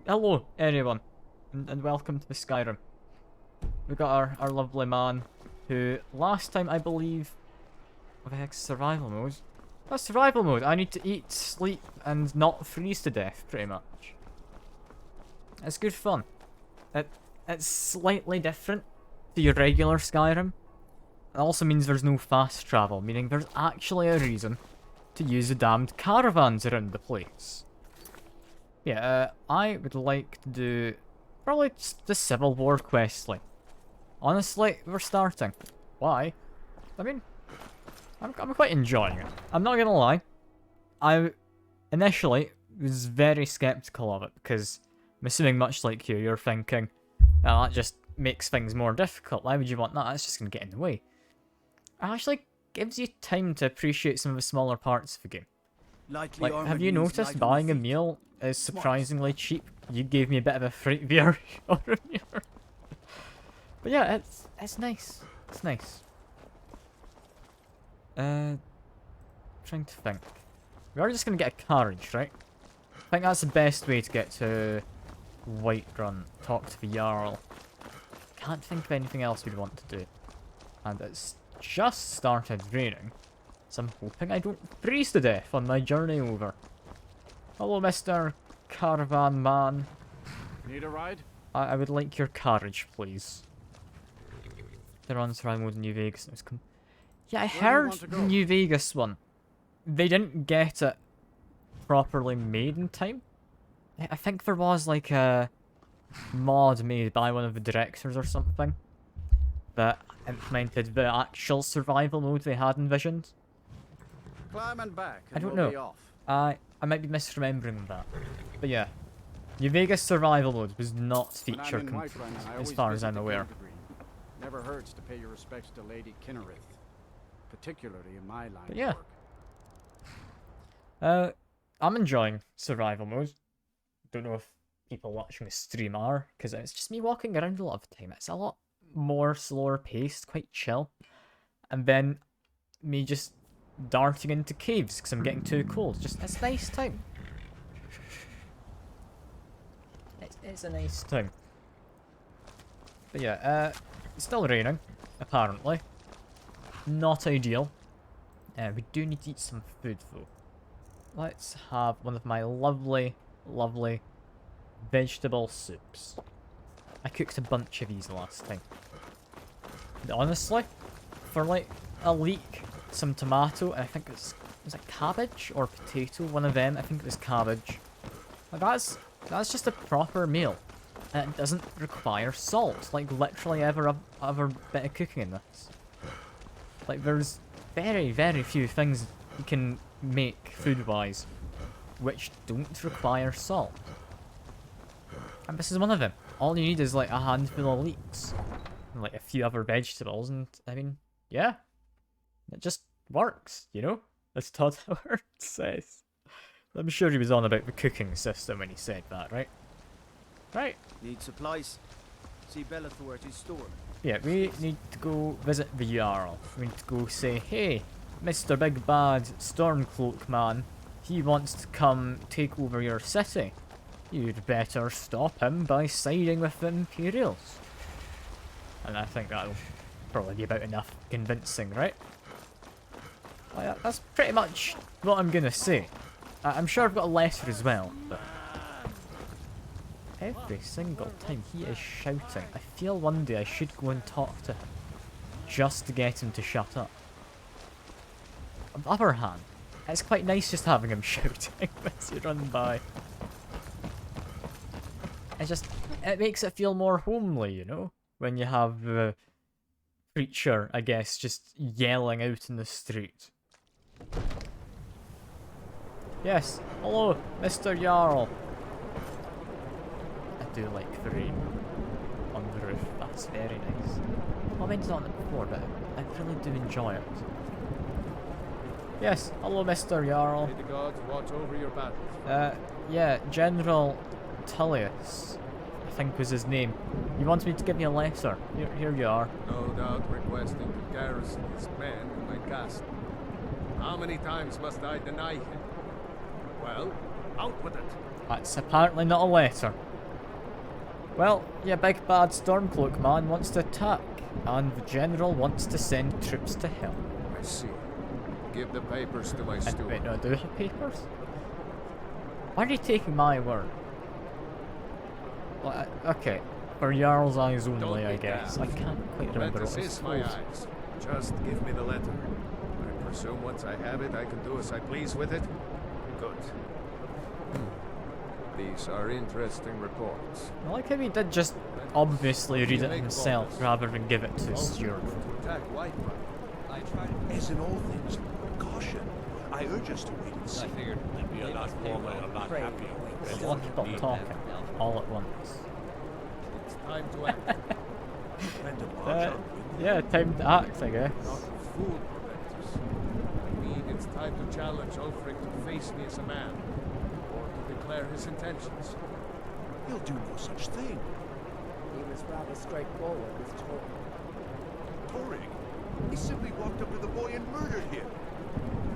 Hello, everyone, and welcome to the Skyrim. We've got our lovely man, who last time I believe, what the heck's survival mode? That's survival mode. I need to eat, sleep, and not freeze to death, pretty much. It's good fun. It's slightly different to your regular Skyrim. It also means there's no fast travel, meaning there's actually a reason to use the damned caravans around the place. Yeah, I would like to do probably just the Civil War quest line. Honestly, we're starting. Why? I mean, I'm quite enjoying it. I'm not gonna lie. I initially was very skeptical of it because I'm assuming much like you're thinking, well, that just makes things more difficult. Why would you want that? That's just gonna get in the way. It actually gives you time to appreciate some of the smaller parts of the game. Like, have you noticed buying a meal is surprisingly cheap? You gave me a bit of a fright there earlier. But yeah, it's nice. It's nice. Trying to think. We are just gonna get a carriage, right? I think that's the best way to get to Whiterun. Talk to the Jarl. Can't think of anything else we'd want to do. And it's just started raining. So I'm hoping I don't freeze to death on my journey over. Hello, Mr. Caravan Man. Need a ride? I would like your carriage, please. They're on survival mode in New Vegas. Yeah, I heard the New Vegas one. They didn't get it properly made in time. I think there was like a mod made by one of the directors or something that implemented the actual survival mode they had envisioned. Climb and back, and I don't we'll be know. off. I might be misremembering that. But yeah. New Vegas survival mode was not featured as far as I'm aware. Never hurts to pay your respects to Lady Kinnereth, particularly in my line But yeah. of work. I'm enjoying survival mode. Don't know if people watching the stream are, because it's just me walking around a lot of the time. It's a lot more slower paced, quite chill. And then me just darting into caves because I'm getting too cold. It's a nice time. It's a nice time. But yeah, it's still raining, apparently. Not ideal. We do need to eat some food though. Let's have one of my lovely, lovely vegetable soups. I cooked a bunch of these last time. And honestly, for like a leek, some tomato, and I think was it cabbage or potato? One of them. I think it was cabbage. Like that's just a proper meal, and it doesn't require salt. Like literally every other bit of cooking in this. Like there's very, very few things you can make food-wise which don't require salt. And this is one of them. All you need is like a handful of leeks and like a few other vegetables, and I mean, yeah, it just works, you know? As Todd Howard says. I'm sure he was on about the cooking system when he said that, right? Right. Need supplies? See Bellathor at his store. Yeah, we need to go visit the Jarl. We need to go say, hey, Mr. Big Bad Stormcloak Man, he wants to come take over your city. You'd better stop him by siding with the Imperials. And I think that'll probably be about enough convincing, right? Well, yeah, that's pretty much what I'm gonna say. I'm sure I've got a letter as well, but every single time he is shouting, I feel one day I should go and talk to him just to get him to shut up. On the other hand, it's quite nice just having him shouting as you run by. It makes it feel more homely, you know? When you have the creature, I guess, just yelling out in the street. Yes, hello, Mr. Jarl. I do like the rain on the roof. That's very nice. I've commented on it before, but I really do enjoy it. Yes, hello, Mr. Jarl. May the gods watch over your battles. Yeah, General Tullius, I think was his name. He wants me to give you a letter. Here you are. No doubt requesting to garrison his men in my castle. How many times must I deny him? Well, out with it. That's apparently not a letter. Well, your big bad Stormcloak man wants to attack, and the general wants to send troops to help. I see. Give the papers to my And steward. wait, no, do you have papers? Why are you taking my word? Well, okay, for Jarl's eyes Don't only, I be guess. I daft. can't quite remember what Momentous it's is my called. eyes. Just give me the letter. I presume once I have it, I can do as I please with it? Good. These are interesting reports. I like how he did just obviously read it himself rather than give it to his steward. To attack Whiterun. I tried it. As in all things, caution. I urge us to wait and see. I figured I'd be a lot warmer and a lot Pray. happier. There's a lot of people talking all at once. It's time to act. And to march on Yeah, time to act, I guess. Not to fool Proventus. I mean, it's time to challenge Ulfric to face me as a man, or to declare his intentions. He'll do no such thing. He was rather straightforward with talk. Torig, he simply walked up to the boy and murdered him.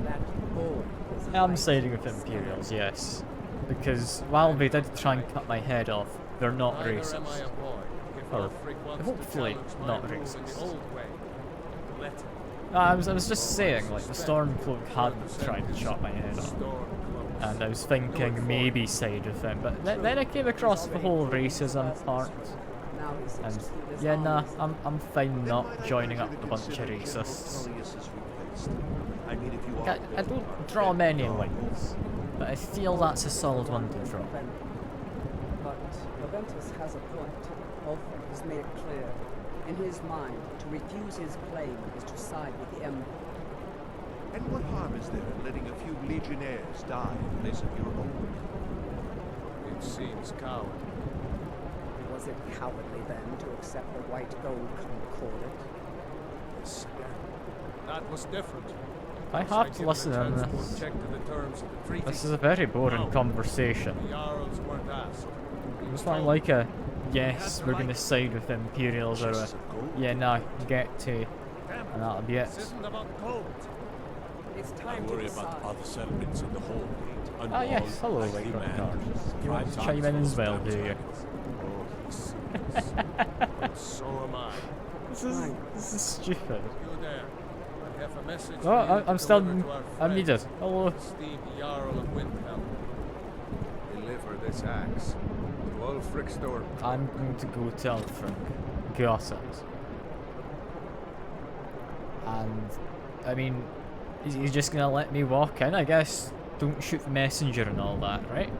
That boy was I'm right. siding with Imperials, yes. Because while they did try and cut my head off, they're not Neither am I racist. a boy. If Or Ulfric wants hopefully to challenge not my rule in racist. the old way, let him. No, I was just saying, like, the Stormcloak hadn't tried to chop my head off. Stormcloak. And I was thinking maybe side with him, but then I came across the whole racism part. Now he seems And to feel his yeah, nah, arms. I'm fine Then not might I joining urge up you to with a bunch of consider General racists. Tullius's request? I mean, if you are I don't draw many lines, but I feel that's a solid one to draw. But Proventus has a point. Ulfric has made it clear. In his mind, to refuse his claim is to side with the Empire. And what harm is there in letting a few legionnaires die in place of your own? It seems cowardly. Was it cowardly then to accept the white gold concordat? Yes, again. That was different. I Was have to given listen a in chance to this. object to the terms of the treaty? This is a very boring No. conversation. The Jarls weren't asked. He It's was not told. like a yes, we're gonna side with Imperials or a Chests of gold? yeah, nah, get to, Damn and that'll be it. This isn't about gold. It's I time to worry decide. about other settlements in the whole fleet. Ah yes, hello, White Guard. You want to chime in as well, do you? Oh, he sees. But so am I. This is stupid. You there. I have a message Oh, for you to I'm still, deliver to our I'm friend, needed. Hello. esteemed Jarl of Windhelm. Deliver this axe to Ulfric Storm. I'm going to go to Alfred. Got it. And, I mean, he's just gonna let me walk in, I guess. Don't shoot the messenger and all that, right?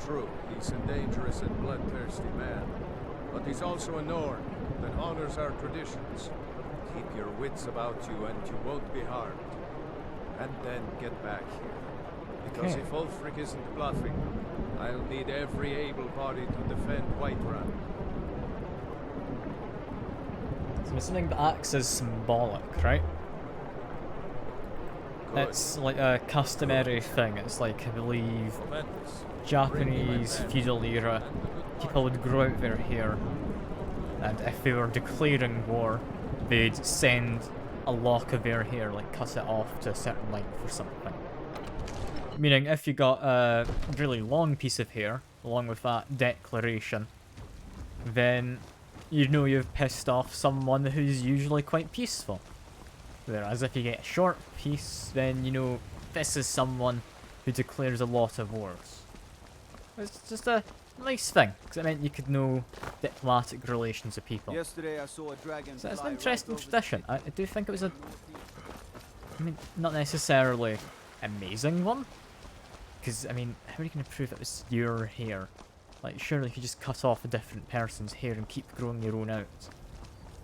True, he's a dangerous and bloodthirsty man, but he's also a Norn that honors our traditions. Keep your wits about you and you won't be harmed. And then get back here. Because Okay. if Ulfric isn't bluffing, I'll need every able body to defend Whiterun. So I'm assuming the axe is symbolic, right? Good. It's like a customary thing. It's like, I believe, Proventus, Japanese feudal era. People would grow out their hair, and if they were declaring war, they'd send a lock of their hair, like cut it off to a certain length or something. Meaning, if you got a really long piece of hair, along with that declaration, then you know you've pissed off someone who's usually quite peaceful. Whereas if you get a short piece, then you know this is someone who declares a lot of wars. It's just a nice thing, because it meant you could know diplomatic relations with people. Yesterday I saw a dragon. So it's fly an right interesting over the tradition. I do think it was a, I mean, not necessarily amazing one. Because, I mean, how are you going to prove it was your hair? Like, surely you could just cut off a different person's hair and keep growing your own out.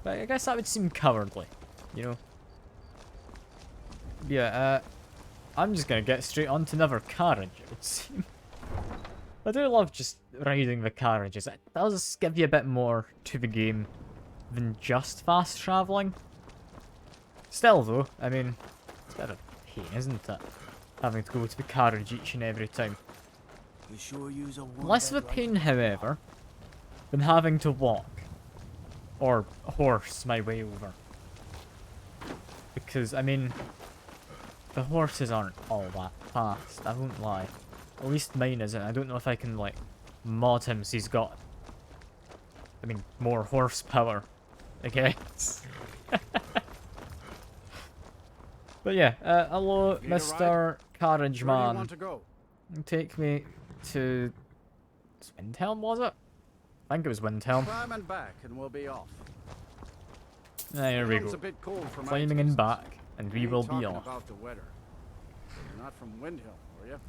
But I guess that would seem cowardly, you know? Yeah, I'm just going to get straight onto another carriage, it would seem. I do love just riding the carriages. It does give you a bit more to the game than just fast travelling. Still, though, I mean, it's a bit of a pain, isn't it? Having to go to the carriage each and every time. You sure use a wood Less of a bed like pain, however, than having to walk. Or horse my way over. Because, I mean, the horses aren't all that fast, I won't lie. At least mine isn't. I don't know if I can, like, mod him so he's got I mean, more horsepower, I guess. But yeah, hello, Need a Mr. Carriage Where do you Man. want to go? Take me to Windhelm, was it? I think it was Windhelm. Climb and back, and we'll be off. There we It's go. a bit cold for my Climbing and tastes. back, and we Ain't will be talking off. about the weather. You're not from Windhill, are you?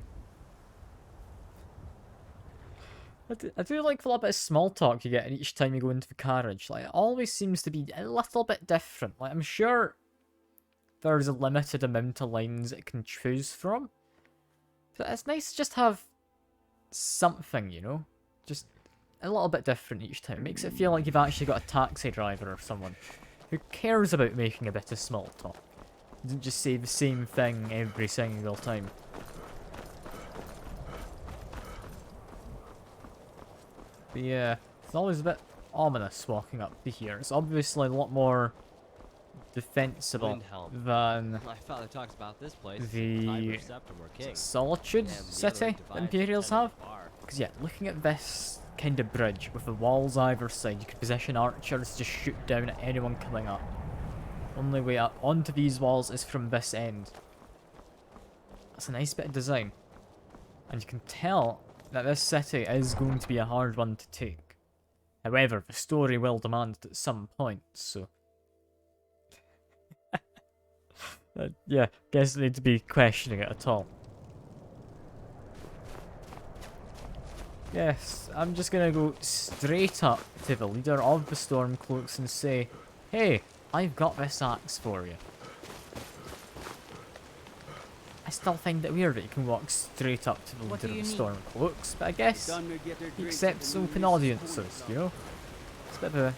I do like the little bit of small talk you get each time you go into the carriage. Like, it always seems to be a little bit different. Like, I'm sure there's a limited amount of lines it can choose from. But it's nice to just have something, you know? Just a little bit different each time. It makes it feel like you've actually got a taxi driver or someone who cares about making a bit of small talk. Doesn't just say the same thing every single time. But yeah, it's always a bit ominous walking up to here. It's obviously a lot more defensible Windhelm. than My father talks about this place. the Tiber Septim were king. Solitude And the other city eight the divides Imperials defended have. the bar. Because yeah, looking at this kind of bridge with the walls either side, you could position archers to just shoot down at anyone coming up. Only way up onto these walls is from this end. That's a nice bit of design. And you can tell that this city is going to be a hard one to take. However, the story will demand it at some point, so... yeah, guess I need to be questioning it at all. Yes, I'm just gonna go straight up to the leader of the Stormcloaks and say, hey, I've got this axe for you. I still find it weird that you can walk straight up to the What leader do of you the need? Stormcloaks, but I guess Done to get their he drinks accepts and open release audiences, you know? It's a bit of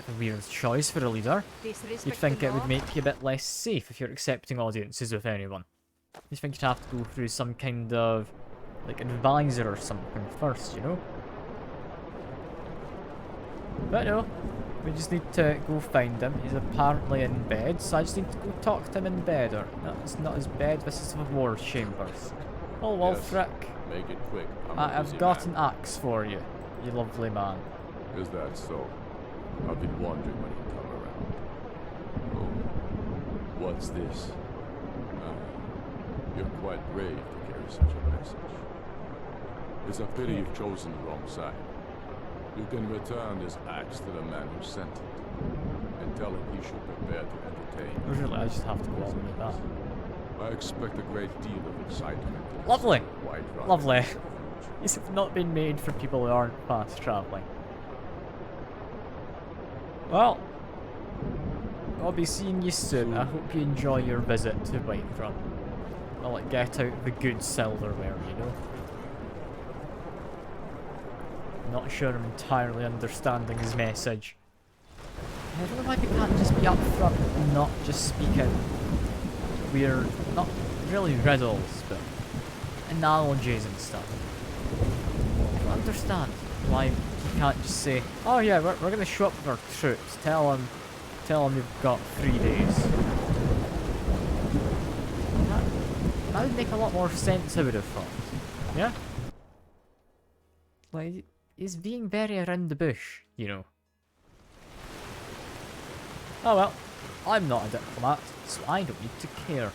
a weird choice for a leader. You'd Disrespect think the it would law? make you a bit less safe if you're accepting audiences with anyone. You'd think you'd have to go through some kind of, like, advisor or something first, you know? But no, we just need to go find him. He's apparently in bed, so I just need to go talk to him in bed. Or, no, it's not his bed, this is the war chambers. Oh, Wolfric, Make it quick. I've got an axe for you, you lovely man. Is that so? I've been wondering when you come around. Oh, what's this? You're quite brave to carry such a message. It's a pity you've chosen the wrong side. You can return this axe to the man who sent it, and tell him he should prepare to entertain. Usually I just have to go on with that. I expect a great deal of excitement. in this Lovely. White Run. Lovely. These have not been made for people who aren't fast travelling. Well, I'll be seeing you soon. I hope you enjoy your visit to Whiterun. I'll like get out the good silverware, you know. Not sure I'm entirely understanding his message. I don't know why we can't just be upfront and not just speak in weird, not really riddles, but analogies and stuff. I don't understand why you can't just say, oh yeah, we're gonna show up with our troops, tell them you've got 3 days. That would make a lot more sense, I would have thought. Yeah? Like, he's being very around the bush, you know. Oh well, I'm not a diplomat, so I don't need to care.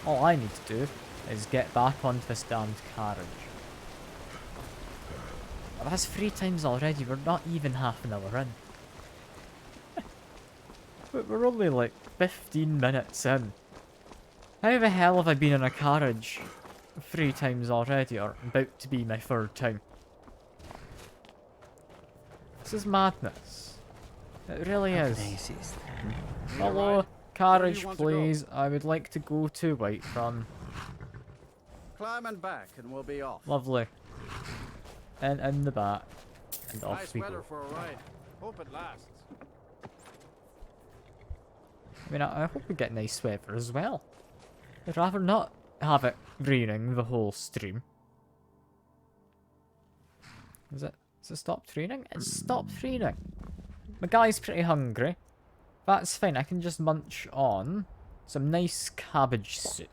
All I need to do is get back onto this damned carriage. Well, that's 3 times already, we're not even half an hour in. But we're only like 15 minutes in. How the hell have I been in a carriage 3 times already, or about to be my 3rd time? This is madness. It really is. Hello, carriage want to go? please. I would like to go to Whiterun. Climb and back, and we'll be off. Lovely. And in the back. And off Nice we weather go. for a ride. Hope it lasts. I mean, I hope we get nice weather as well. I'd rather not have it raining the whole stream. Is it stopped raining? It's stopped raining. My guy's pretty hungry. That's fine, I can just munch on some nice cabbage soup.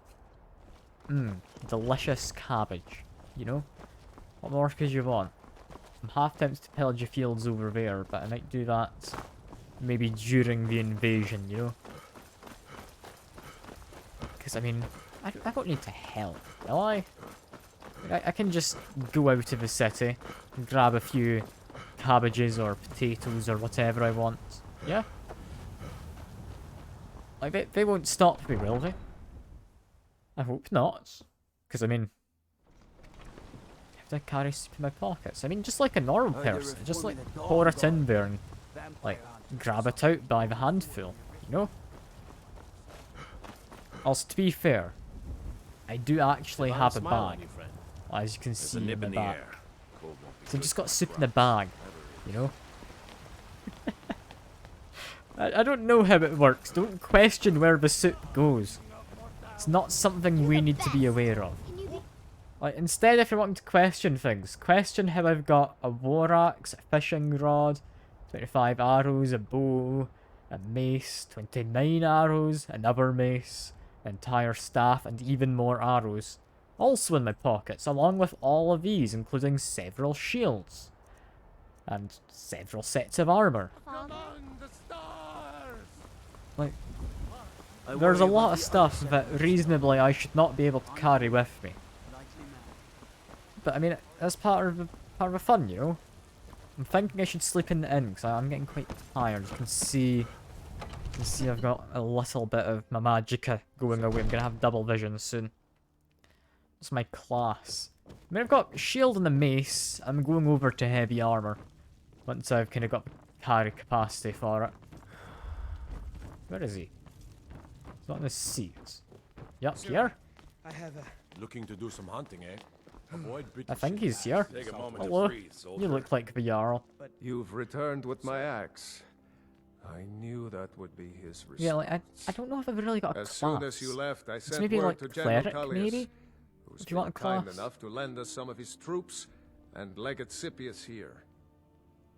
Delicious cabbage, you know? What more could you want? I'm half tempted to pillage the fields over there, but I might do that maybe during the invasion, you know? Because, I mean, I don't need to help, will I? I can just go out of the city and grab a few cabbages or potatoes or whatever I want. Yeah? Like, they won't stop me, will they? I hope not. Because, I mean, I have to carry soup in my pockets. I mean, just like a normal person. Just, like, pour it in there and, like, grab it out by the handful, you know? Also, to be fair, I do actually have a bag, as you can see in the back. So I've just got soup in the bag, you know? I don't know how it works. Don't question where the soup goes. It's not something we need to be aware of. Like, instead, if you're wanting to question things, question how I've got a war axe, a fishing rod, 25 arrows, a bow, a mace, 29 arrows, another mace, an entire staff, and even more arrows. Also in my pockets, along with all of these, including several shields. And several sets of armor. Like, there's a lot of stuff that reasonably I should not be able to carry with me. But I mean, that's part of the fun, you know? I'm thinking I should sleep in the inn, because I'm getting quite tired. You can see I've got a little bit of my magicka going away. I'm going to have double vision soon. That's my class. I mean, I've got shield and a mace. I'm going over to heavy armor. Once I've kind of got the carry capacity for it. Where is he? He's not in the seats. Yup, here? I have a... Looking to do some hunting, eh? Avoid I think he's here. Take a moment Hello. to breathe, soldier. You look like the Jarl. You've returned with my axe. I knew that would be his response. Yeah, like, I don't know if I've really got a As class. soon as you left, I It's sent maybe word like to General cleric, Tullius, maybe? who's Do you want a been kind class? enough to lend us some of his troops, and Legate Scipius here.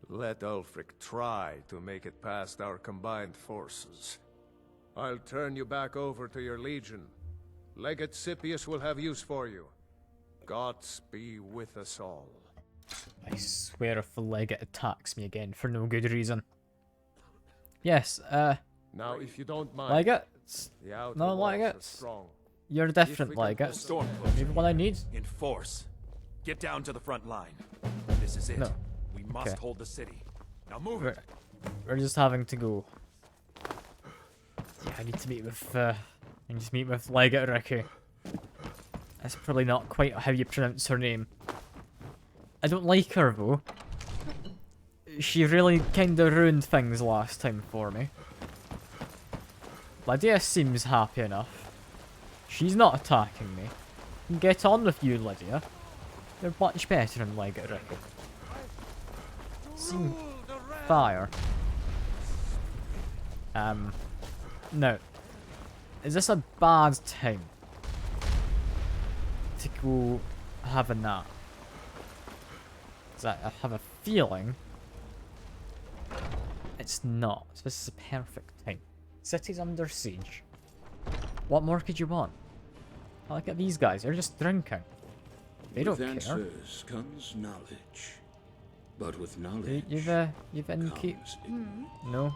Let Ulfric try to make it past our combined forces. I'll turn you back over to your legion. Legate Scipius will have use for you. Gods be with us all. I swear if the legate attacks me again for no good reason. Yes, Now, if you don't mind, legates? the outer No, walls are legates. strong. You're different If we can legates. Storm Maybe what I need? in force. Get down to the front line. This is it. No. We must Okay. hold the city. Now move We're, it. we're just having to go. Yeah, I need to meet with Legate Ricky. That's probably not quite how you pronounce her name. I don't like her though. She really kinda ruined things last time for me. Lydia seems happy enough. She's not attacking me. Get on with you, Lydia. You're much better than Legate Ricky. Seem fire. No. Is this a bad time to go have a nap? 'Cause I have a feeling it's not. So this is a perfect time. City's under siege. What more could you want? Oh, look at these guys. They're just drinking. They don't With care. answers comes knowledge. But with knowledge You've innkeep? comes No.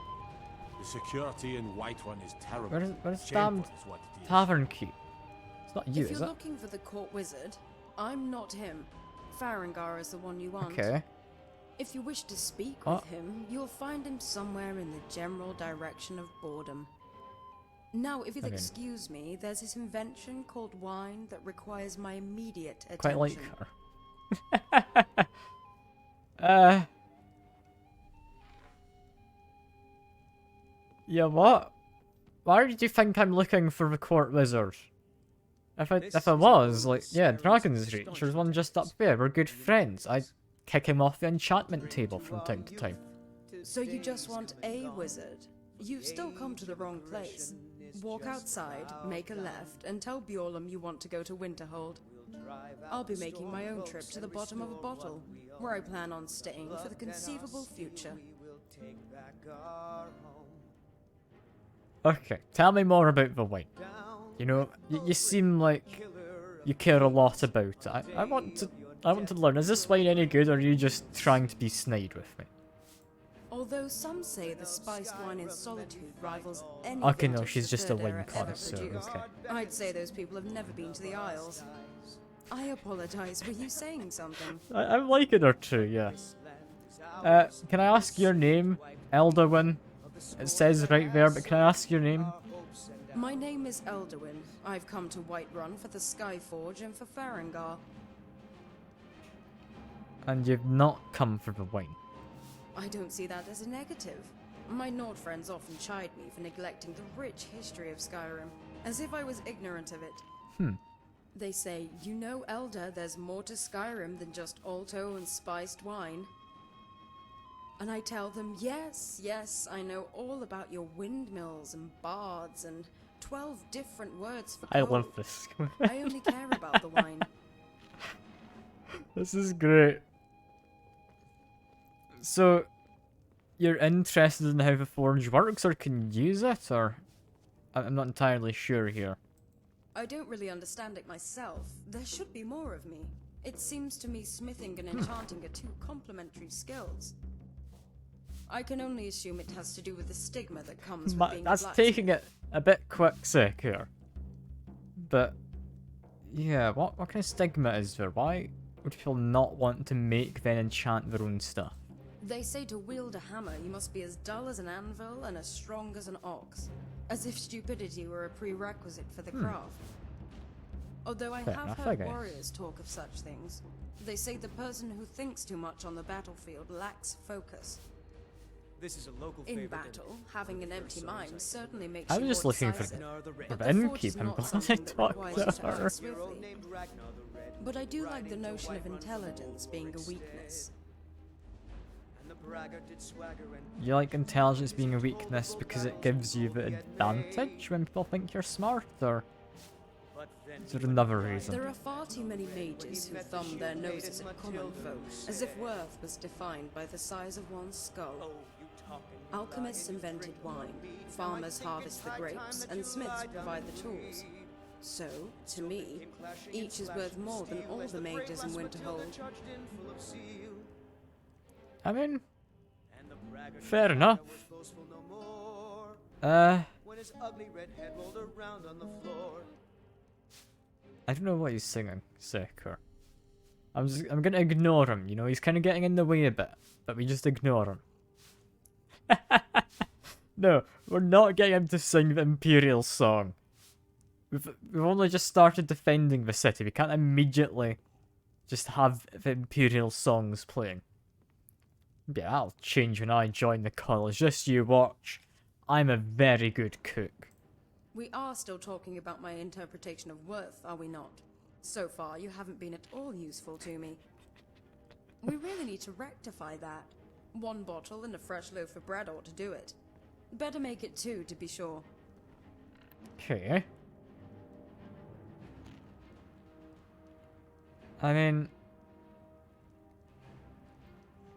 The security in Whiterun is terrible. Where's Shameful damn is what it is. tavern keep? It's not you, If is you're it? looking for the court wizard, I'm not him. Farengar is the one you want. Okay. If you wish to speak Oh. with him, you'll find him somewhere in the general direction of boredom. Now, if you'll I mean- excuse me, there's this invention called wine that requires my immediate attention. Quite like her. Yeah, what? Why did you think I'm looking for the court wizard? If I was, like, yeah, Dragon's Reach, there's one just up there, we're good friends. I'd kick him off the enchantment table from time to time. So you just want a wizard? You've still come to the wrong place. Walk outside, make a left, and tell Bjorlum you want to go to Winterhold. I'll be making my own trip to the bottom of a bottle, where I plan on staying for the conceivable future. Okay, tell me more about the wine. You know, you seem like you care a lot about it. I want to I want to learn. Is this wine any good, or are you just trying to be snide with me? Although some say the spiced wine in Solitude rivals any Okay, no, vintage she's the just a Third wine Era ever connoisseur, produced. okay. I'd say those people have never been to the Isles. I apologize, were you saying something? I'm liking her too, yes. Can I ask your name, Elderwin? It says right there, but can I ask your name? My name is Elderwin. I've come to Whiterun for the Skyforge and for Farengar. And you've not come for the wine. I don't see that as a negative. My Nord friends often chide me for neglecting the rich history of Skyrim, as if I was ignorant of it. They say, you know, Elder, there's more to Skyrim than just alto and spiced wine. And I tell them, yes, yes, I know all about your windmills and bards and 12 different words for coal. I love this. I only care about the wine. This is great. So, you're interested in how the forge works, or can use it, or... I'm not entirely sure here. I don't really understand it myself. There should be more of me. It seems to me smithing and enchanting are two complementary skills. I can only assume it has to do with the stigma that comes with being a That's blacksmith. taking it a bit quick sick here. But, yeah, what kind of stigma is there? Why would people not want to make then enchant their own stuff? They say to wield a hammer, you must be as dull as an anvil and as strong as an ox. As if stupidity were a prerequisite for the craft. Although I Fair have enough, I heard guess. warriors talk of such things. They say the person who thinks too much on the battlefield lacks focus. This is a local In favorite battle, having an empty mind certainly makes I you was just more looking for decisive. the But the forge is innkeeping, not but I something that talked requires to you to her. act swiftly. But I do like the notion of intelligence being a weakness. You like intelligence being a weakness because it gives you the advantage when people think you're smart, or is there another reason? There are far too many mages who thumb their noses at common folk, as if worth was defined by the size of one's skull. Alchemists invented wine, farmers harvest the grapes, and smiths provide the tools. So, to me, each is worth more than all the mages in Winterhold. I mean, fair enough. I don't know what he's singing, Seeker. I'm gonna ignore him, you know, he's kinda getting in the way a bit, but we just ignore him. No, we're not getting him to sing the Imperial song. We've only just started defending the city, we can't immediately just have the Imperial songs playing. Yeah, that'll change when I join the college, just you watch. I'm a very good cook. We are still talking about my interpretation of worth, are we not? So far, you haven't been at all useful to me. We really need to rectify that. One bottle and a fresh loaf of bread ought to do it. Better make it two, to be sure. Okay. I mean...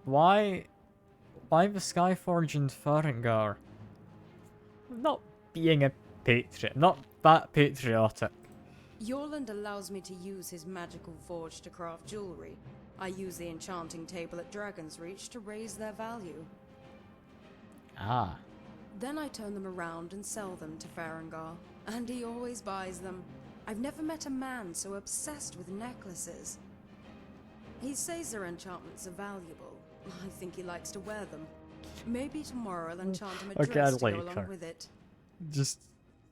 Why the Skyforge and Farengar? I'm not being a patriot, I'm not that patriotic. Yorland allows me to use his magical forge to craft jewelry. I use the enchanting table at Dragon's Reach to raise their value. Ah. Then I turn them around and sell them to Farengar, and he always buys them. I've never met a man so obsessed with necklaces. He says their enchantments are valuable. I think he likes to wear them. Maybe tomorrow I'll enchant him a Okay, dress I to go like along her. with it. Just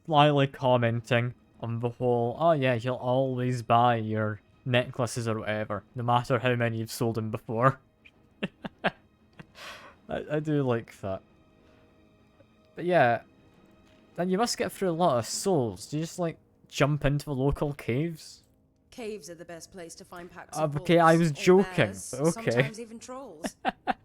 slyly commenting on the whole, oh yeah, he'll always buy your necklaces or whatever, no matter how many you've sold him before. I do like that. But yeah, then you must get through a lot of souls. Do you just like jump into the local caves? Caves are the best place to find packs of Okay, I was wolves, or joking, bears, but okay. sometimes even trolls.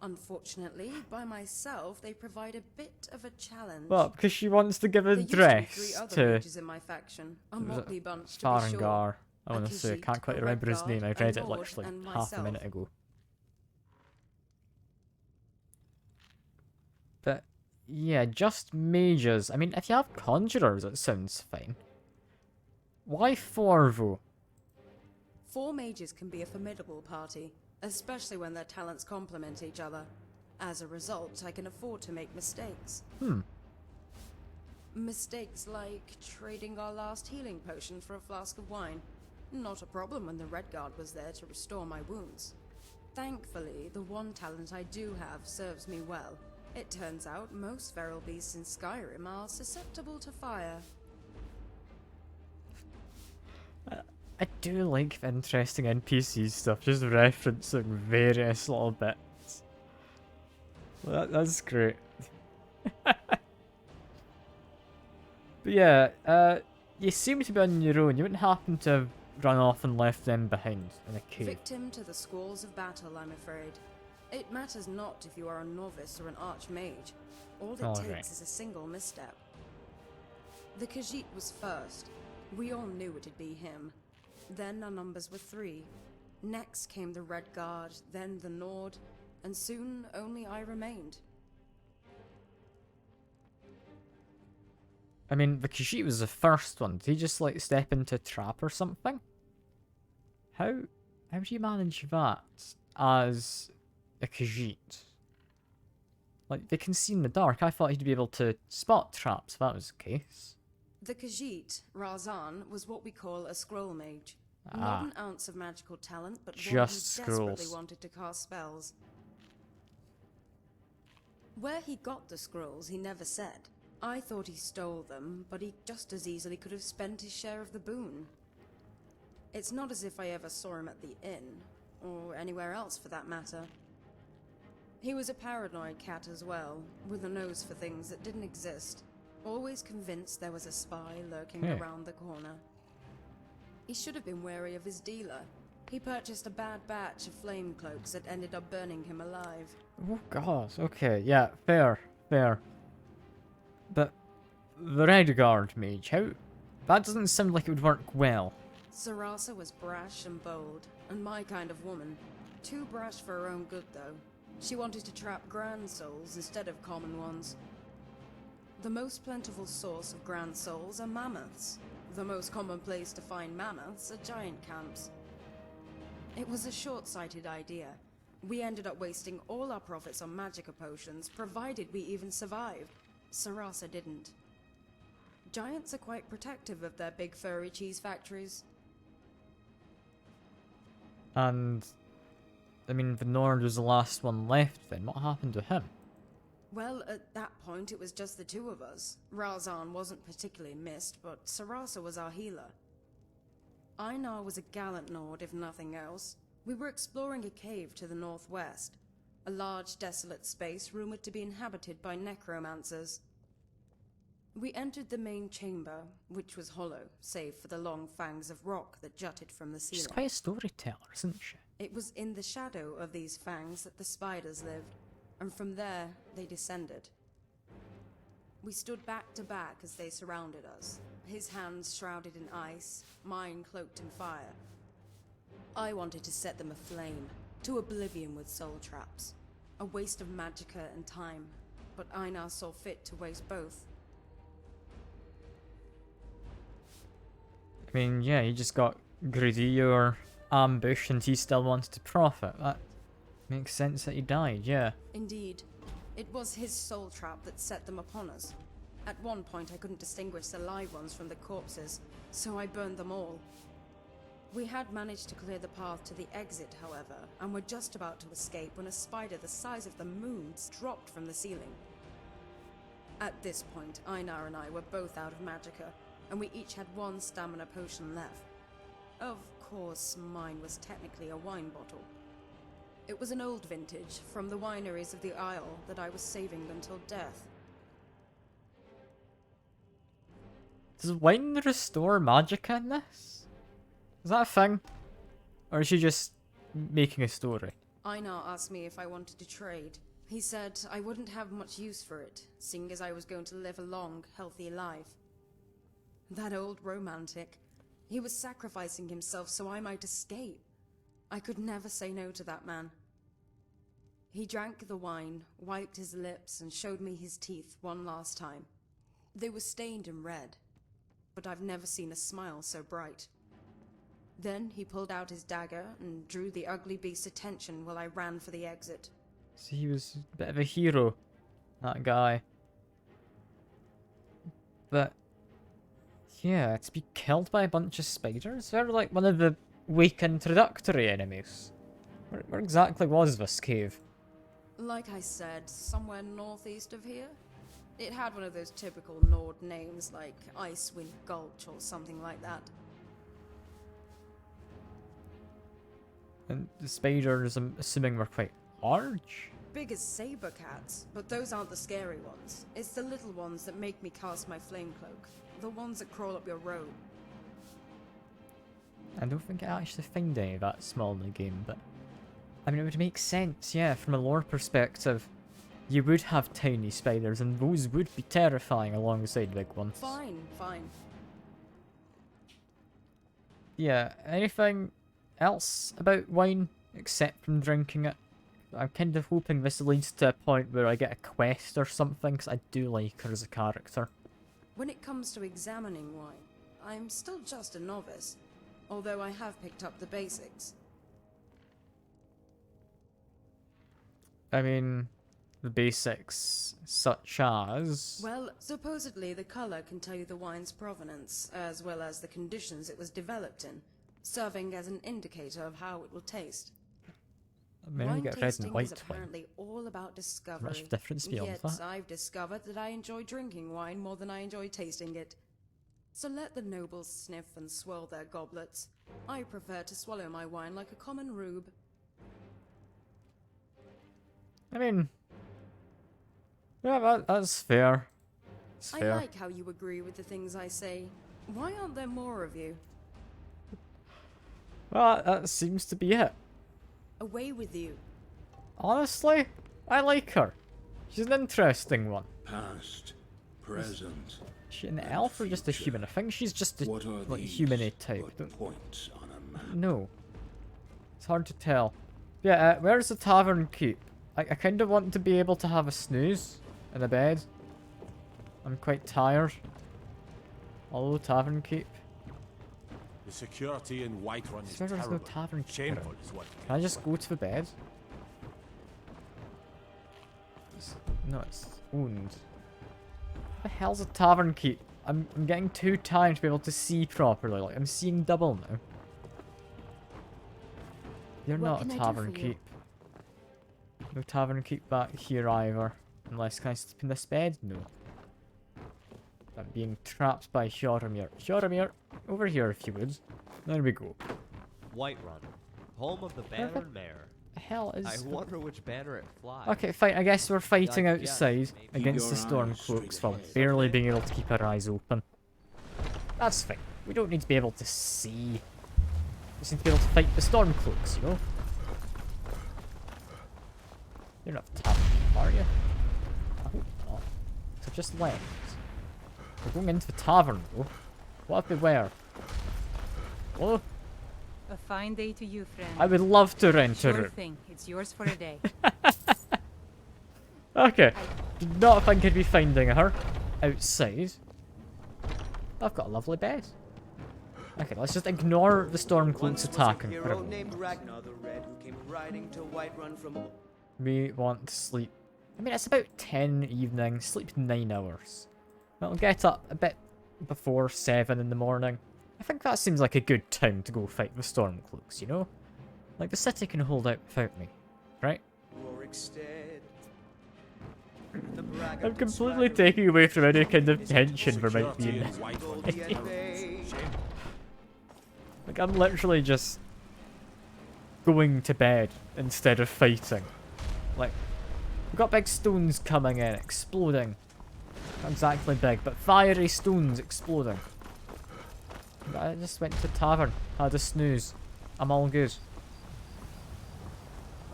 Unfortunately, by myself, they provide a bit of a challenge. Well, because she wants to give a There used to be dress 3 other to mages in my faction, a motley bunch to be sure. Farengar. I want A to say, I Khajiit, can't quite a remember his Redguard, name. I a read it Lord, literally and half a myself. minute ago. But yeah, just mages. I mean, if you have conjurers, it sounds fine. Why 4 though? 4 mages can be a formidable party, especially when their talents complement each other. As a result, I can afford to make mistakes. Mistakes like trading our last healing potion for a flask of wine. Not a problem when the Redguard was there to restore my wounds. Thankfully, the one talent I do have serves me well. It turns out most feral beasts in Skyrim are susceptible to fire. I do like the interesting NPC stuff, just referencing various little bits. That's great. But yeah, you seem to be on your own. You wouldn't happen to have run off and left them behind in a cave. Victim to the squalls of battle, I'm afraid. It matters not if you are a novice or an archmage. All it takes is a single misstep. The Khajiit was first. We all knew it'd be him. Then our numbers were 3. Next came the Redguard, then the Nord, and soon only I remained. I mean, the Khajiit was the first one. Did he just like step into a trap or something? How do you manage that as a Khajiit? Like, they can see in the dark. I thought he'd be able to spot traps if that was the case. The Khajiit, Razan, was what we call a scroll mage. Not an ounce of magical talent, but one who desperately wanted to cast spells. Where he got the scrolls, he never said. I thought he stole them, but he just as easily could have spent his share of the boon. It's not as if I ever saw him at the inn, or anywhere else for that matter. He was a paranoid cat as well, with a nose for things that didn't exist, always convinced there was a spy lurking around the corner. He should have been wary of his dealer. He purchased a bad batch of flame cloaks that ended up burning him alive. Oh god, okay, yeah, fair. But the Redguard mage, that doesn't sound like it would work well. Sarasa was brash and bold, and my kind of woman. Too brash for her own good, though. She wanted to trap grand souls instead of common ones. The most plentiful source of grand souls are mammoths. The most common place to find mammoths are giant camps. It was a short-sighted idea. We ended up wasting all our profits on magicka potions, provided we even survived. Sarasa didn't. Giants are quite protective of their big furry cheese factories. And, I mean, the Nord was the last one left then. What happened to him? Well, at that point it was just the 2 of us. Razan wasn't particularly missed, but Sarasa was our healer. Einar was a gallant Nord, if nothing else. We were exploring a cave to the northwest. A large, desolate space rumored to be inhabited by necromancers. We entered the main chamber, which was hollow, save for the long fangs of rock that jutted from the ceiling. She's quite a storyteller, isn't she? It was in the shadow of these fangs that the spiders lived, and from there they descended. We stood back to back as they surrounded us, his hands shrouded in ice, mine cloaked in fire. I wanted to set them aflame, to oblivion with soul traps. A waste of magicka and time, but Einar saw fit to waste both. I mean, yeah, he just got greedy or ambushed and he still wanted to profit. That makes sense that he died, yeah. Indeed. It was his soul trap that set them upon us. At one point I couldn't distinguish the live ones from the corpses, so I burned them all. We had managed to clear the path to the exit, however, and were just about to escape when a spider the size of the moon dropped from the ceiling. At this point, Einar and I were both out of magicka, and we each had 1 stamina potion left. Of course, mine was technically a wine bottle. It was an old vintage, from the wineries of the Isle that I was saving until death. Does wine restore magicka in this? Is that a thing? Or is she just making a story? Einar asked me if I wanted to trade. He said I wouldn't have much use for it, seeing as I was going to live a long, healthy life. That old romantic. He was sacrificing himself so I might escape. I could never say no to that man. He drank the wine, wiped his lips, and showed me his teeth one last time. They were stained and red, but I've never seen a smile so bright. Then he pulled out his dagger and drew the ugly beast's attention while I ran for the exit. So he was a bit of a hero, that guy. But yeah, to be killed by a bunch of spiders? They're like one of the weak introductory enemies. Where exactly was this cave? Like I said, somewhere northeast of here. It had one of those typical Nord names like Icewind Gulch or something like that. And the spiders, I'm assuming, were quite large? Big as saber cats, but those aren't the scary ones. It's the little ones that make me cast my flame cloak. The ones that crawl up your robe. I don't think I actually find any that small in the game, but I mean, it would make sense, yeah, from a lore perspective. You would have tiny spiders, and those would be terrifying alongside big ones. Fine, fine. Yeah, anything else about wine, except from drinking it? I'm kind of hoping this leads to a point where I get a quest or something, because I do like her as a character. When it comes to examining wine, I'm still just a novice, although I have picked up the basics. I mean, the basics such as... Well, supposedly the color can tell you the wine's provenance, as well as the conditions it was developed in, serving as an indicator of how it will taste. I mean, you Wine get red tasting and white is wine. apparently all about discovery. Much difference beyond Yet that. I've discovered that I enjoy drinking wine more than I enjoy tasting it. So let the nobles sniff and swirl their goblets. I prefer to swallow my wine like a common rube. I mean... yeah, that's fair. It's I fair. like how you agree with the things I say. Why aren't there more of you? Well, that seems to be it. Away with you. Honestly, I like her. She's an interesting one. Past, present. Is she an elf or just a human? I think she's just a like humanoid type. Points on a map. No. It's hard to tell. Yeah, where's the tavern keep? I kind of want to be able to have a snooze in a bed. I'm quite tired. Although tavern keep. The security in Whiterun is Swear there's no terrible. tavern keep. Shameful is what. Can I just go to the bed? No, it's owned. What the hell's a tavern keep? I'm getting too tired to be able to see properly. Like, I'm seeing double now. You're not a tavern keep. No tavern keep back here either. Unless, can I sleep in this bed? No. I'm being trapped by Hjormir. Hjormir, over here if you would. There we go. Whiterun, home of the banner mare. The hell is... I wonder which banner it flies. Okay, fine. I guess we're fighting Yeah, outside maybe. against the Keep your storm eyes cloaks straight while ahead. barely being able to keep our eyes open. That's fine. We don't need to be able to see. We just need to be able to fight the storm cloaks, you know? You're not a tavern keep, are you? I hope not. So just left. We're going into the tavern, though. What if we were? Oh, A fine day to you, friend. I would love to rent a Sure room. thing. It's yours for a day. Okay. Did not think I'd be finding her outside. I've got a lovely bed. Okay, let's just ignore the storm cloaks attacking for a moment. named Ragnar the Red who came riding to Whiterun from... We want to sleep. I mean, it's about 10 evening. Sleep 9 hours. I'll get up a bit before 7 in the morning. I think that seems like a good time to go fight the storm cloaks, you know? Like, the city can hold out without me, right? I'm completely taking away from any kind of tension there might be in this. Like, I'm literally just going to bed instead of fighting. Like, we've got big stones coming in, exploding. Not exactly big, but fiery stones exploding. But I just went to the tavern, had a snooze. I'm all good.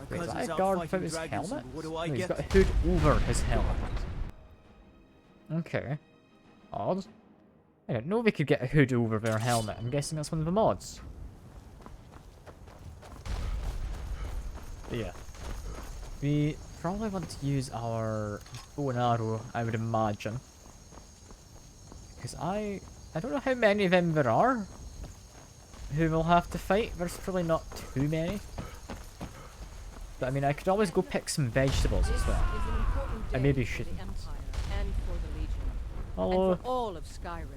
Wait, is that a guard without his helmet? No, he's got a hood over his helmet. Okay. Odd. I didn't know they could get a hood over their helmet. I'm guessing that's one of the mods. But yeah. We probably want to use our bow and arrow, I would imagine. Because I don't know how many of them there are. who we'll have to fight. There's probably not too many. But I mean, I could always go pick some vegetables as well. I maybe shouldn't. And for the Legion. Hello. And for all of Skyrim.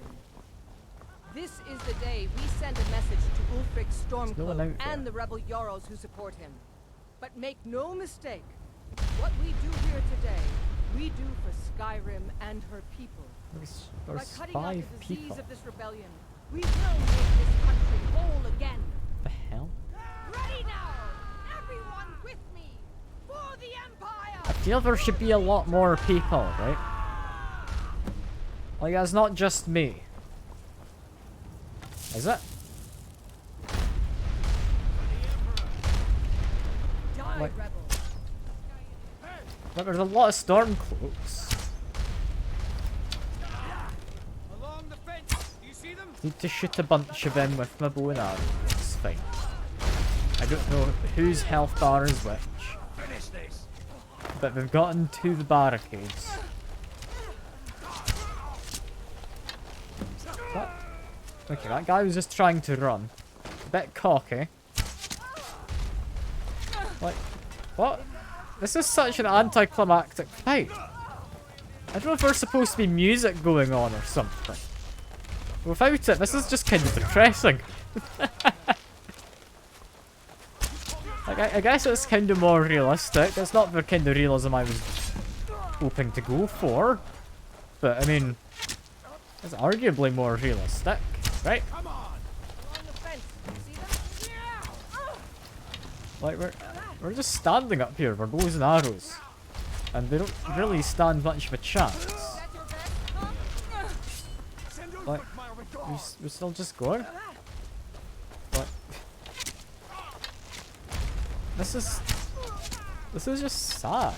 This is the day we send a message to Ulfric Stormcloak and the rebel Jarls who support him. But make no mistake, what we do here today, we do for Skyrim and her people. By cutting out the disease of this rebellion, we will make this country whole again. The hell? Ready now! Everyone with me! For the Empire! I feel there should be a lot more people, right? Like, that's not just me. Is it? Like, but there's a lot of Stormcloaks. Along the fence. Do you see them? Need to shoot a bunch of them with my bow and arrow. It's fine. I don't know whose health bar is which. Finish this. But they've gotten to the barricades. What? Okay, that guy was just trying to run. A bit cocky. Like, what? This is such an anticlimactic fight. I don't know if there's supposed to be music going on or something. Without it, this is just kind of depressing. Like, I guess it's kind of more realistic. It's not the kind of realism I was hoping to go for. But, I mean, it's arguably more realistic, right? Like, we're just standing up here, we're bows and arrows. And they don't really stand much of a chance. Like, we're still just going? Like, this is just sad.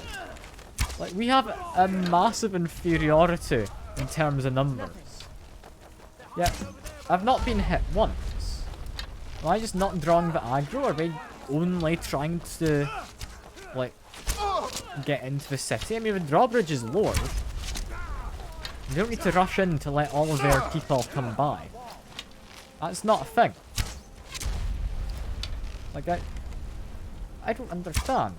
Like, we have a massive inferiority in terms of numbers. Yeah, I've not been hit once. Am I just not drawing the aggro, or are they only trying to, like, get into the city? I mean, the drawbridge is lowered. You don't need to rush in to let all of their people come by. That's not a thing. Like, I don't understand.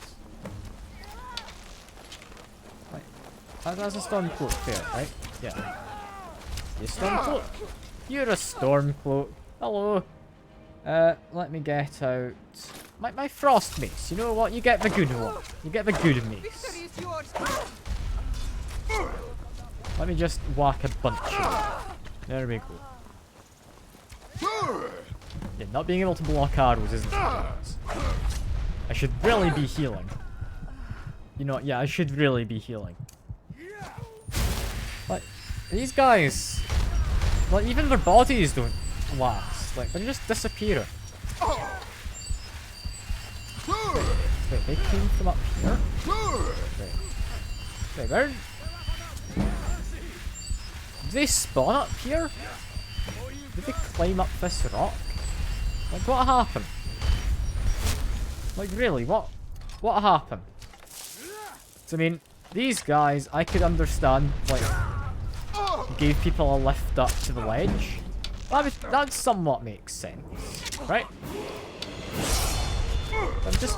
Like, that's a Stormcloak there, right? Yeah. You Stormcloak? You're a Stormcloak. Hello. Let me get out my frost mace. You know what? You get the good one. You get the good mace. Let me just whack a bunch of them. There we go. Yeah, not being able to block arrows isn't the case. I should really be healing. You know what? Yeah, I should really be healing. Like, these guys, like, even their bodies don't last. Like, they're just disappearing. Wait, they came from up here? Wait, where? Did they spawn up here? Did they climb up this rock? Like, what happened? Like, really, what happened? So, I mean, these guys, I could understand, like, gave people a lift up to the ledge. That somewhat makes sense, right? I'm just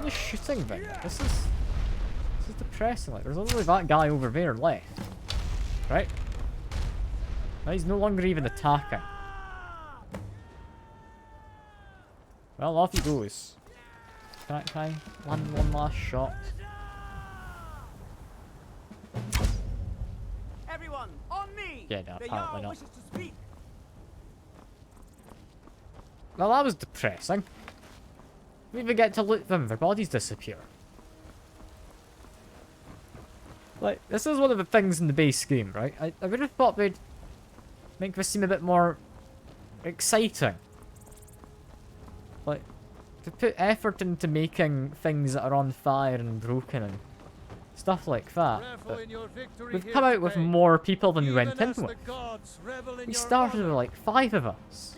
shooting them. This is depressing. Like, there's only that guy over there left, right? Now he's no longer even attacking. Well, off he goes. Can I land one last shot? Everyone, on me! Yeah, no, apparently not. Wishes to speak. Well, that was depressing. We even get to loot them, their bodies disappear. Like, this is one of the things in the base game, right? I would have thought they'd make this seem a bit more exciting. Like, to put effort into making things that are on fire and broken and stuff like that. But we've come out with more people than we went in with. We started with like 5 of us.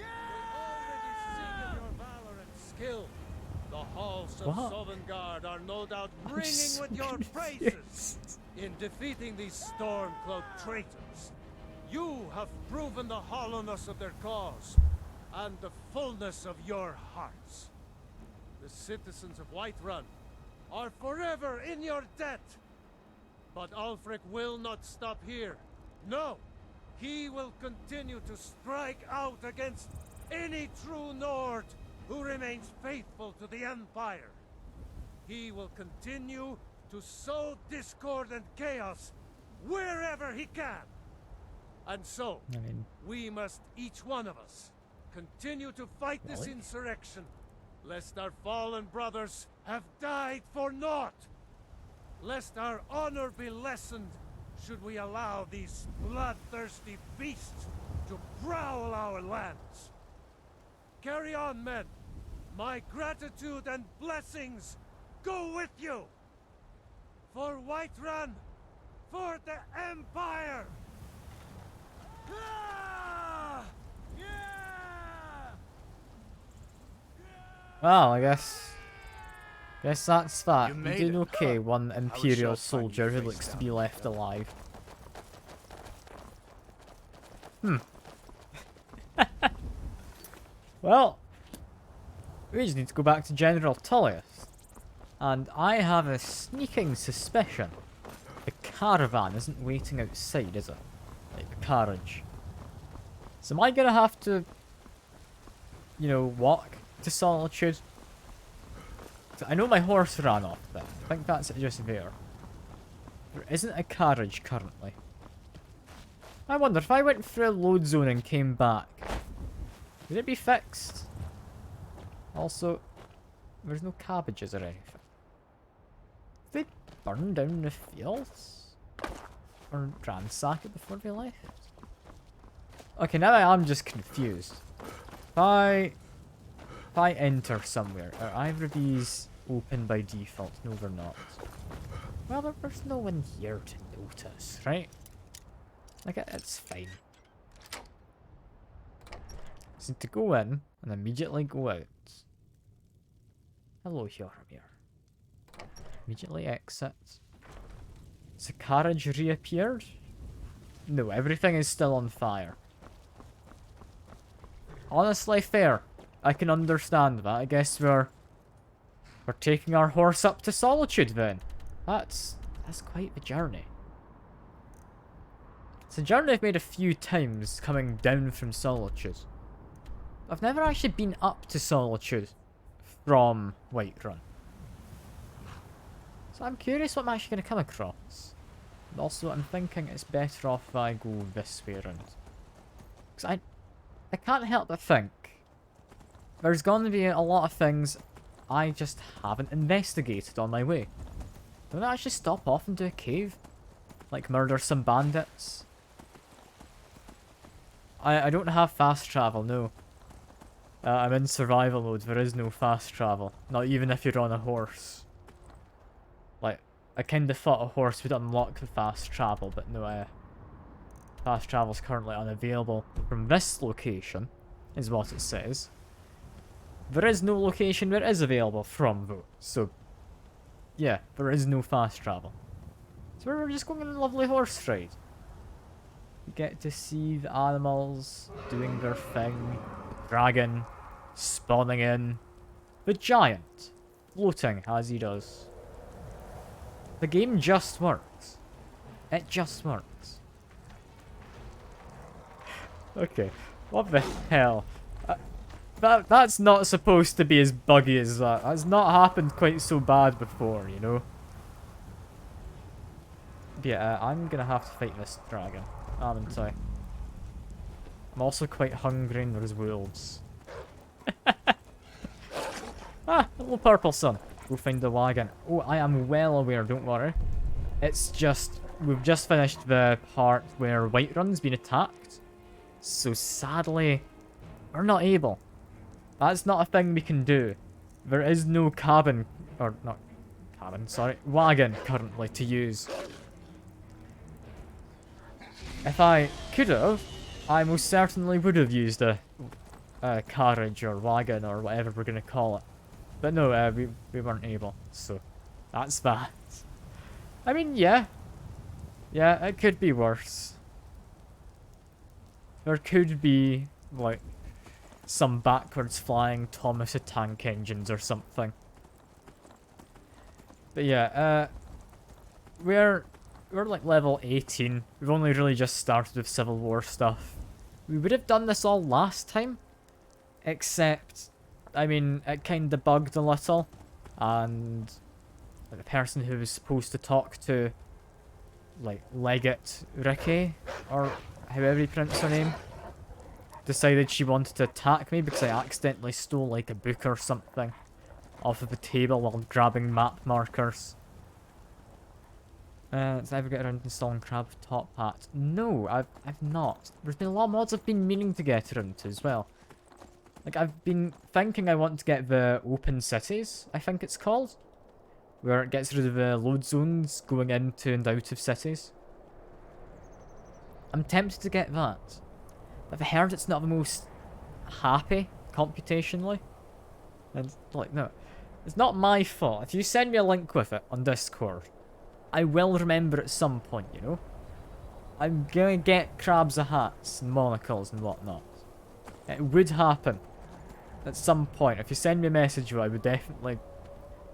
The halls of Sovngarde are no doubt ringing with your praises. In defeating these Stormcloak traitors, you have proven the hollowness of their cause. and the fullness of your hearts. The citizens of Whiterun are forever in your debt. But Ulfric will not stop here. No! He will continue to strike out against any true Nord who remains faithful to the Empire. He will continue to sow discord and chaos wherever he can. And so, we must, each one of us, continue to fight this insurrection, lest our fallen brothers have died for naught. Lest our honor be lessened should we allow these bloodthirsty beasts to prowl our lands. Carry on, men. My gratitude and blessings go with you. For Whiterun, for the Empire! Ah! Yeah! Well, I guess that's that. You You made did it. okay, one Imperial shocked finding soldier you who face looks to down. be left alive. Well, we just need to go back to General Tullius. And I have a sneaking suspicion the caravan isn't waiting outside, is it? Like the carriage. So am I gonna have to, you know, walk to Solitude? I know my horse ran off there. I think that's it just there. There isn't a carriage currently. I wonder if I went through a load zone and came back, would it be fixed? Also, there's no cabbages or anything. Did they burn down the fields? Or ransack it before they left? Okay, now I am just confused. If I enter somewhere, are either of these open by default? No, they're not. Well, there's no one here to notice, right? Like, it's fine. Just need to go in and immediately go out. Hello, Hjarmir. Immediately exit. Has the carriage reappeared? No, everything is still on fire. Honestly, fair. I can understand that. I guess we're taking our horse up to Solitude then. That's quite the journey. It's a journey I've made a few times coming down from Solitude. I've never actually been up to Solitude from Whiterun. So I'm curious what I'm actually going to come across. And also, I'm thinking it's better off if I go this way around. Because I can't help but think there's going to be a lot of things I just haven't investigated on my way. Don't I actually stop off and do a cave? Like murder some bandits? I don't have fast travel, no. I'm in survival mode, there is no fast travel. Not even if you're on a horse. Like, I kinda thought a horse would unlock the fast travel, but no, fast travel's currently unavailable from this location, is what it says. There is no location where it is available from, though, so yeah, there is no fast travel. So we're just going on a lovely horse ride. You get to see the animals doing their thing. Dragon spawning in. The giant floating as he does. The game just works. It just works. Okay, what the hell? That's not supposed to be as buggy as that. That's not happened quite so bad before, you know? Yeah, I'm gonna have to fight this dragon, aren't I? I'm also quite hungry and there's wolves. Ah, little purple sun. Go find the wagon. Oh, I am well aware, don't worry. It's just, we've just finished the part where Whiterun's been attacked. So sadly, we're not able. That's not a thing we can do. There is no cabin, or not cabin, sorry, wagon currently to use. If I could have, I most certainly would have used a carriage or wagon or whatever we're going to call it. But no, we weren't able, so that's that. I mean, yeah. Yeah, it could be worse. There could be, like, some backwards flying Thomas the Tank Engines or something. But yeah, we're like level 18. We've only really just started with Civil War stuff. We would have done this all last time, except, I mean, it kind of bugged a little, and the person who was supposed to talk to, like, Legate Ricky, or however you pronounce her name, decided she wanted to attack me because I accidentally stole, like, a book or something off of the table while grabbing map markers. Did I ever get around to installing Crab Top Hat? No, I've not. There's been a lot of mods I've been meaning to get around to as well. Like, I've been thinking I want to get the Open Cities, I think it's called, where it gets rid of the load zones going into and out of cities. I'm tempted to get that. But I've heard it's not the most happy computationally. And, like, no. It's not my fault. If you send me a link with it on Discord, I will remember at some point, you know? I'm gonna get crabs of hats and monocles and whatnot. It would happen at some point. If you send me a message, I would definitely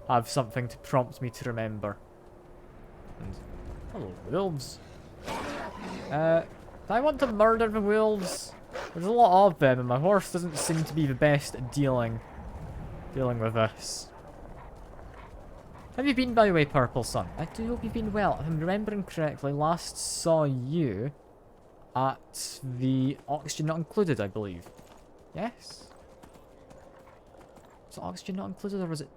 have something to prompt me to remember. And, hello, wolves. Do I want to murder the wolves? There's a lot of them, and my horse doesn't seem to be the best at dealing with this. Have you been, by the way, Purple Sun? I do hope you've been well. If I'm remembering correctly, last saw you at the Oxygen Not Included, I believe. Yes? Was it Oxygen Not Included, or was it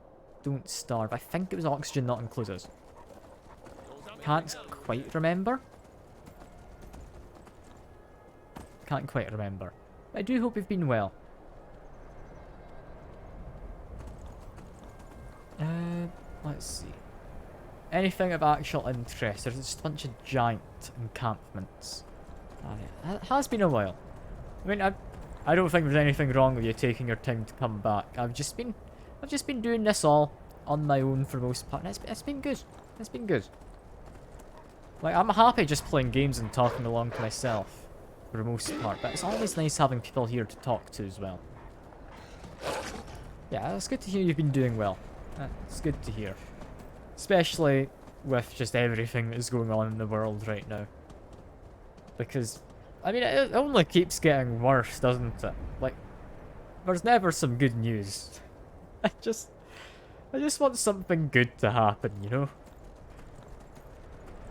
Don't Starve? I think it was Oxygen Not Included. Can't quite remember. Can't quite remember. But I do hope you've been well. Let's see. Anything of actual interest? There's just a bunch of giant encampments. Oh, yeah. It has been a while. I mean, I don't think there's anything wrong with you taking your time to come back. I've just been doing this all on my own for the most part. And it's been good. It's been good. Like, I'm happy just playing games and talking along to myself for the most part, but it's always nice having people here to talk to as well. Yeah, it's good to hear you've been doing well. It's good to hear. Especially with just everything that is going on in the world right now. Because, I mean, it only keeps getting worse, doesn't it? Like, there's never some good news. I just want something good to happen, you know?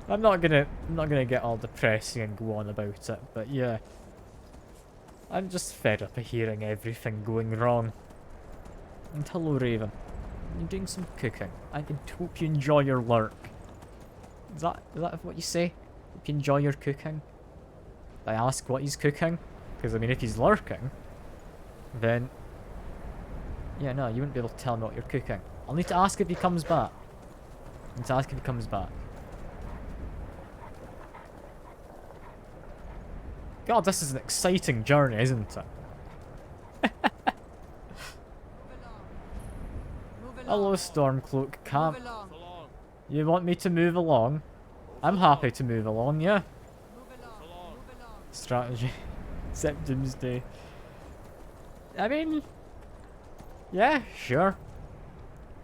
I'm not gonna get all depressing and go on about it, but yeah. I'm just fed up of hearing everything going wrong. And hello, Raven. You're doing some cooking. I hope you enjoy your lurk. Is that what you say? Hope you enjoy your cooking? I ask what he's cooking? Because, I mean, if he's lurking, then... yeah, no, you wouldn't be able to tell me what you're cooking. I'll need to ask if he comes back. I need to ask if he comes back. God, this is an exciting journey, isn't it? Hello, Stormcloak Camp. You want me to move along? I'm happy to move along, yeah. Strategy. Except Doomsday. I mean... yeah, sure.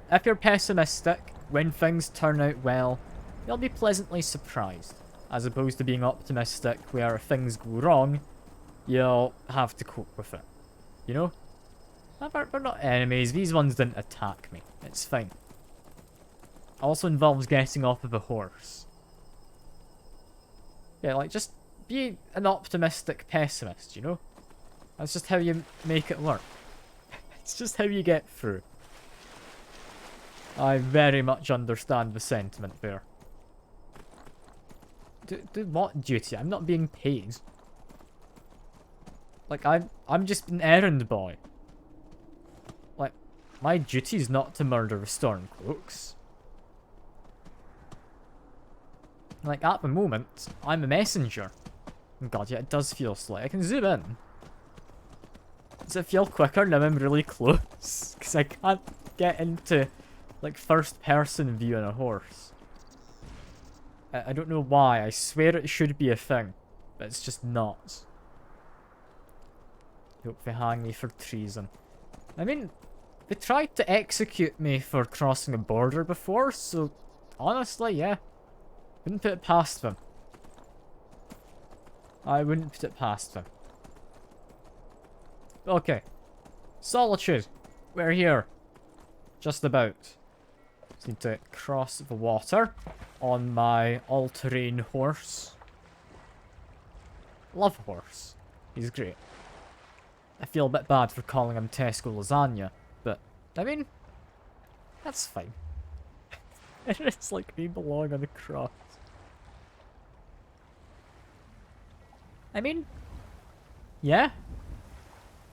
If you're pessimistic, when things turn out well, you'll be pleasantly surprised. As opposed to being optimistic, where if things go wrong, you'll have to cope with it. You know? We're not enemies, these ones didn't attack me. It's fine. Also involves getting off of a horse. Yeah, like, just be an optimistic pessimist, you know? That's just how you make it work. It's just how you get through. I very much understand the sentiment there. Do what duty? I'm not being paid. Like, I'm just an errand boy. Like, my duty is not to murder the Stormcloaks. Like, at the moment, I'm a messenger. God, yeah, it does feel slow. I can zoom in. Does it feel quicker now I'm really close? Because I can't get into, like, first-person view on a horse. I don't know why. I swear it should be a thing. But it's just not. Hope they hang me for treason. I mean, they tried to execute me for crossing a border before, so honestly, yeah. Wouldn't put it past them. I wouldn't put it past them. Okay. Solitude. We're here. Just about. Just need to cross the water on my all-terrain horse. Love horse. He's great. I feel a bit bad for calling him Tesco Lasagna, but, I mean, that's fine. It's like me belong on the cross. I mean, yeah.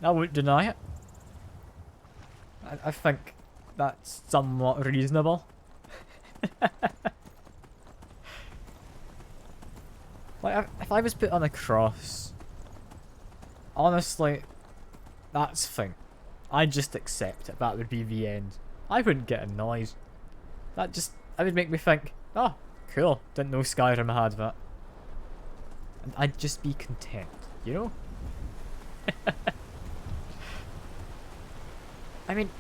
I wouldn't deny it. I think that's somewhat reasonable. Like, if I was put on a cross, honestly, that's fine. I'd just accept it. That would be the end. I wouldn't get annoyed. That would make me think, oh, cool, didn't know Skyrim had that. And I'd just be content, you know? I mean,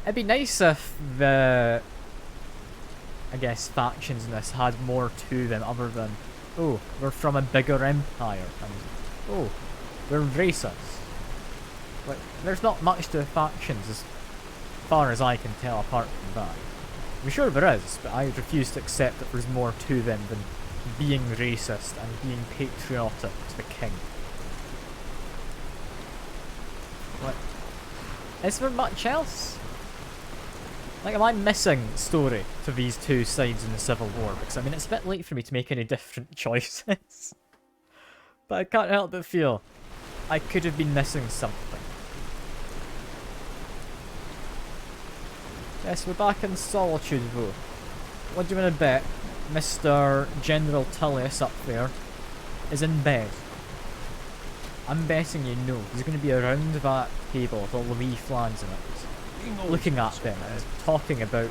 it'd be nice if the, I guess, factions in this had more to them other than, oh, we're from a bigger empire, and oh, we're racist. Like, there's not much to the factions as far as I can tell apart from that. I'm sure there is, but I refuse to accept that there's more to them than being racist and being patriotic to the king. What? Is there much else? Like, am I missing story to these two sides in the Civil War? Because, I mean, it's a bit late for me to make any different choices. But I can't help but feel I could have been missing something. Yes, we're back in Solitude, though. What do you want to bet Mr. General Tullius up there is in bed? I'm betting you know. He's going to be around that table with all the wee flans in it, looking at them and talking about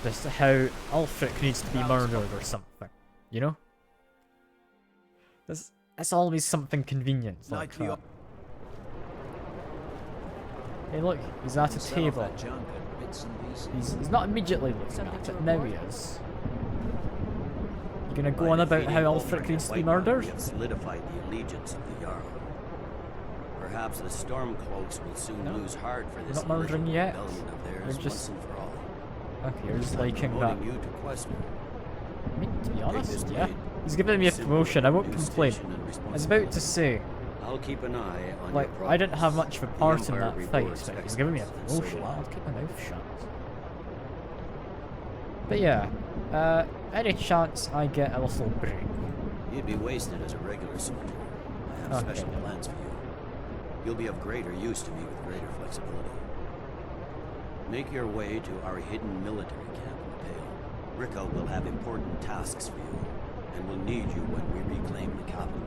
just how Ulfric needs to be murdered or something. You know? It's always something convenient like that. Hey look, he's at a table. He's not immediately looking at it, now he is. You gonna go on about how Ulfric needs to be murdered? Solidified the allegiance of the Jarl. Perhaps the Stormcloaks will soon lose heart for this not murdering yet. rebellion of theirs They're just once and for all. okay. You're just liking that. You to Questman. I mean, to be honest, yeah. He's giving me a promotion. I won't complain. I was about to say, I'll keep an eye on like, your I didn't have much of a part in Empire that fight, reports but he's giving me a excellence, promotion. so I'll keep my mouth shut. But yeah, any chance I get a little break? You'd be wasted as a regular soldier. I have special plans for you. You'll be of greater use to me with greater flexibility. Make your way to our hidden military camp in the Pale. Rico will have important tasks for you, and will need you when we reclaim the capital.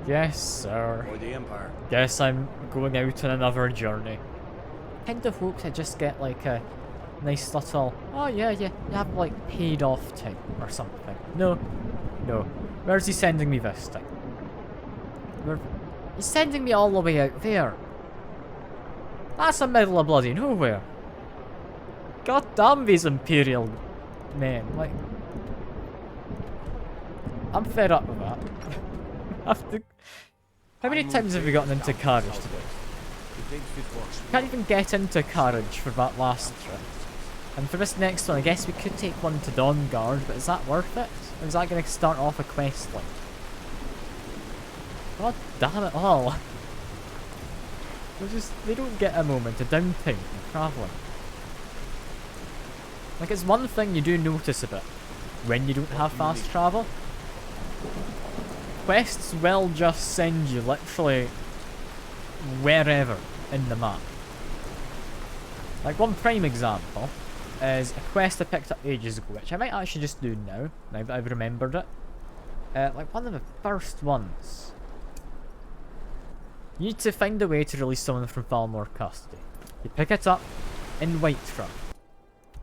Yes, sir. For the Empire. Guess I'm going out on another journey. Kind of hoped I'd just get like a nice little, oh yeah, you have like paid off time or something. No. Where's he sending me this time? He's sending me all the way out there. That's the middle of bloody nowhere. God damn these Imperial men, like... I'm fed up with that. How many times have we gotten into carriage today? Can't even get into carriage for that last trip. And for this next one, I guess we could take one to Dawnguard, but is that worth it? Or is that going to start off a quest line? God damn it all. They don't get a moment of downtime from travelling. Like, it's one thing you do notice a bit when you don't have fast travel. Quests will just send you literally wherever in the map. Like, one prime example is a quest I picked up ages ago, which I might actually just do now that I've remembered it. Like, one of the first ones. You need to find a way to release someone from Valmore custody. You pick it up in Whiterun.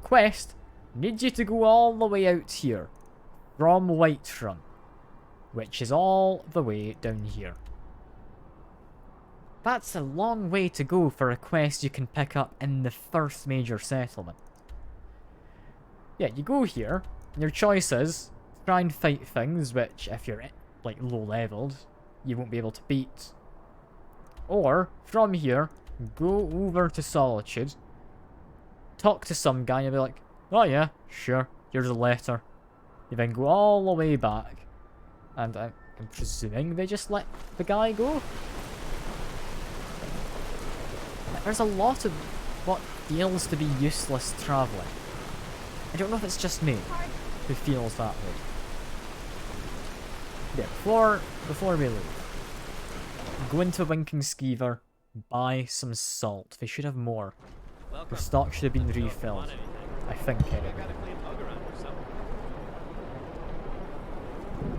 Quest needs you to go all the way out here from Whiterun. which is all the way down here. That's a long way to go for a quest you can pick up in the first major settlement. Yeah, you go here, and your choice is try and fight things which, if you're like low leveled, you won't be able to beat. Or, from here, go over to Solitude, talk to some guy, and you'll be like, oh yeah, sure, here's a letter. You then go all the way back, and I'm presuming they just let the guy go? There's a lot of what feels to be useless travelling. I don't know if it's just me who feels that way. Yeah, before we leave, go into Winking Skeever, buy some salt. They should have more. The stock should have been refilled. I think, anyway.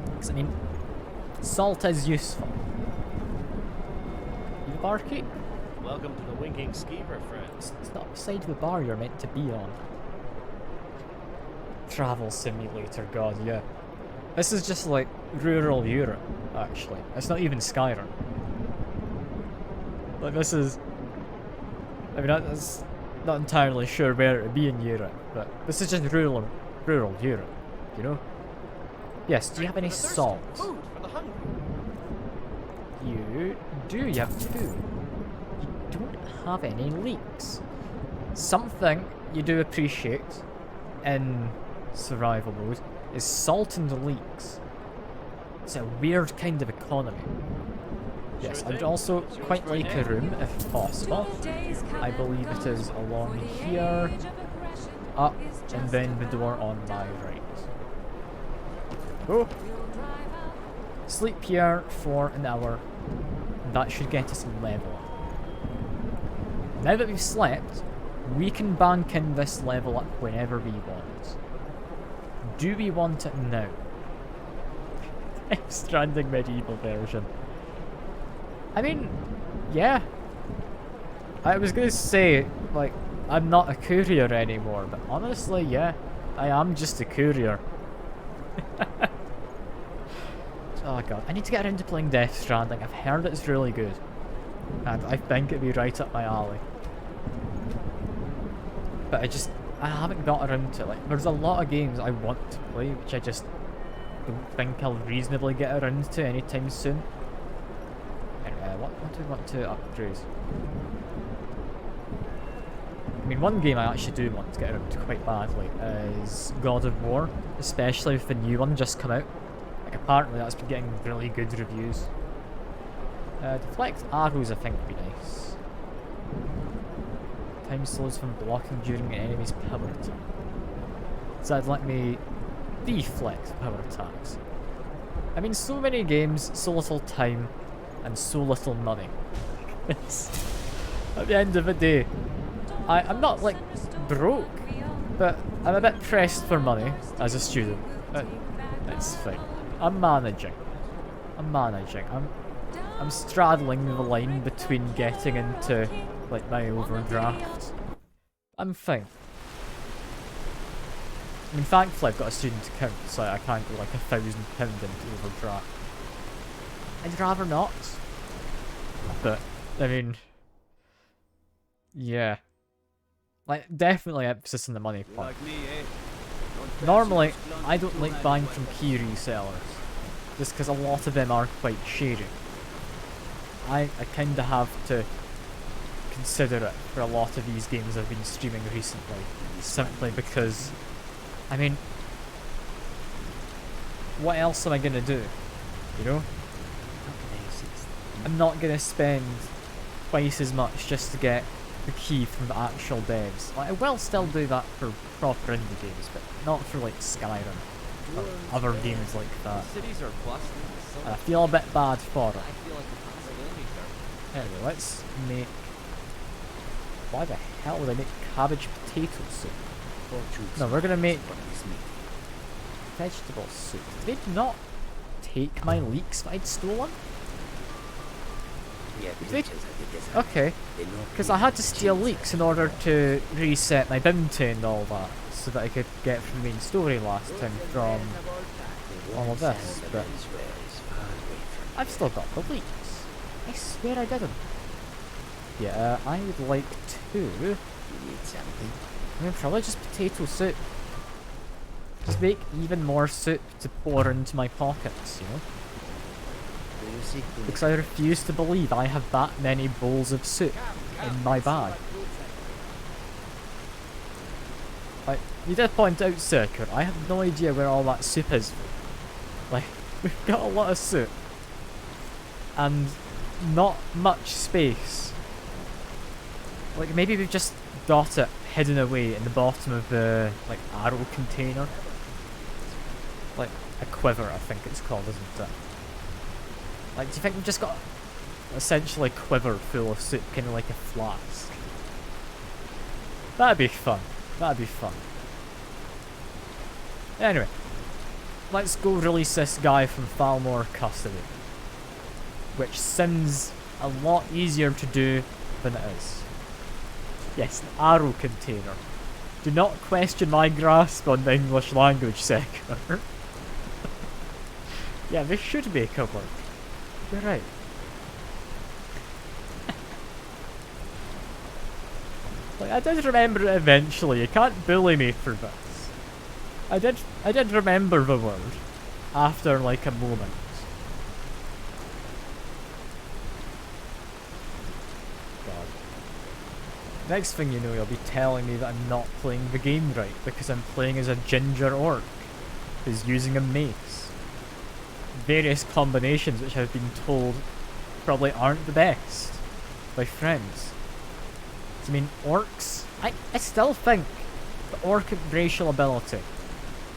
Because, I mean, salt is useful. You the barkeep? Welcome to the Winking Skeever, friends. It's not beside the bar you're meant to be on. Travel simulator, god, yeah. This is just like rural Europe, actually. It's not even Skyrim. Like, this is... I mean, I'm not entirely sure where it would be in Europe, but this is just rural Europe, you know? Yes, do you have any salt? Food for the hungry. You do, you have 2. You don't have any leeks. Something you do appreciate in survival mode is salt and leeks. It's a weird kind of economy. Yes, I'd also quite like a room if possible. I believe it is along here, up, and then the door on my right. Go! Sleep here for an hour. That should get us level up. Now that we've slept, we can bank in this level up whenever we want. Do we want it now? Stranding medieval version. I mean, yeah. I was gonna say, like, I'm not a courier anymore, but honestly, yeah. I am just a courier. Oh god, I need to get around to playing Death Stranding. I've heard it's really good. And I think it'd be right up my alley. But I haven't got around to it. Like, there's a lot of games I want to play, which I just don't think I'll reasonably get around to anytime soon. Anyway, what do we want to upgrade? I mean, one game I actually do want to get around to quite badly is God of War, especially if the new one just come out. Like, apparently that's been getting really good reviews. Deflect arrows I think would be nice. Time slows from blocking during an enemy's power attack. So that'd let me deflect power attacks. I mean, so many games, so little time, and so little money. At the end of the day, I'm not like broke, but I'm a bit pressed for money as a student. It's fine. I'm managing. I'm straddling the line between getting into like my overdraft. I'm fine. I mean, thankfully I've got a student account, so I can't go like £1,000 into overdraft. I'd rather not. But, I mean... yeah. Like, definitely emphasis on the money part. Normally, I don't like buying from key resellers, just because a lot of them are quite shady. I kinda have to consider it for a lot of these games I've been streaming recently, simply because, I mean, what else am I gonna do, you know? I'm not gonna spend twice as much just to get the key from the actual devs. Like, I will still do that for proper indie games, but not for like Skyrim or other games like that. Cities are bustling. And I feel a bit bad for it. Anyway, let's make... why the hell would I make cabbage potato soup? No, we're gonna make vegetable soup. Did they not take my leeks that I'd stolen? Okay, because I had to steal leeks in order to reset my bounty and all that, so that I could get from the main story last time from all of this, but I've still got the leeks. I swear I didn't. Yeah, I would like to... You need something? I mean, probably just potato soup. Just make even more soup to pour into my pockets, you know? Because I refuse to believe I have that many bowls of soup in my bag. Like, you did point out, Circuit, I have no idea where all that soup is. Like, we've got a lot of soup. And not much space. Like, maybe we've just got it hidden away in the bottom of the, like, arrow container. Like, a quiver, I think it's called, isn't it? Like, do you think we've just got essentially a quiver full of soup, kind of like a flask? That'd be fun. That'd be fun. Anyway, let's go release this guy from Falmore custody. Which seems a lot easier to do than it is. Yes, an arrow container. Do not question my grasp on the English language, Secker. Yeah, this should be covered. You're right. Like, I did remember it eventually. You can't bully me for this. I did remember the word after like a moment. God. Next thing you know, you'll be telling me that I'm not playing the game right because I'm playing as a ginger orc who's using a mace. Various combinations which I've been told probably aren't the best by friends. I mean, orcs, I still think the orc racial ability,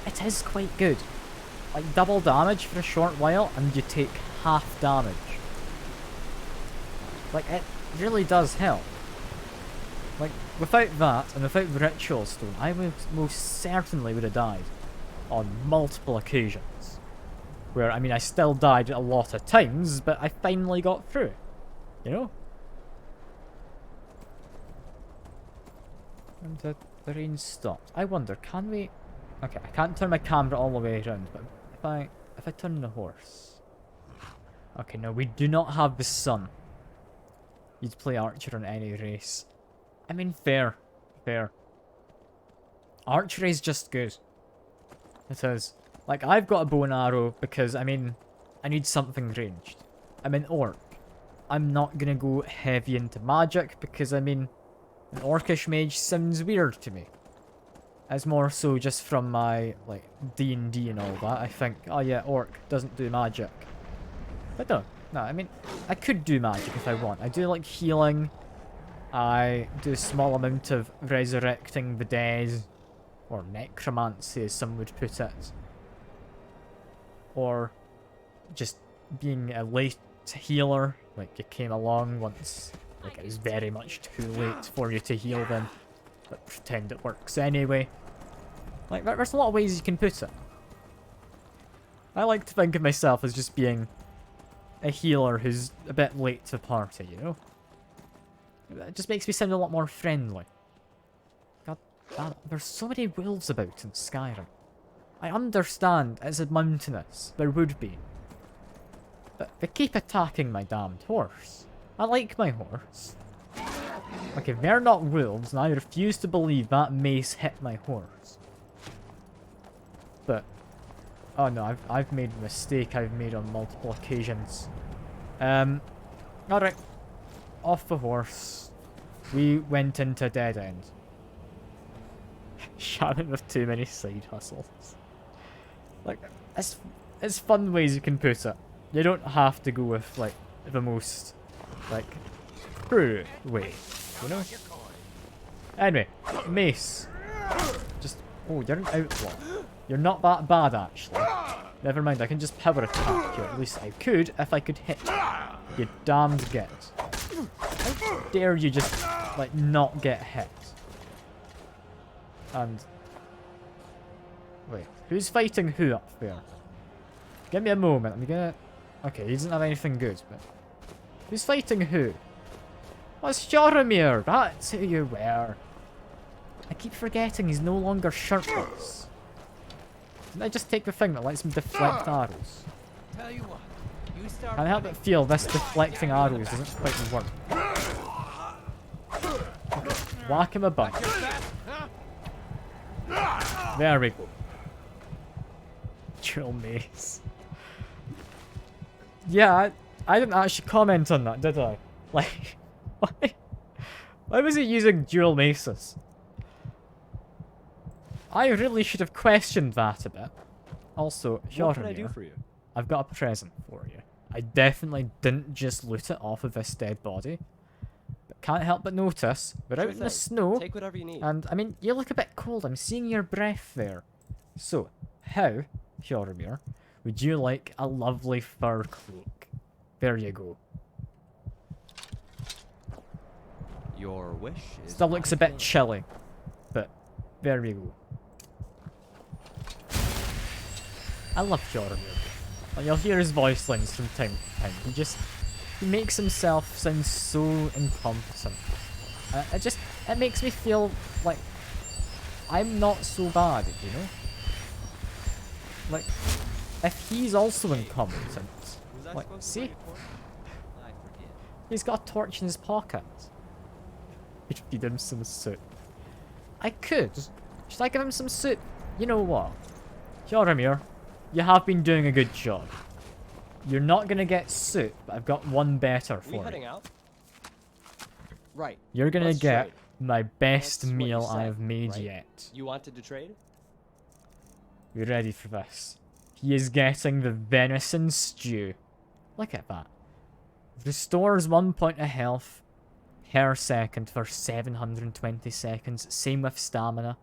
it is quite good. Like, double damage for a short while and you take half damage. Like, it really does help. Like, without that and without the ritual stone, I would most certainly would have died on multiple occasions. Where, I mean, I still died a lot of times, but I finally got through. You know? And the rain stopped. I wonder, can we... Okay, I can't turn my camera all the way around, but if I turn the horse... Okay, no, we do not have the sun. You'd play archer on any race. I mean, fair. Fair. Archery is just good. It is. Like, I've got a bow and arrow because, I mean, I need something ranged. I'm an orc. I'm not gonna go heavy into magic because, I mean, an orcish mage sounds weird to me. As more so just from my, like, D&D and all that, I think, oh yeah, orc doesn't do magic. But no, I mean, I could do magic if I want. I do like healing. I do a small amount of resurrecting the dead. Or necromancy, as some would put it. Or just being a late healer, like you came along once, like it was very much too late for you to heal them, but pretend it works anyway. Like, there's a lot of ways you can put it. I like to think of myself as just being a healer who's a bit late to the party, you know? It just makes me sound a lot more friendly. God damn, there's so many wolves about in Skyrim. I understand it's a mountainous, there would be. But they keep attacking my damned horse. I like my horse. Okay, they're not wolves, and I refuse to believe that mace hit my horse. But, oh no, I've made a mistake I've made on multiple occasions. Alright. Off the horse. We went into a dead end. Shannon with too many side hustles. Like, it's fun ways you can put it. You don't have to go with, like, the most, like, true way, you know? Anyway, mace. Just, oh, you're an outlaw. You're not that bad, actually. Never mind, I can just power attack you. At least I could if I could hit you. You damned git. How dare you just, like, not get hit? And... Wait, who's fighting who up there? Give me a moment, I'm gonna... Okay, he doesn't have anything good, but... Who's fighting who? Oh, it's Joromir! That's who you were! I keep forgetting he's no longer shirtless. Didn't I just take the thing that lets me deflect arrows? Tell you what, You start Can't help but feel this deflecting arrows doesn't quite work. Whack him a bunch. There we go. Dual mace. Yeah, I didn't actually comment on that, did I? Like, why was he using dual maces? I really should have questioned that a bit. Also, What can I do for you? I've got a present for you. I definitely didn't just loot it off of this dead body. But can't help but notice, we're out in the snow. Take whatever you need. And, I mean, you look a bit cold. I'm seeing your breath there. So, how, Hjormir, would you like a lovely fur cloak? There you go. Your wish is Still looks a bit chilly, but there you go. I love Hjormir. Like, you'll hear his voice lines from time to time. He makes himself sound so incompetent. It makes me feel like I'm not so bad, you know? Like, if he's also incompetent, like, see? He's got a torch in his pocket. He'd feed him some soup. I could. Should I give him some soup? You know what? Hjormir, you have been doing a good job. You're not gonna get soup, but I've got one better for you. Heading out? Right. You're gonna Let's get trade. my best That's what you meal said, I have made right? yet. You wanted to trade? You ready for this? He is getting the venison stew. Look at that. Restores 1 point of health per second for 720 seconds. Same with stamina.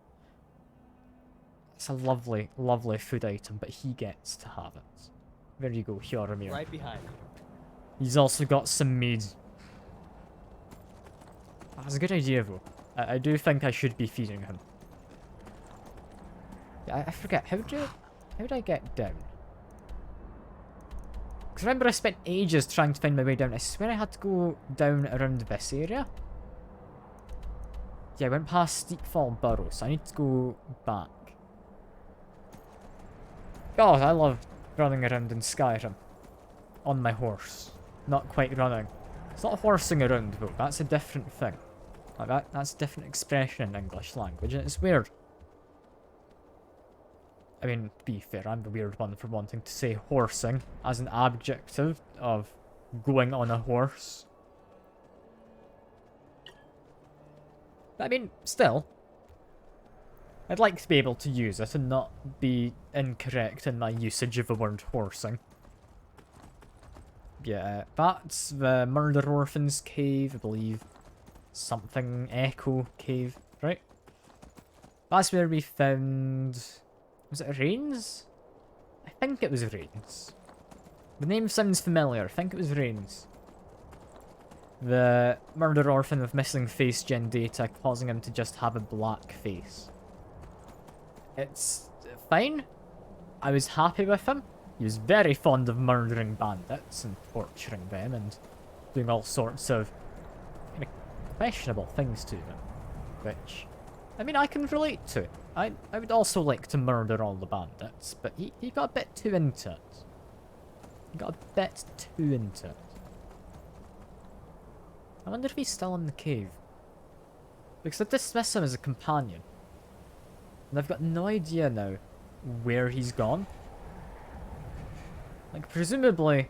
It's a lovely, lovely food item, but he gets to have it. There you go, Hjormir. Right behind you. He's also got some mead. That's a good idea, though. I do think I should be feeding him. Yeah, I forget. How did I get down? Because remember I spent ages trying to find my way down. I swear I had to go down around this area. Yeah, I went past Steepfall Burrow, so I need to go back. God, I love running around in Skyrim. On my horse. Not quite running. It's not horsing around, though. That's a different thing. Like that's a different expression in English language, and it's weird. I mean, to be fair, I'm the weird one for wanting to say horsing as an adjective of going on a horse. But I mean, still. I'd like to be able to use it and not be incorrect in my usage of the word horsing. Yeah, that's the Murder Orphans cave, I believe. Something Echo cave, right? That's where we found... Was it Rains? I think it was Rains. The name sounds familiar. I think it was Rains. The murder orphan with missing face gen data, causing him to just have a black face. It's fine. I was happy with him. He was very fond of murdering bandits and torturing them and doing all sorts of kind of questionable things to them. Which, I mean, I can relate to. I would also like to murder all the bandits, but he got a bit too into it. He got a bit too into it. I wonder if he's still in the cave. Because I dismiss him as a companion. And I've got no idea now where he's gone. Like, presumably,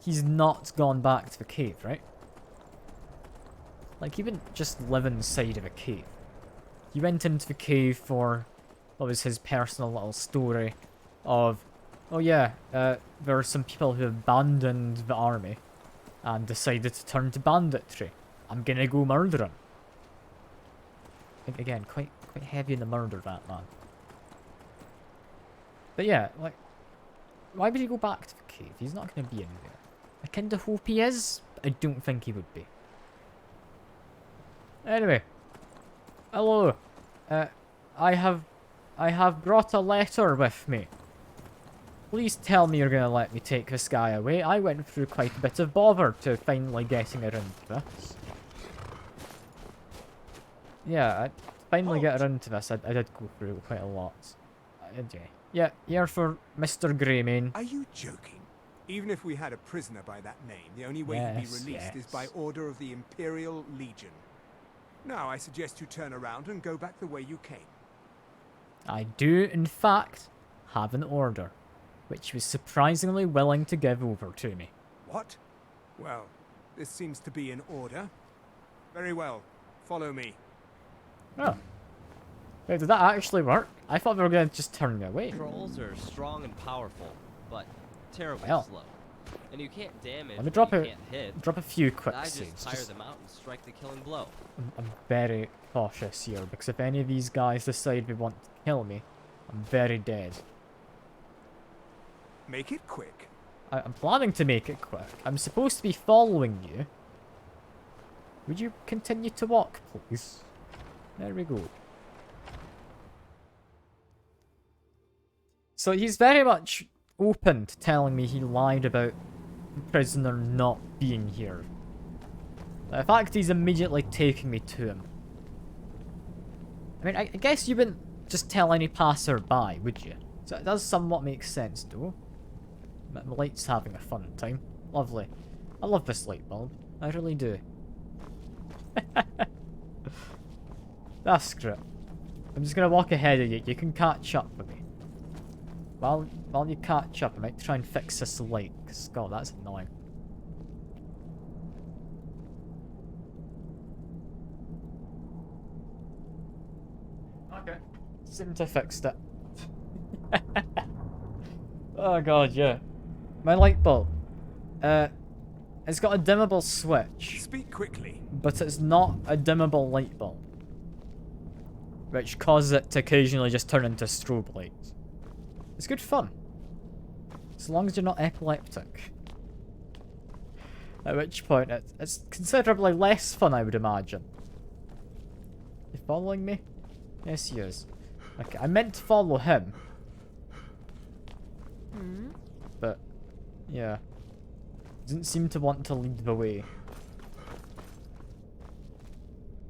he's not gone back to the cave, right? Like, he wouldn't just live inside of a cave. He went into the cave for what was his personal little story of, oh yeah, there were some people who abandoned the army and decided to turn to banditry. I'm gonna go murder him. Again, quite heavy in the murder, that man. But yeah, like, why would he go back to the cave? He's not gonna be in there. I kinda hope he is, but I don't think he would be. Anyway. Hello. I have brought a letter with me. Please tell me you're gonna let me take this guy away. I went through quite a bit of bother to finally getting around to this. Yeah, I finally get around to this. I did go through quite a lot. Okay. Yeah, here for Mr. Greymane. Are you joking? Even if we had a prisoner by that name, the only way he'd be released is by order of the Imperial Legion. Now I suggest you turn around and go back the way you came. I do, in fact, have an order, which he was surprisingly willing to give over to me. What? Well, this seems to be an order. Very well. Follow me. Oh. Wait, did that actually work? I thought we were going to just turn me away. Trolls are strong and powerful, but terribly Well. slow. And you can't damage Let me what you can't hit. drop a few quick I saves. just tire them out and strike the killing blow. I'm very cautious here, because if any of these guys decide they want to kill me, I'm very dead. Make it quick. I'm planning to make it quick. I'm supposed to be following you. Would you continue to walk, please? There we go. So he's very much open to telling me he lied about the prisoner not being here. In fact, he's immediately taking me to him. I mean, I guess you wouldn't just tell any passerby, would you? So it does somewhat make sense, though. My light's having a fun time. Lovely. I love this light bulb. I really do. That's great. I'm just gonna walk ahead of you. You can catch up with me. While you catch up, I might try and fix this light, because, God, that's annoying. Okay. Seemed to fixed it. Oh, God, yeah. My light bulb. It's got a dimmable switch. Speak quickly. But it's not a dimmable light bulb, which causes it to occasionally just turn into strobe lights. It's good fun, as long as you're not epileptic. At which point, it's considerably less fun, I would imagine. You following me? Yes, he is. Okay, I meant to follow him. But, yeah. Didn't seem to want to lead the way.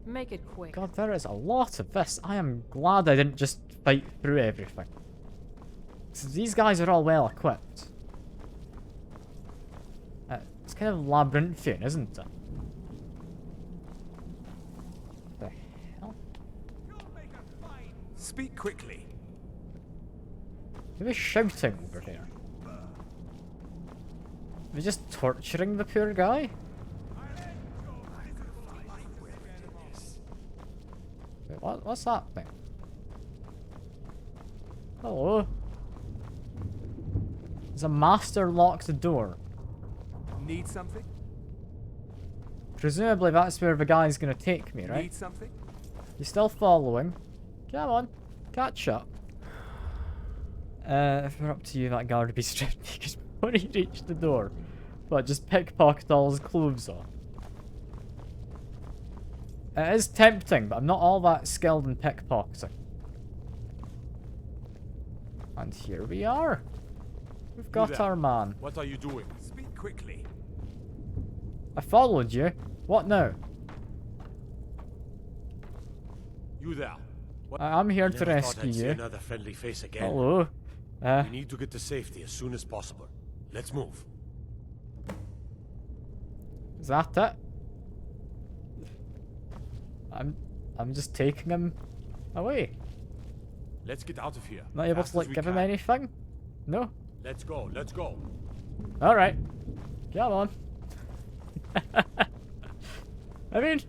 Make it quick. God, there is a lot of this. I am glad I didn't just fight through everything. So these guys are all well equipped. It's kind of labyrinthian, isn't it? The hell? Speak quickly. Who is shouting over here? Are we just torturing the poor guy? Wait, what's happening? Hello? There's a master locked door. Need something? Presumably that's where the guy's gonna take me, right? Need something? You're still following. Come on, catch up. If we're up to you, that guard would be stripped naked before he reached the door. But just pickpocket all his clothes off. It is tempting, but I'm not all that skilled in pickpocketing. And here we are. We've got our man. What are you doing? Speak quickly. I followed you. What now? You there? I'm here to Never thought rescue I'd see you. another friendly face again. Hello. We need to get to safety as soon as possible. Let's move. Is that it? I'm just taking him away. Let's get out of here. Not able to like give him anything? No? Let's go, let's go. Alright. Come on. I mean,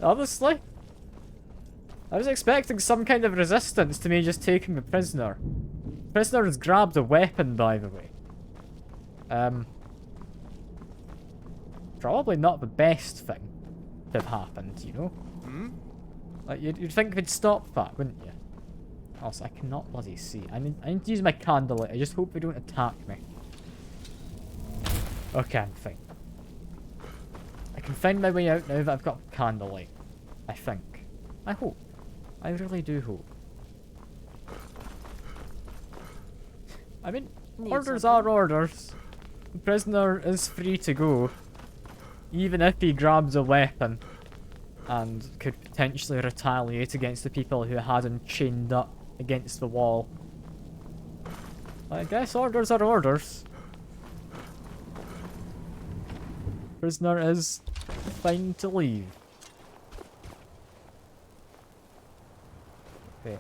honestly, I was expecting some kind of resistance to me just taking the prisoner. The prisoner has grabbed a weapon, by the way. Probably not the best thing to have happened, you know? Like, you'd think they'd stop that, wouldn't you? Also, I cannot bloody see. I need to use my candlelight. I just hope they don't attack me. Okay, I'm fine. I can find my way out now that I've got candlelight. I think. I hope. I really do hope. I mean, orders are orders. The prisoner is free to go. Even if he grabs a weapon and could potentially retaliate against the people who had him chained up against the wall. I guess orders are orders. Prisoner is fine to leave. Okay.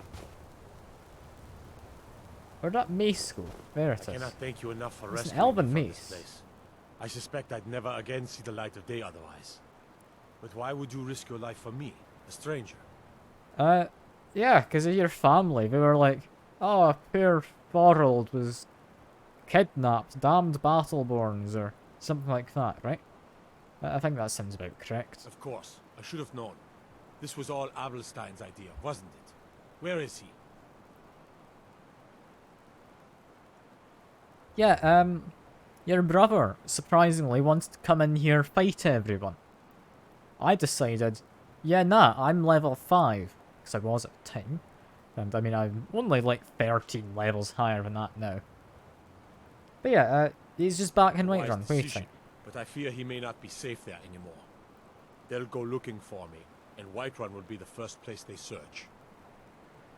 Where'd that mace go? There it is. I cannot thank you enough for It's an rescuing elven me from mace. this place. I suspect I'd never again see the light of day otherwise. But why would you risk your life for me, a stranger? Yeah, because of your family. They were like, oh, poor Thorold was kidnapped, damned Battleborns, or something like that, right? I think that sounds about correct. Of course. I should have known. This was all Abelstein's idea, wasn't it? Where is he? Yeah, your brother, surprisingly, wants to come in here fight everyone. I decided, yeah, nah, I'm level 5, because I was at the time. And, I mean, I'm only like 13 levels higher than that now. But yeah, he's just back in Wise Whiterun, decision, waiting. But I fear he may not be safe there anymore. They'll go looking for me, and Whiterun will be the first place they search.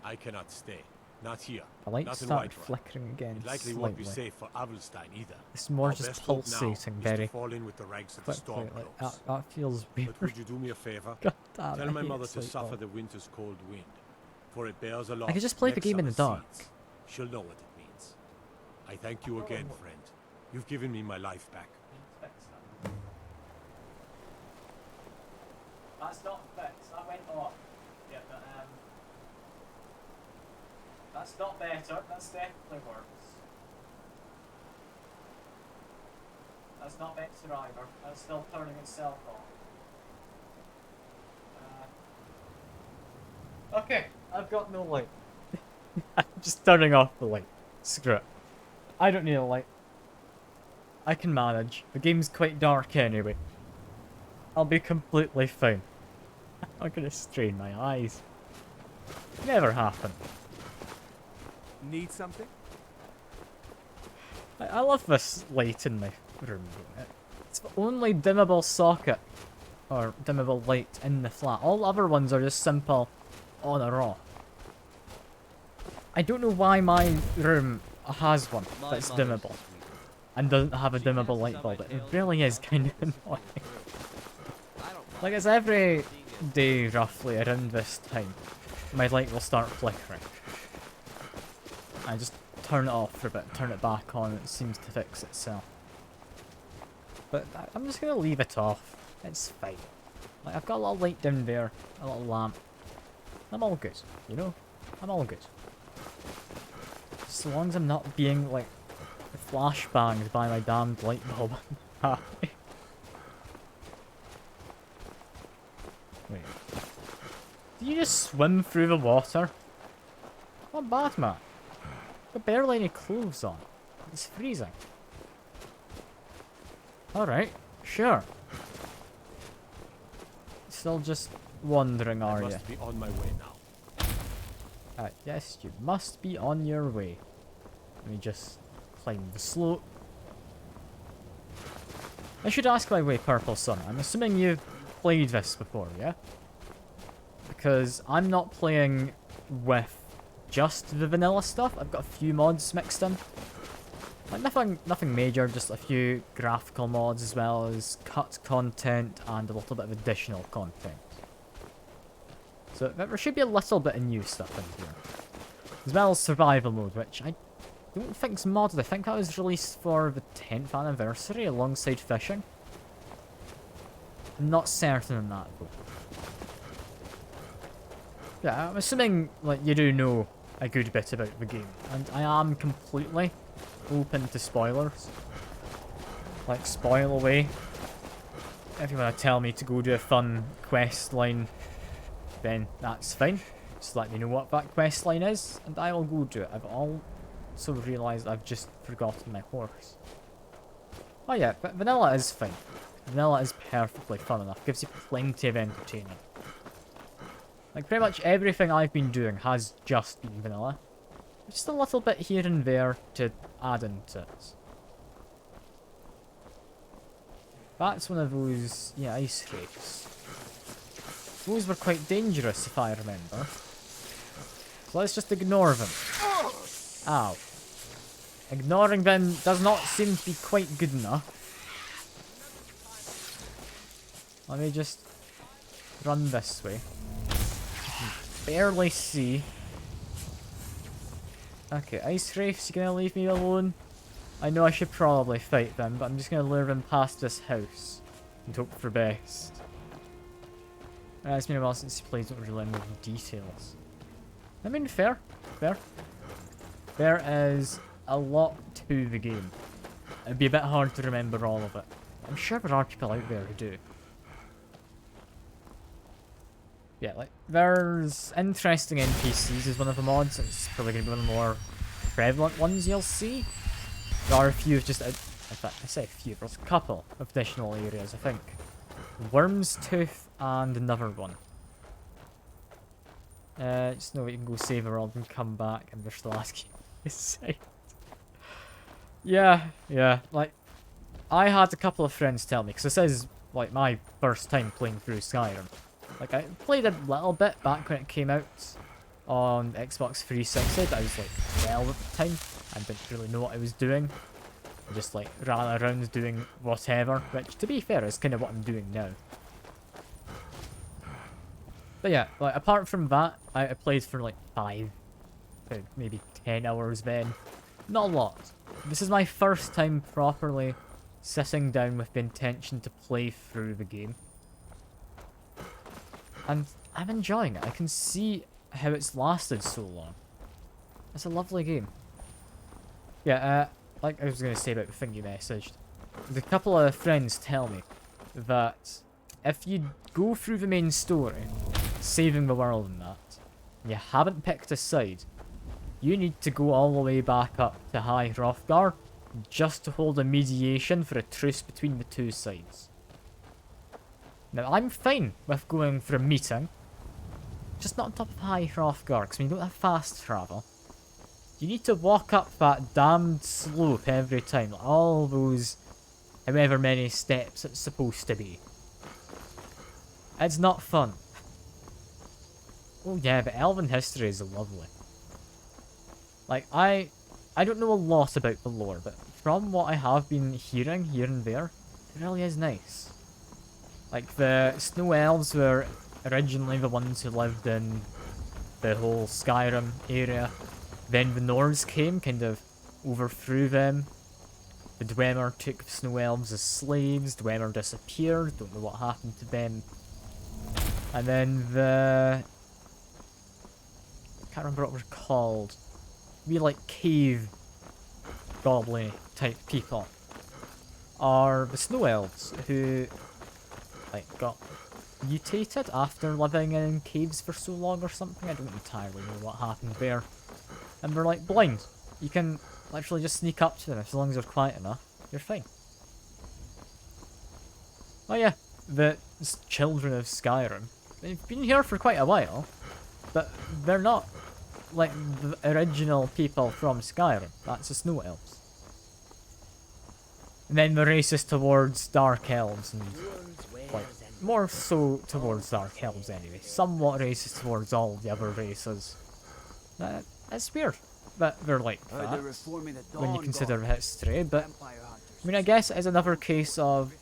I cannot stay. Not here. The light not in started Whiterun. flickering again It likely slightly. won't be safe for Abelstein either. It's more Our just best hope now pulsating is very to fall in with the ranks of the quickly. Like, Stormcloaks. that feels weird. But would you do me a favor? God damn, Tell I my hate mother to sleep suffer mode. the winter's cold wind, for it bears a lot. I could just play the next game in the summer's dark. seeds. She'll know what it means. I thank you again, friend. You've given me my life back. That's not fixed. That went off. Yeah, but that's not better. That's definitely worse. That's not better either. That's still turning itself off. Okay, I've got no light. I'm just turning off the light. Screw it. I don't need a light. I can manage. The game's quite dark anyway. I'll be completely fine. I'm gonna strain my eyes. Never happened. Need something? I love this light in my room. It's the only dimmable socket or dimmable light in the flat. All other ones are just simple on or off. I don't know why my room has one that's dimmable and doesn't have a dimmable light bulb. It really is kind of annoying. Like, it's every day roughly around this time my light will start flickering. I just turn it off for a bit, turn it back on, it seems to fix itself. But I'm just gonna leave it off. It's fine. Like, I've got a little light down there, a little lamp. I'm all good, you know? I'm all good. Just as long as I'm not being, like, flashbanged by my damned light bulb, I'm happy. Wait. Did you just swim through the water? Not bad, man. Got barely any clothes on. It's freezing. Alright, sure. Still just wandering, are I you? must be on my way now. Yes, you must be on your way. Let me just climb the slope. I should ask by the way, Purple Sun. I'm assuming you've played this before, yeah? Because I'm not playing with just the vanilla stuff. I've got a few mods mixed in. Like nothing major, just a few graphical mods as well as cut content and a little bit of additional content. So there should be a little bit of new stuff in here. As well as survival mode, which I don't think's modded. I think that was released for the 10th anniversary alongside fishing. I'm not certain on that though. Yeah, I'm assuming like you do know a good bit about the game, and I am completely open to spoilers. Like, spoil away. If you want to tell me to go do a fun quest line, then that's fine. Just let me know what that quest line is, and I will go do it. I've also realised I've just forgotten my horse. Oh yeah, but vanilla is fine. Vanilla is perfectly fun enough. Gives you plenty of entertainment. Like, pretty much everything I've been doing has just been vanilla. Just a little bit here and there to add into it. That's one of those, yeah, ice rakes. Those were quite dangerous, if I remember. So let's just ignore them. Ow. Ignoring them does not seem to be quite good enough. Let me just run this way. Barely see. Okay, Ice Wraiths, you gonna leave me alone? I know I should probably fight them, but I'm just gonna lure them past this house and hope for best. It's been a while since you played, don't really remember the details. I mean, fair. There is a lot to the game. It'd be a bit hard to remember all of it. I'm sure there are people out there who do. Yeah, like, there's interesting NPCs as one of the mods. It's probably going to be one of the more prevalent ones you'll see. There are a few just, in fact, I say a few, there's a couple of additional areas, I think. Worm's Tooth and another one. Just know you can go save the world and come back and they're still asking you to say. Yeah, like, I had a couple of friends tell me, because this is, like, my first time playing through Skyrim. Like, I played a little bit back when it came out on Xbox 360, but I was, like, 12 at the time, and didn't really know what I was doing. I just, like, ran around doing whatever, which, to be fair, is kind of what I'm doing now. But yeah, like, apart from that, I played for, like, 5, maybe 10 hours then. Not a lot. This is my first time properly sitting down with the intention to play through the game. And I'm enjoying it. I can see how it's lasted so long. It's a lovely game. Yeah, like I was going to say about the thing you messaged. A couple of friends tell me that if you go through the main story, saving the world and that, and you haven't picked a side, you need to go all the way back up to High Hrothgar just to hold a mediation for a truce between the two sides. Now, I'm fine with going for a meeting, just not on top of High Hrothgar, because when you don't have fast travel, you need to walk up that damned slope every time, like all those however many steps it's supposed to be. It's not fun. Oh yeah, but Elven history is lovely. Like, I don't know a lot about the lore, but from what I have been hearing here and there, it really is nice. Like, the Snow Elves were originally the ones who lived in the whole Skyrim area. Then the Nords came, kind of overthrew them. The Dwemer took the Snow Elves as slaves. Dwemer disappeared, don't know what happened to them. And then the... I can't remember what they were called. We like cave goblin type people are the Snow Elves, who like got mutated after living in caves for so long or something. I don't entirely know what happened there. And they're like blind. You can literally just sneak up to them as long as you're quiet enough. You're fine. Oh yeah, the children of Skyrim. They've been here for quite a while, but they're not like the original people from Skyrim. That's the Snow Elves. And then the racist towards Dark Elves, and like more so towards Dark Elves anyway. Somewhat racist towards all the other races. It's weird that they're like that when you consider history, but I mean, I guess it is another case of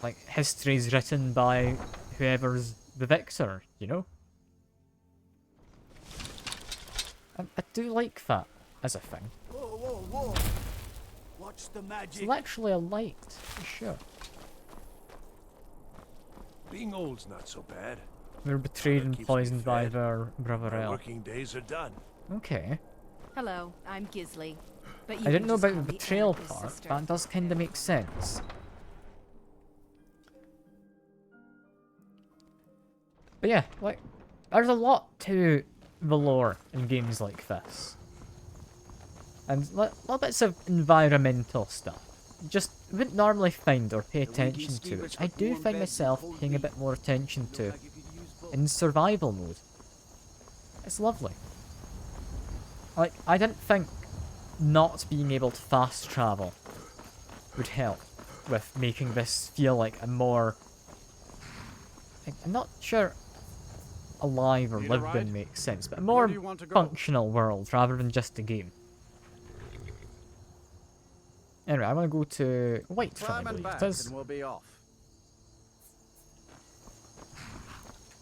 like history's written by whoever's the victor, you know? I do like that as a thing. Whoa. Watch the magic. It's literally a light, for sure. Being old's not so bad. They're betrayed and poisoned by their brother El. Working days are done. Okay. Hello, I'm Gisley. But I didn't know about the betrayal part. That does kind of make sense. But yeah, like, there's a lot to the lore in games like this. And little bits of environmental stuff. Just wouldn't normally find or pay attention to, which I do find myself paying a bit more attention to in survival mode. It's lovely. Like, I didn't think not being able to fast travel would help with making this feel like a more... I'm not sure alive or lived in makes sense, but a more functional world rather than just a game. Anyway, I want to go to Whiterun, I believe it is. We'll be off.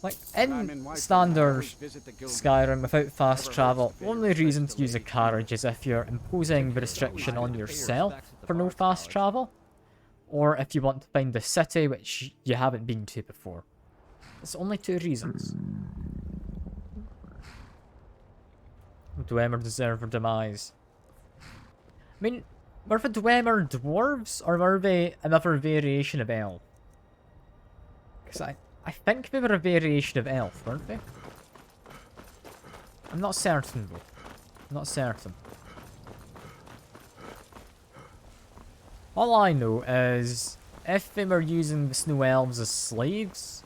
Like, in standard Skyrim, without fast travel, the only reason to use a carriage is if you're imposing the restriction on yourself for no fast travel, or if you want to find the city which you haven't been to before. It's only two reasons. Dwemer deserve their demise. I mean, were the Dwemer dwarves, or were they another variation of elf? Because I think they were a variation of elf, weren't they? I'm not certain though. I'm not certain. All I know is, if they were using the snow elves as slaves,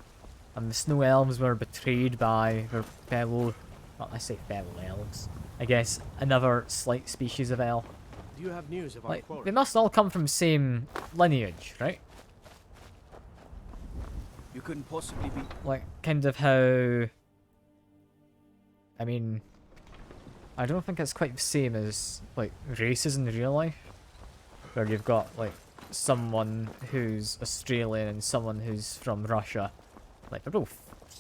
and the snow elves were betrayed by their fellow, well, I say fellow elves, I guess another slight species of elf. Do you have news of our Like, quarry? they must all come from the same lineage, right? You couldn't possibly be. Like, kind of how... I mean... I don't think it's quite the same as, like, races in real life. Where you've got, like, someone who's Australian and someone who's from Russia. Like, they're both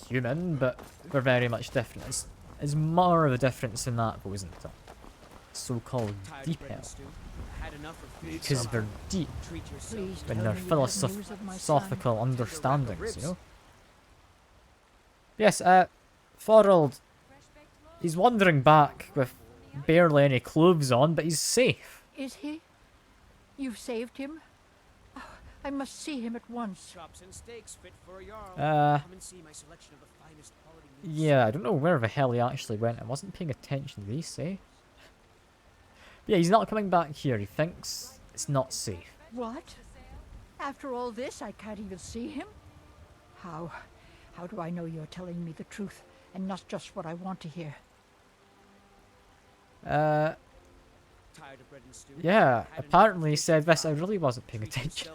human, but they're very much different. It's more of a difference in that, though, isn't it? So-called deep elf. Because they're deep in their philosophical understandings, you know? Yes, Thorold, he's wandering back with barely any clothes on, but he's safe. Is he? You've saved him? Oh, I must see him at once. Chops and steaks fit for a jarl. Come and see my selection of the finest quality meats. Yeah, I don't know where the hell he actually went. I wasn't paying attention, did he say? Yeah, he's not coming back here. He thinks it's not safe. What? After all this, I can't even see him? How do I know you're telling me the truth and not just what I want to hear? Yeah, apparently he said this. I really wasn't paying attention.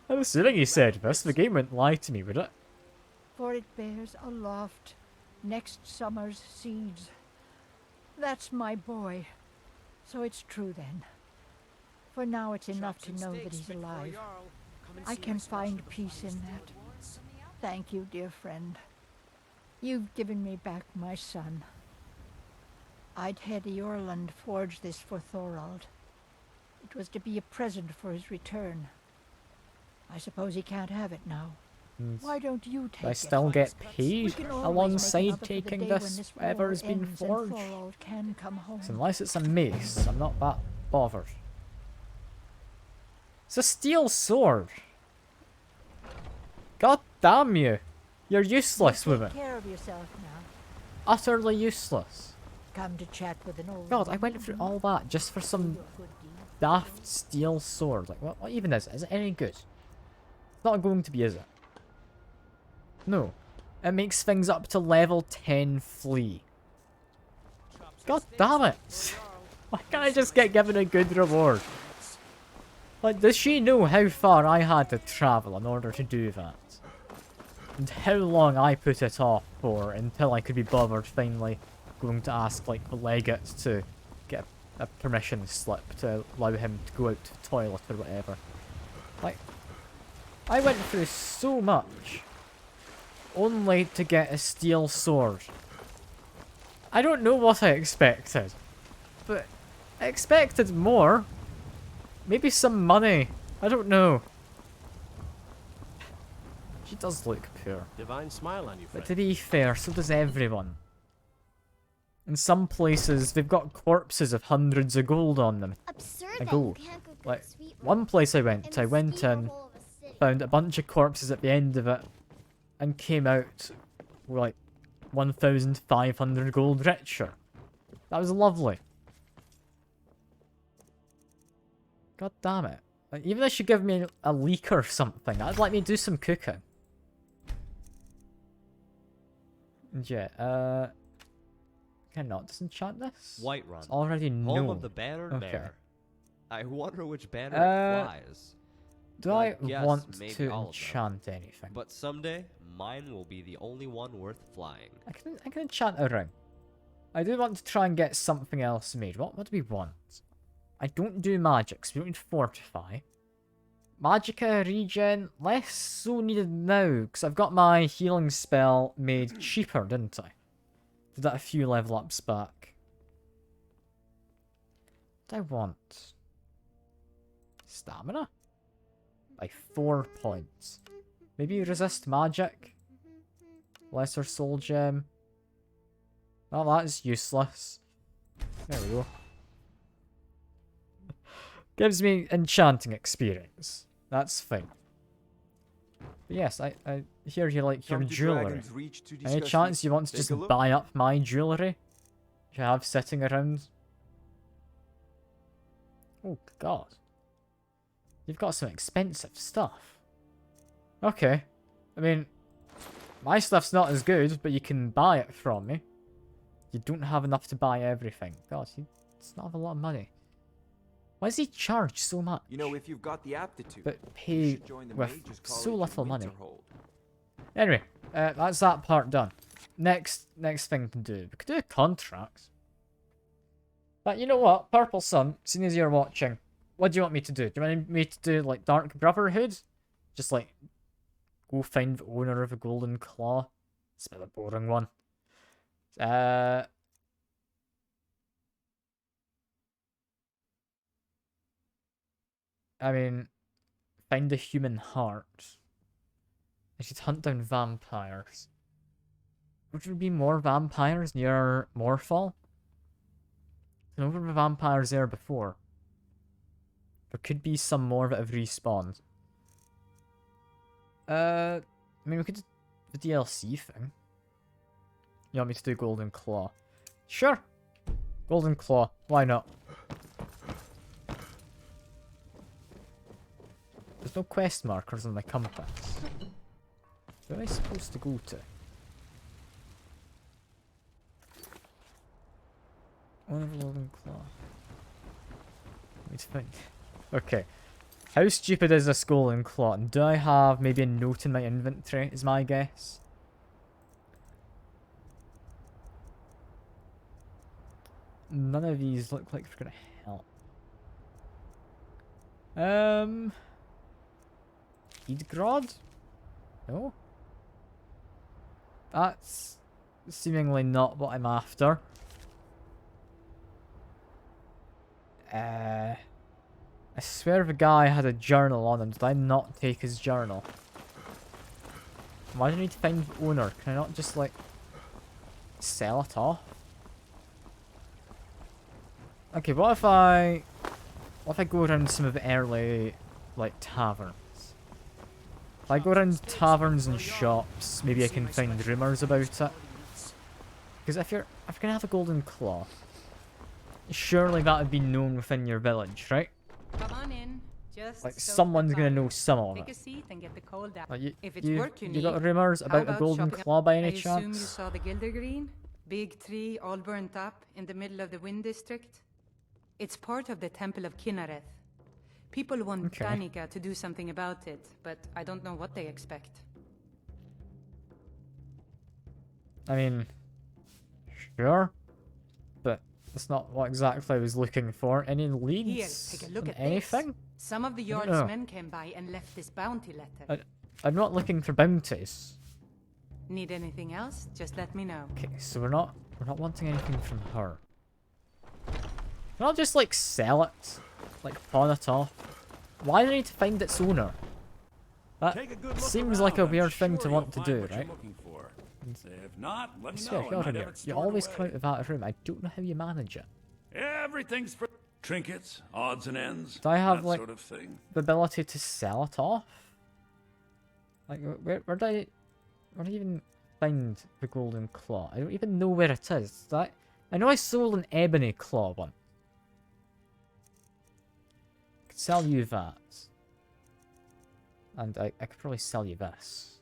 I'm assuming he said this. The game wouldn't lie to me, would it? For it bears aloft next summer's seeds. That's my boy. So it's true then. For now it's enough to know that he's alive. I can find peace in that. Thank you, dear friend. You've given me back my son. I'd had Eorland forge this for Thorald. It was to be a present for his return. I suppose he can't have it now. Why don't you take it? I still get paid We can always alongside make another for the taking day when this, war whatever has been ends and forged. Thorald can come home. So unless it's a mace, I'm not that bothered. It's a steel sword. God damn you. You're useless, woman. Take care of yourself now. Utterly useless. Come to chat with an old God, I went through all that just for some daft steel sword. Like, what even is it? Is it any good? It's not going to be, is it? No. It makes things up to level 10 flea. God damn it! Why can't I just get given a good reward? Like, does she know how far I had to travel in order to do that? And how long I put it off for until I could be bothered finally going to ask, like, the legate to get a permission slip to allow him to go out to the toilet or whatever. Like, I went through so much only to get a steel sword. I don't know what I expected, but I expected more. Maybe some money. I don't know. She does look poor. Divine smile on you, friend. But to be fair, so does everyone. In some places, they've got corpses of hundreds of gold on them. Absurd A that gold. you can't cook Like, sweet one place I went in, hole of a city. found a bunch of corpses at the end of it, and came out with like 1,500 gold richer. That was lovely. God damn it. Like, even if she give me a leek or something, that'd let me do some cooking. And yeah, can I not disenchant this? Whiterun. It's already Home no. of the bannered Okay. mare. I wonder which banner it flies. Do I guess want maybe to all of them. enchant anything? But someday, mine will be the only one worth flying. I can enchant a ring. I do want to try and get something else made. What do we want? I don't do magics. We don't need fortify. Magicka regen, less so needed now, because I've got my healing spell made cheaper, didn't I? Did that a few level ups back. What do I want? Stamina? By 4 points. Maybe resist magic? Lesser soul gem? Well, that is useless. There we go. Gives me enchanting experience. That's fine. But yes, I hear you like your jewellery. Any chance you want to just buy up my jewellery? You have sitting around? Oh god. You've got some expensive stuff. Okay. I mean, my stuff's not as good, but you can buy it from me. You don't have enough to buy everything. God, it's not a lot of money. Why does he charge so much? You know, if you've got the aptitude, but pay with so little money. Winterhold. Anyway, that's that part done. Next thing to do. We could do a contract. But you know what? Purple Sun, seeing as you're watching, what do you want me to do? Do you want me to do, like, Dark Brotherhood? Just, like, go find the owner of a golden claw? It's a bit of a boring one. I mean, find a human heart. I should hunt down vampires. Would there be more vampires near Morphall? I know there were vampires there before. There could be some more that have respawned. I mean, we could do the DLC thing. You want me to do Golden Claw? Sure! Golden Claw, why not? There's no quest markers on the compass. Where am I supposed to go to? One of Golden Claw. Let me find. Okay. How stupid is this Golden Claw? And do I have maybe a note in my inventory, is my guess? None of these look like they're gonna help. Heedgrod? No? That's seemingly not what I'm after. I swear the guy had a journal on him. Did I not take his journal? Why do I need to find the owner? Can I not just, like, sell it off? Okay, what if I go around some of the early, like, taverns? If I go around taverns and shops, maybe I can find rumours about it. Because if you're gonna have a golden claw, surely that would be known within your village, right? Come on in. Just like someone's gonna know some of it. Take a seat and get the cold out. Like If it's you work you got need, rumours how about a golden shopping? claw by any I assume you chance? saw the Gildergreen? Big tree all burnt up in the middle of the Wind District? It's part of the Temple of Kinnereth. People want Danica to do something about it, but I don't know what they expect. I mean, sure, but that's not what exactly I was looking for. Any leads? Here, take a look on at anything? this. Some of the I don't Yard's know. men came by and left this bounty letter. I'm not looking for bounties. Need anything else? Just let me know. Okay, so we're not wanting anything from her. Can I just like sell it, like pawn it off? Why do I need to find its owner? That seems like a weird thing to want to do, right? If not, let me Swear, know. you're in here. You always come out of that room. I don't know how you manage it. Everything's for trinkets, odds and ends. Do I have that like sort of thing. the ability to sell it off? Like where do I even find the golden claw? I don't even know where it is. I know I sold an ebony claw one. I could sell you that. And I could probably sell you this.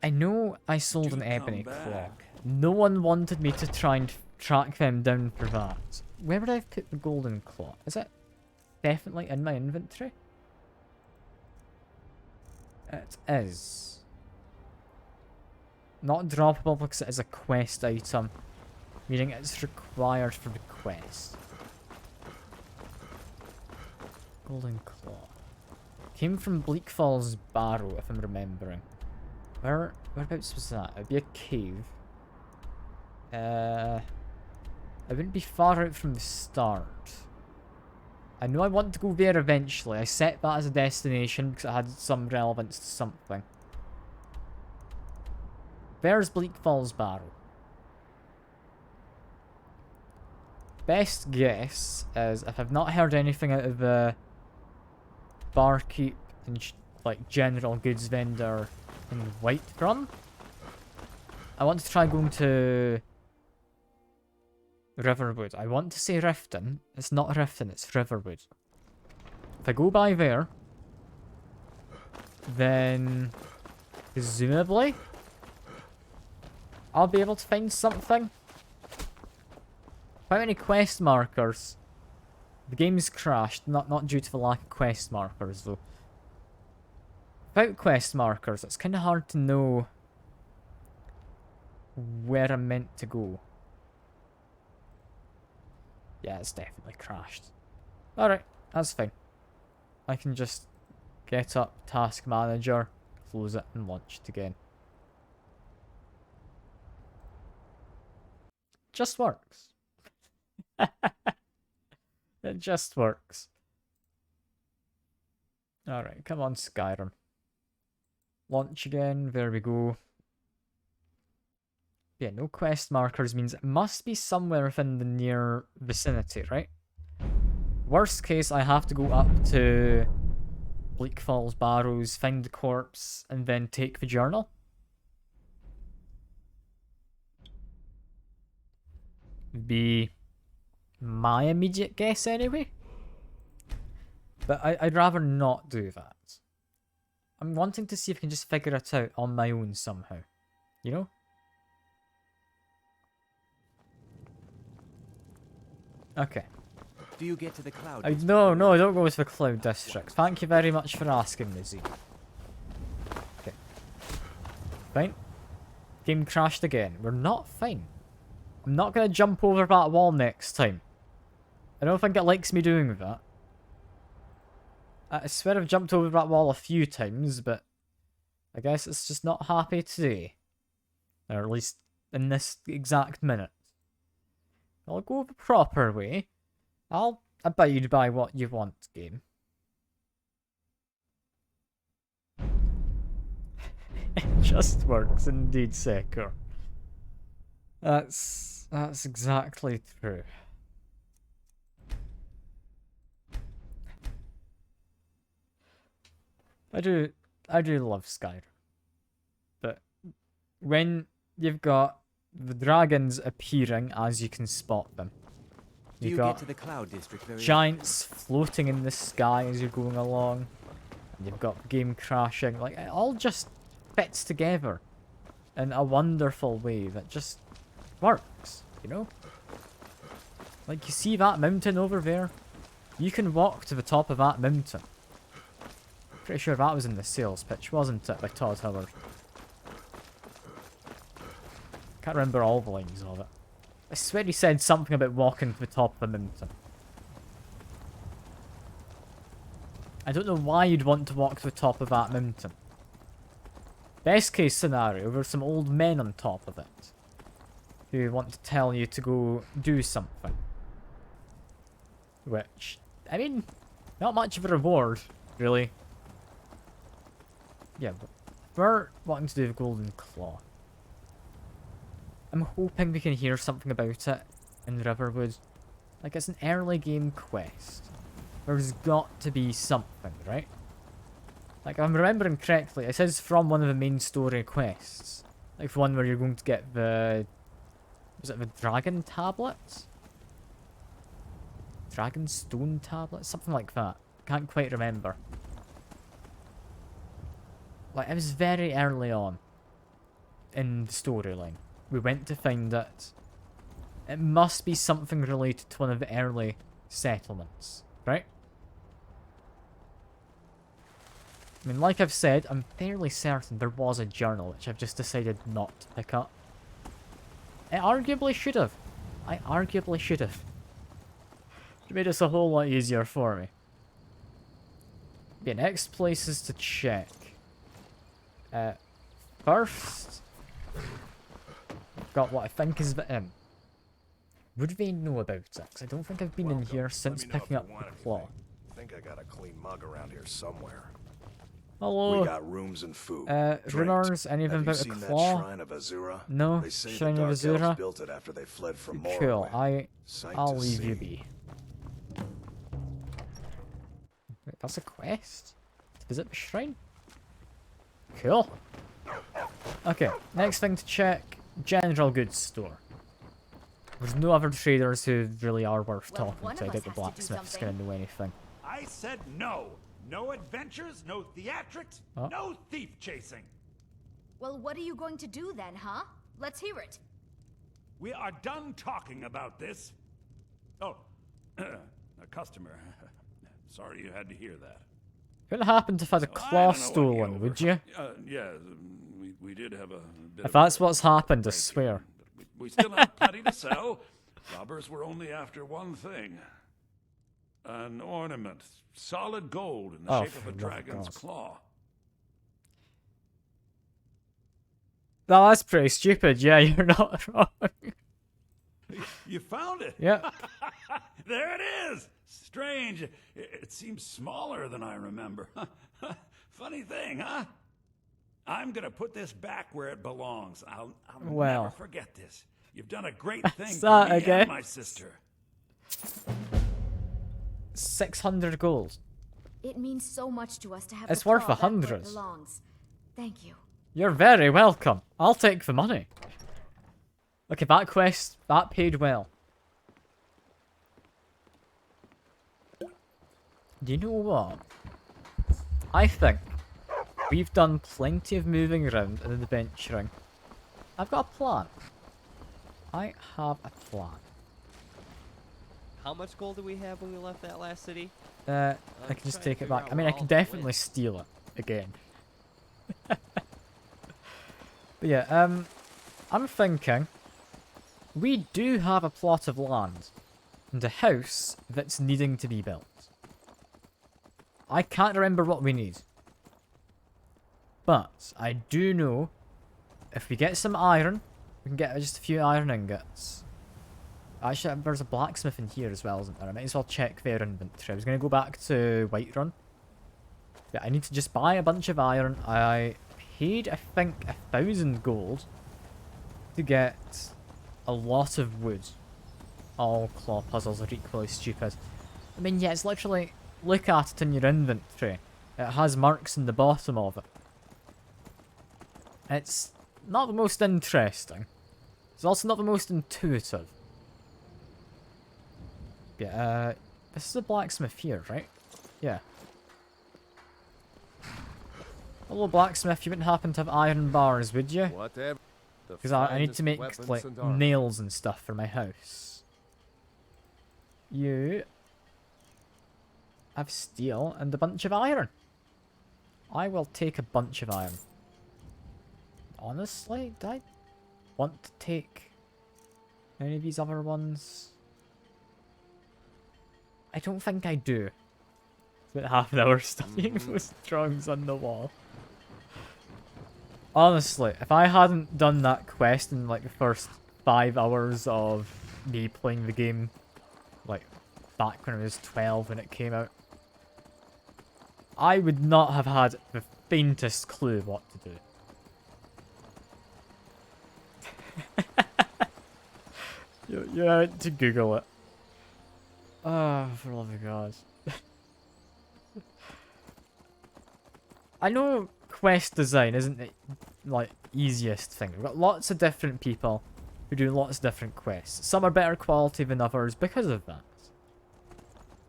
I know I sold an ebony claw. No one wanted me to try and track them down for that. Where would I have put the golden claw? Is it definitely in my inventory? It is. Not droppable because it is a quest item, meaning it's required for the quest. Golden Claw. Came from Bleak Falls Barrow, if I'm remembering. Whereabouts was that? It'd be a cave. I wouldn't be far out from the start. I know I want to go there eventually. I set that as a destination because it had some relevance to something. Where's Bleak Falls Barrow? Best guess is, if I've not heard anything out of the barkeep and like general goods vendor in Whiterun, I want to try going to Riverwood. I want to say Riften. It's not Riften, it's Riverwood. If I go by there, then presumably I'll be able to find something. How many quest markers? The game's crashed, not due to the lack of quest markers though. Without quest markers, it's kind of hard to know where I'm meant to go. Yeah, it's definitely crashed. Alright, that's fine. I can just get up Task Manager, close it, and launch it again. Just works. It just works. Alright, come on, Skyrim. Launch again, there we go. Yeah, no quest markers means it must be somewhere within the near vicinity, right? Worst case, I have to go up to Bleak Falls Barrows, find the corpse, and then take the journal. Be my immediate guess anyway. But I'd rather not do that. I'm wanting to see if I can just figure it out on my own somehow. You know? Okay. Do you get to the cloud? No, don't go with the cloud district. Thank you very much for asking, Lizzie. Okay. Fine. Game crashed again. We're not fine. I'm not going to jump over that wall next time. I don't think it likes me doing that. I swear I've jumped over that wall a few times, but I guess it's just not happy today. Or at least in this exact minute. I'll go the proper way. I'll abide by what you want, game. It just works indeed, Seeker. That's exactly true. I do love Skyrim. But when you've got the dragons appearing as you can spot them. You've got get to the cloud district very giants floating in the sky as you're going along. And you've got game crashing. Like, it all just fits together in a wonderful way that just works, you know? Like, you see that mountain over there? You can walk to the top of that mountain. Pretty sure that was in the sales pitch, wasn't it, by Todd Howard? Can't remember all the lines of it. I swear he said something about walking to the top of the mountain. I don't know why you'd want to walk to the top of that mountain. Best case scenario, there's some old men on top of it who want to tell you to go do something. Which, I mean, not much of a reward, really. Yeah, but we're wanting to do the Golden Claw. I'm hoping we can hear something about it in Riverwood. Like, it's an early game quest. There's got to be something, right? Like, if I'm remembering correctly, it says from one of the main story quests. Like, the one where you're going to get the... Was it the dragon tablets? Dragon stone tablets? Something like that. Can't quite remember. Like, it was very early on in the storyline. We went to find it. It must be something related to one of the early settlements, right? I mean, like I've said, I'm fairly certain there was a journal which I've just decided not to pick up. I arguably should have. It made this a whole lot easier for me. Okay, next places to check. First, got what I think is the inn. Would they know about it? 'Cause I don't think I've been in here since picking up the claw. I think I got a clean mug around here somewhere. Hello. We got rooms and food. Rumors, anything about a Have you seen claw? that Shrine of Azura? No, They say Shrine the of Dark Elves Azura. built it after they fled from Cool, Morrowind. Sight I'll to leave you see. be. Wait, that's a quest? To visit the shrine? Cool. Okay, next thing to check, general goods store. There's no other traders who really are worth talking to. I doubt the blacksmith's gonna know anything. I said no. No adventures, no theatrics, Oh. no thief chasing. Well, what are you going to do then, huh? Let's hear it. We are done talking about this. Oh, a customer. Sorry you had to hear that. Couldn't happen to have had a claw stolen, would you? Yeah, we did have a bit If that's what's happened, I swear. We still have plenty to sell. Robbers were only after one thing. An ornament. Solid gold in the shape of a dragon's claw. No, that's pretty stupid. Yeah, you're not wrong. You found it? Yeah. There it is! Strange. It seems smaller than I remember. Funny thing, huh? I'm gonna put this back where it belongs. I'll never forget this. You've done a great thing for me and my sister. 600 gold. It means so much to us to have It's the worth claw back where it 100. belongs. Thank you. You're very welcome. I'll take the money. Okay, that quest, that paid well. Do you know what? I think we've done plenty of moving around and adventuring. I've got a plan. I have a plan. How much gold did we have when we left that last city? I can just take it back. I mean, I can definitely steal it again. But yeah, I'm thinking we do have a plot of land and a house that's needing to be built. I can't remember what we need. But I do know if we get some iron, we can get just a few iron ingots. Actually, there's a blacksmith in here as well, isn't there? I might as well check their inventory. I was going to go back to Whiterun. Yeah, I need to just buy a bunch of iron. I paid, I think, 1,000 gold to get a lot of wood. All claw puzzles are equally stupid. I mean, yeah, it's literally, look at it in your inventory. It has marks in the bottom of it. It's not the most interesting. It's also not the most intuitive. Yeah, this is a blacksmith here, right? Yeah. Hello, blacksmith. You wouldn't happen to have iron bars, would you? Whatever. Because I need to make, like, nails and stuff for my house. You have steel and a bunch of iron. I will take a bunch of iron. Honestly, do I want to take any of these other ones? I don't think I do. It's about half an hour studying those drawings on the wall. Honestly, if I hadn't done that quest in like the first 5 hours of me playing the game, like back when I was 12 when it came out, I would not have had the faintest clue what to do. You had to Google it. Oh, for the love of God. I know quest design isn't the, like, easiest thing. We've got lots of different people who do lots of different quests. Some are better quality than others because of that.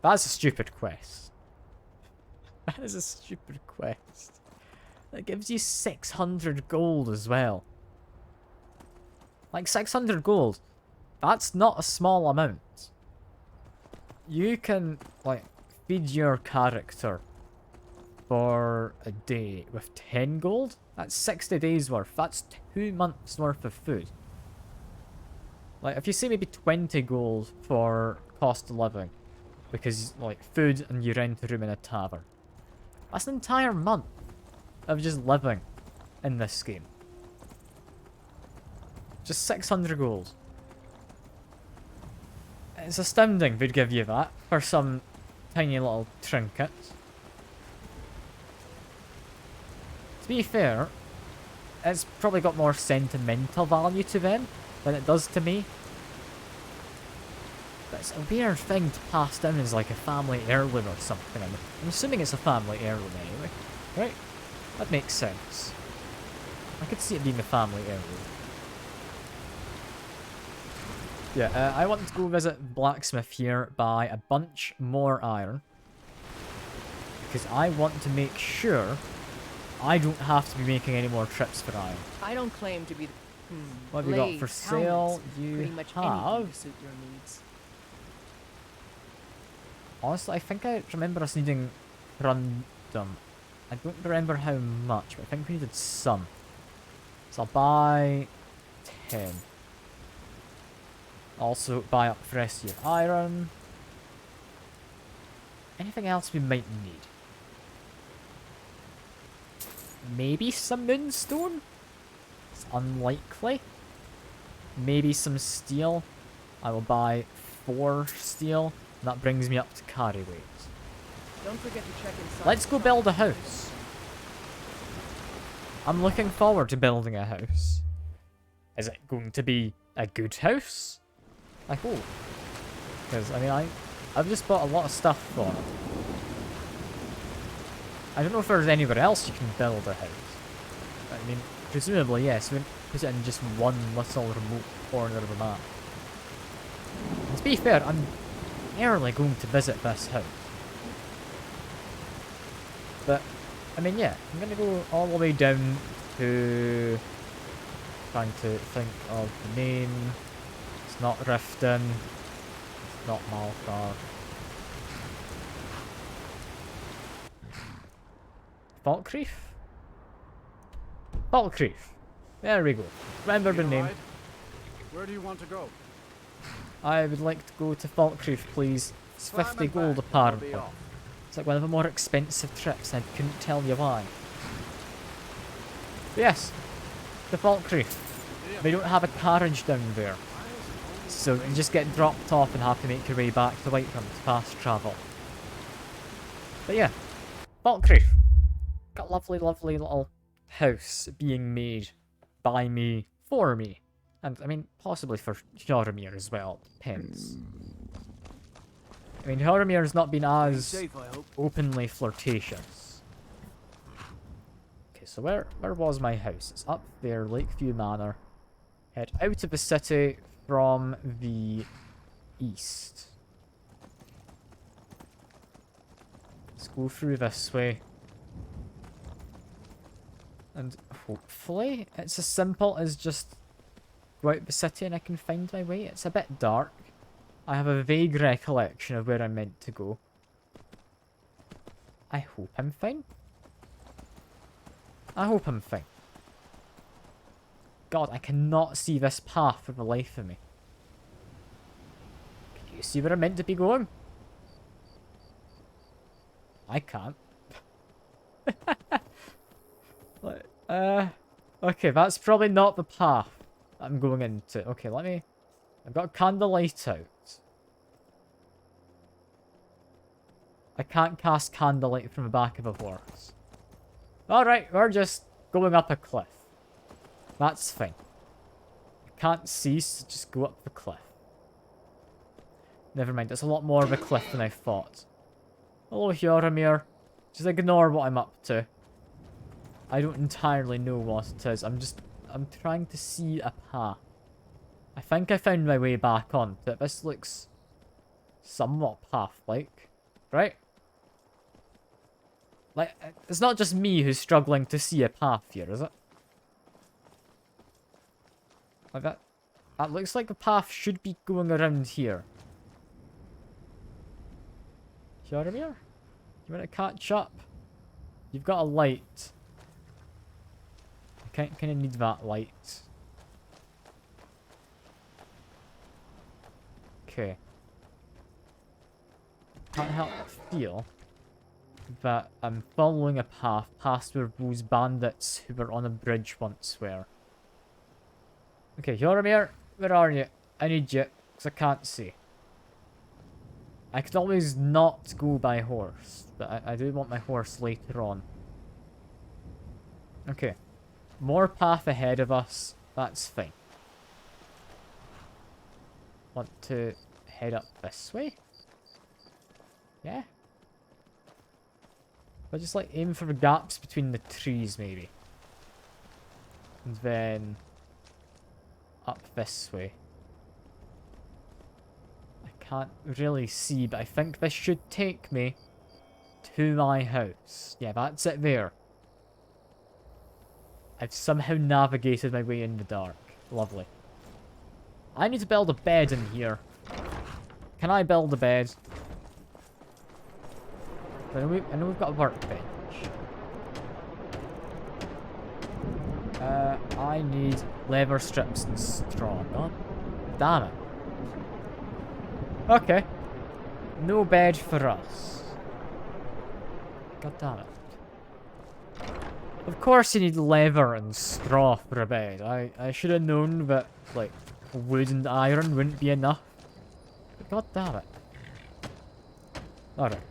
That's a stupid quest. That is a stupid quest. That gives you 600 gold as well. Like, 600 gold. That's not a small amount. You can, like, feed your character for a day with 10 gold. That's 60 days worth. That's 2 months worth of food. Like, if you say maybe 20 gold for cost of living, because, like, food and you rent a room in a tavern, That's an entire month of just living in this game. Just 600 gold. It's astounding they'd give you that for some tiny little trinkets. To be fair, it's probably got more sentimental value to them than it does to me. But it's a weird thing to pass down as like a family heirloom or something. I'm assuming it's a family heirloom anyway, right? That makes sense. I could see it being a family heirloom. Yeah, I want to go visit Blacksmith here, buy a bunch more iron. Because I want to make sure I don't have to be making any more trips for iron. I don't claim to be the... What have you got for sale? You pretty much have... anything to suit your needs. Honestly, I think I remember us needing random. I don't remember how much, but I think we needed some. So I'll buy 10. Also buy up the rest of your iron. Anything else we might need? Maybe some moonstone? It's unlikely. Maybe some steel. I will buy 4 steel. That brings me up to carry weight. Don't forget to check inside. Let's go build a house. I'm looking forward to building a house. Is it going to be a good house? I hope. Because, I mean, I've just bought a lot of stuff for it. I don't know if there's anywhere else you can build a house. I mean, presumably, yes. We put it in just one little remote corner of the map. And to be fair, I'm rarely going to visit this house. But, I mean, yeah. I'm going to go all the way down to... Trying to think of the name. It's not Riften. It's not Malkar. Falkreef? Falkreef. There we go. Remember the name. Where do you want to go? I would like to go to Falkreef, please. It's 50 gold apparently. It's like one of the more expensive trips, and I couldn't tell you why. But yes, the Falkreef. They don't have a carriage down there. So you just get dropped off and have to make your way back to Whiterun to fast travel. But yeah, Falkreef. Got a lovely, lovely little house being made by me, for me. And, I mean, possibly for Hjormir as well. Depends. I mean, Hjormir has not been as openly flirtatious. Okay, so where was my house? It's up there, Lakeview Manor. Head out of the city from the east. Let's go through this way. And hopefully it's as simple as just go out the city and I can find my way. It's a bit dark. I have a vague recollection of where I'm meant to go. I hope I'm fine. I hope I'm fine. God, I cannot see this path for the life of me. Can you see where I'm meant to be going? I can't. Okay, that's probably not the path I'm going into. Okay, I've got candlelight out. I can't cast candlelight from the back of a horse. Alright, we're just going up a cliff. That's fine. I can't see, so just go up the cliff. Never mind, it's a lot more of a cliff than I thought. Hello, Hjormir. Just ignore what I'm up to. I don't entirely know what it is. I'm trying to see a path. I think I found my way back on. This looks somewhat path-like, right? Like, it's not just me who's struggling to see a path here, is it? Like that looks like a path should be going around here. Hjormir? You want to catch up? You've got a light. I kind of need that light. Okay. Can't help but feel that I'm following a path past where those bandits who were on a bridge once were. Okay, Yoromir, where are you? I need you, because I can't see. I could always not go by horse, but I do want my horse later on. Okay. More path ahead of us. That's fine. Want to head up this way? Yeah. But just like aim for the gaps between the trees maybe. And then up this way. Can't really see, but I think this should take me to my house. Yeah, that's it there. I've somehow navigated my way in the dark. Lovely. I need to build a bed in here. Can I build a bed? I know we've got a workbench. I need leather strips and straw. God damn it. Okay. No bed for us. God damn it. Of course you need leather and straw for a bed. I should have known that, like, wood and iron wouldn't be enough. But god damn it. Alright.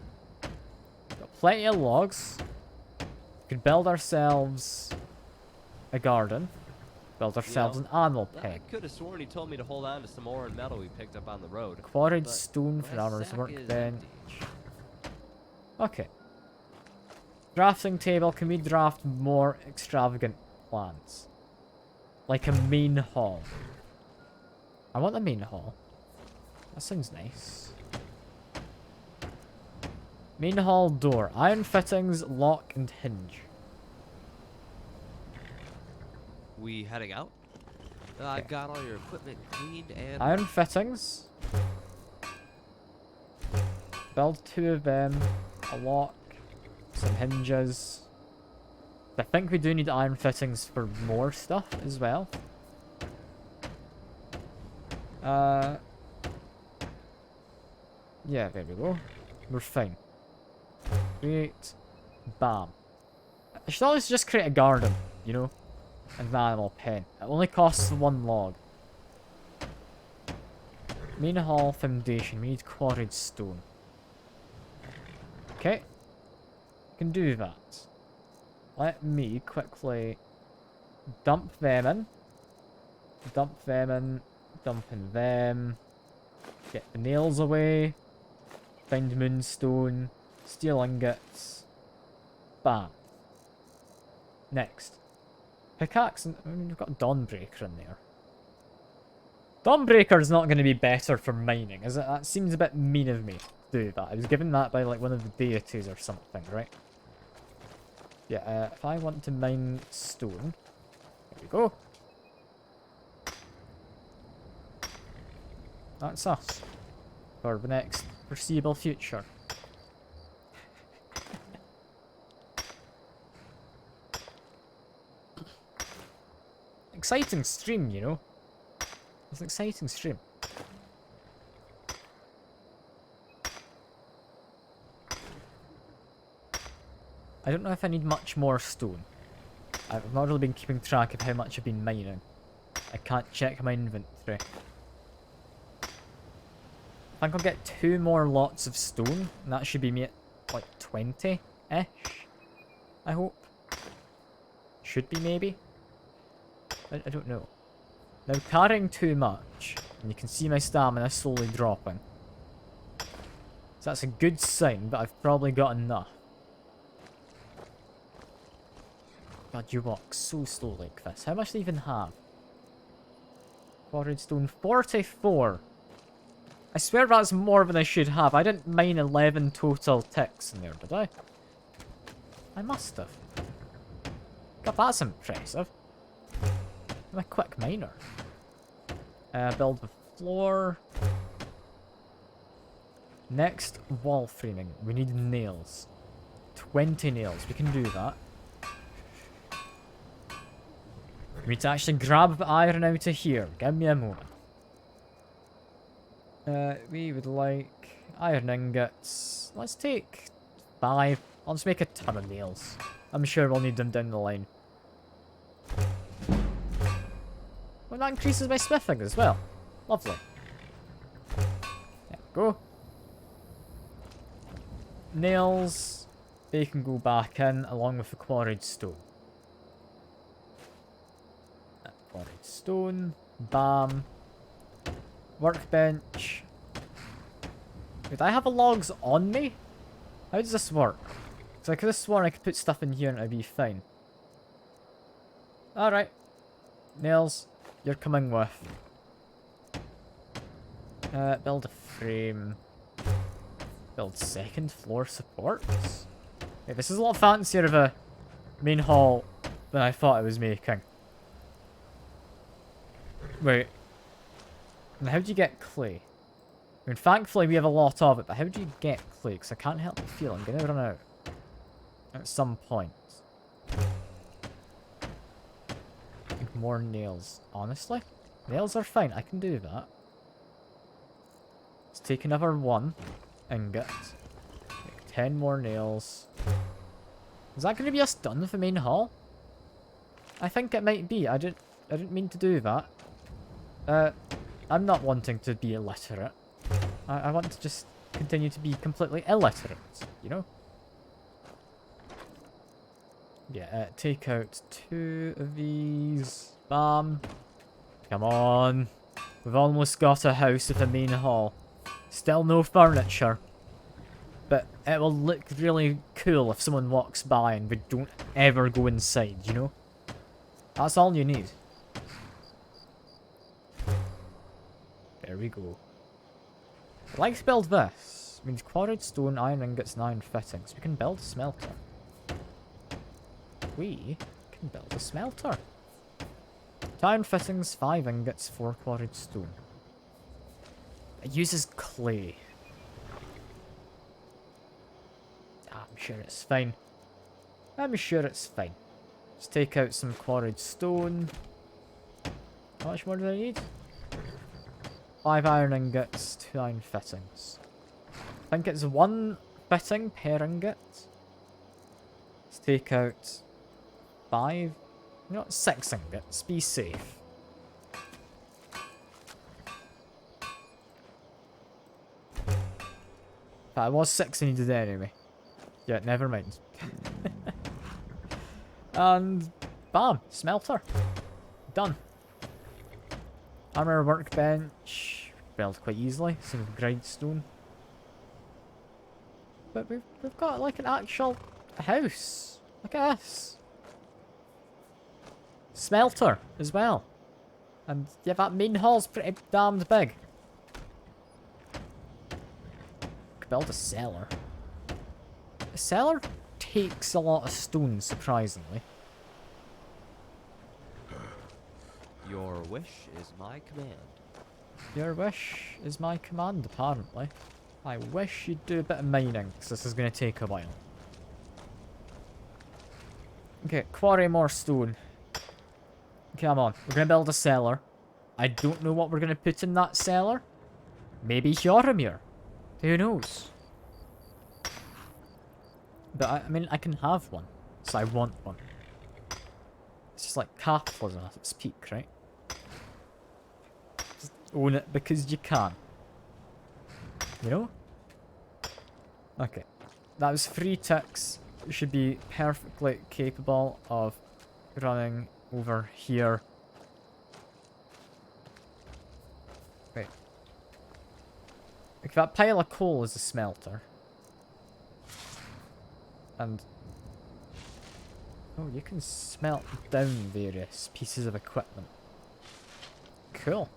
Got plenty of logs. We could build ourselves a garden. Build ourselves an animal pen. I could have sworn he told me to hold on to some ore and metal we picked up on the road. Quarried stone for our workbench. Okay. Drafting table. Can we draft more extravagant plans? Like a main hall. I want a main hall. That sounds nice. Main hall door. Iron fittings, lock, and hinge. We heading out? I've got all your equipment cleaned and... Iron fittings. Build 2 of them. A lock. Some hinges. I think we do need iron fittings for more stuff as well. Yeah, there we go. We're fine. Create. Bam. I should always just create a garden, you know? And an animal pen. It only costs 1 log. Main hall foundation. We need quarried stone. Okay. Can do that. Let me quickly dump them in. Dump them in. Dump in them. Get the nails away. Find moonstone. Steel ingots. Bam. Next. Pickaxe and... I mean, we've got Dawnbreaker in there. Dawnbreaker's not going to be better for mining, is it? That seems a bit mean of me to do that. I was given that by, like, one of the deities or something, right? Yeah, if I want to mine stone... There we go. That's us. For the next foreseeable future. Exciting stream, you know. It's an exciting stream. I don't know if I need much more stone. I've not really been keeping track of how much I've been mining. I can't check my inventory. I think I'll get 2 more lots of stone, and that should be me at, like, 20-ish. I hope. Should be, maybe. I don't know. Now, carrying too much, and you can see my stamina slowly dropping. So that's a good sign, but I've probably got enough. God, you walk so slow like this. How much do you even have? Quarried stone, 44. I swear that's more than I should have. I didn't mine 11 total ticks in there, did I? I must have. God, that's impressive. I'm a quick miner. Build the floor. Next, wall framing. We need nails. 20 nails. We can do that. We need to actually grab the iron out of here. Give me a moment. We would like iron ingots. Let's take 5 I'll just make a ton of nails. I'm sure we'll need them down the line. Well, that increases my smithing as well. Lovely. There we go. Nails, they can go back in along with the quarried stone. Quarried stone, bam. Workbench. Wait, I have the logs on me? How does this work? Because I could have sworn I could put stuff in here and it'd be fine. Alright. Nails, you're coming with. Build a frame. Build second floor supports. Okay, this is a lot fancier of a main hall than I thought I was making. Wait. And how do you get clay? I mean, thankfully we have a lot of it, but how do you get clay? Because I can't help but feel I'm going to run out at some point. More nails. Honestly, nails are fine. I can do that. Let's take another 1 ingot. Make 10 more nails. Is that going to be us done with the main hall? I think it might be. I didn't mean to do that. I'm not wanting to be illiterate. I want to just continue to be completely illiterate, you know? Yeah, take out 2 of these. Bam. Come on. We've almost got a house with a main hall. Still no furniture. But it will look really cool if someone walks by and we don't ever go inside, you know? That's all you need. There we go. I'd like to build this. It means quarried stone, iron ingots, and iron fittings. We can build a smelter. We can build a smelter. 2 iron fittings, 5 ingots, 4 quarried stone. It uses clay. I'm sure it's fine. I'm sure it's fine. Let's take out some quarried stone. How much more do I need? 5 iron ingots, 2 iron fittings. I think it's 1 fitting per ingot. Let's take out 5. No, 6 ingots. Be safe. That was 6 I needed anyway. Yeah, never mind. And bam, smelter. Done. Armor workbench. Built quite easily. Some grindstone. But we've got like an actual house. Look at this. Smelter as well. And yeah, that main hall's pretty damned big. Could build a cellar. A cellar takes a lot of stone, surprisingly. Your wish is my command. Your wish is my command, apparently. I wish you'd do a bit of mining, because this is going to take a while. Okay, quarry more stone. Come on, we're going to build a cellar. I don't know what we're going to put in that cellar. Maybe Joromir. Who knows? But I mean, I can have one, so I want one. It's just like capitalism at its peak, right? Just own it because you can. You know? Okay. That was 3 ticks. We should be perfectly capable of running over here. Wait. Like that pile of coal is a smelter. And oh, you can smelt down various pieces of equipment. Cool.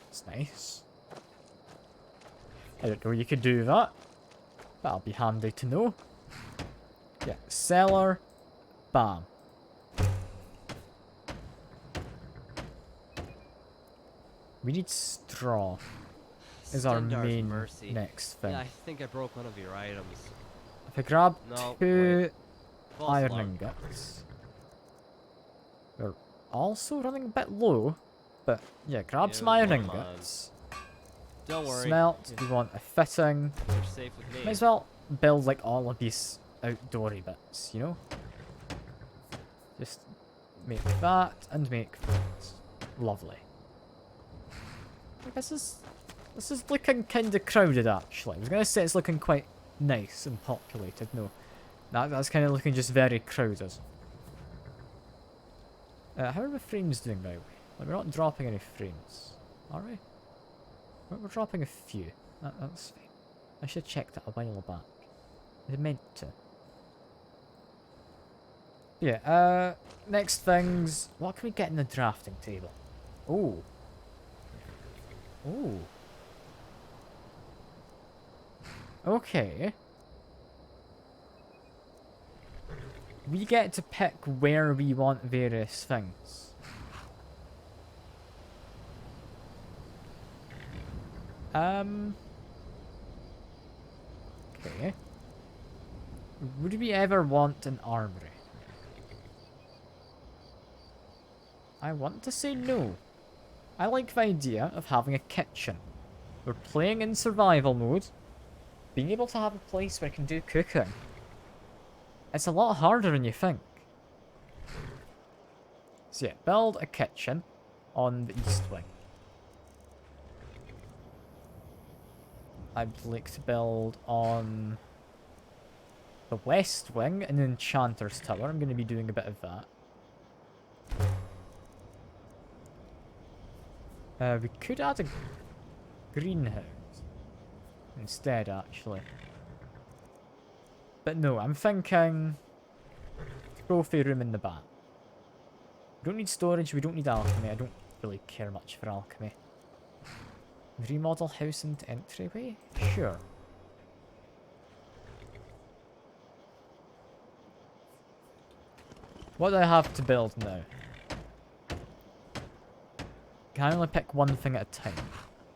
That's nice. I didn't know you could do that. That'll be handy to know. Yeah, cellar. Bam. We need straw. Is our main next thing. Yeah, I think I broke one of your items. If I grab No, 2 wait. False iron alarm. ingots. We're also running a bit low, but yeah, grab some iron ingots. Don't worry. Smelt. We want a fitting. You're safe with me. Might as well build like all of these outdoory bits, you know? Just make that and make that. Lovely. This is looking kind of crowded actually. I was gonna say it's looking quite nice and populated. No, that's kind of looking just very crowded. How are the frames doing now? Like, we're not dropping any frames, are we? We're dropping a few. That's fine. I should check that a while back. I meant to. Yeah, next things. What can we get in the drafting table? Oh. Oh. Okay. We get to pick where we want various things. Okay. Would we ever want an armory? I want to say no. I like the idea of having a kitchen. We're playing in survival mode. Being able to have a place where I can do cooking. It's a lot harder than you think. So yeah, build a kitchen on the east wing. I'd like to build on the west wing an enchanter's tower. I'm going to be doing a bit of that. We could add a greenhouse instead, actually. But no, I'm thinking trophy room in the back. We don't need storage, we don't need alchemy. I don't really care much for alchemy. Remodel house and entryway? Sure. What do I have to build now? Can I only pick one thing at a time?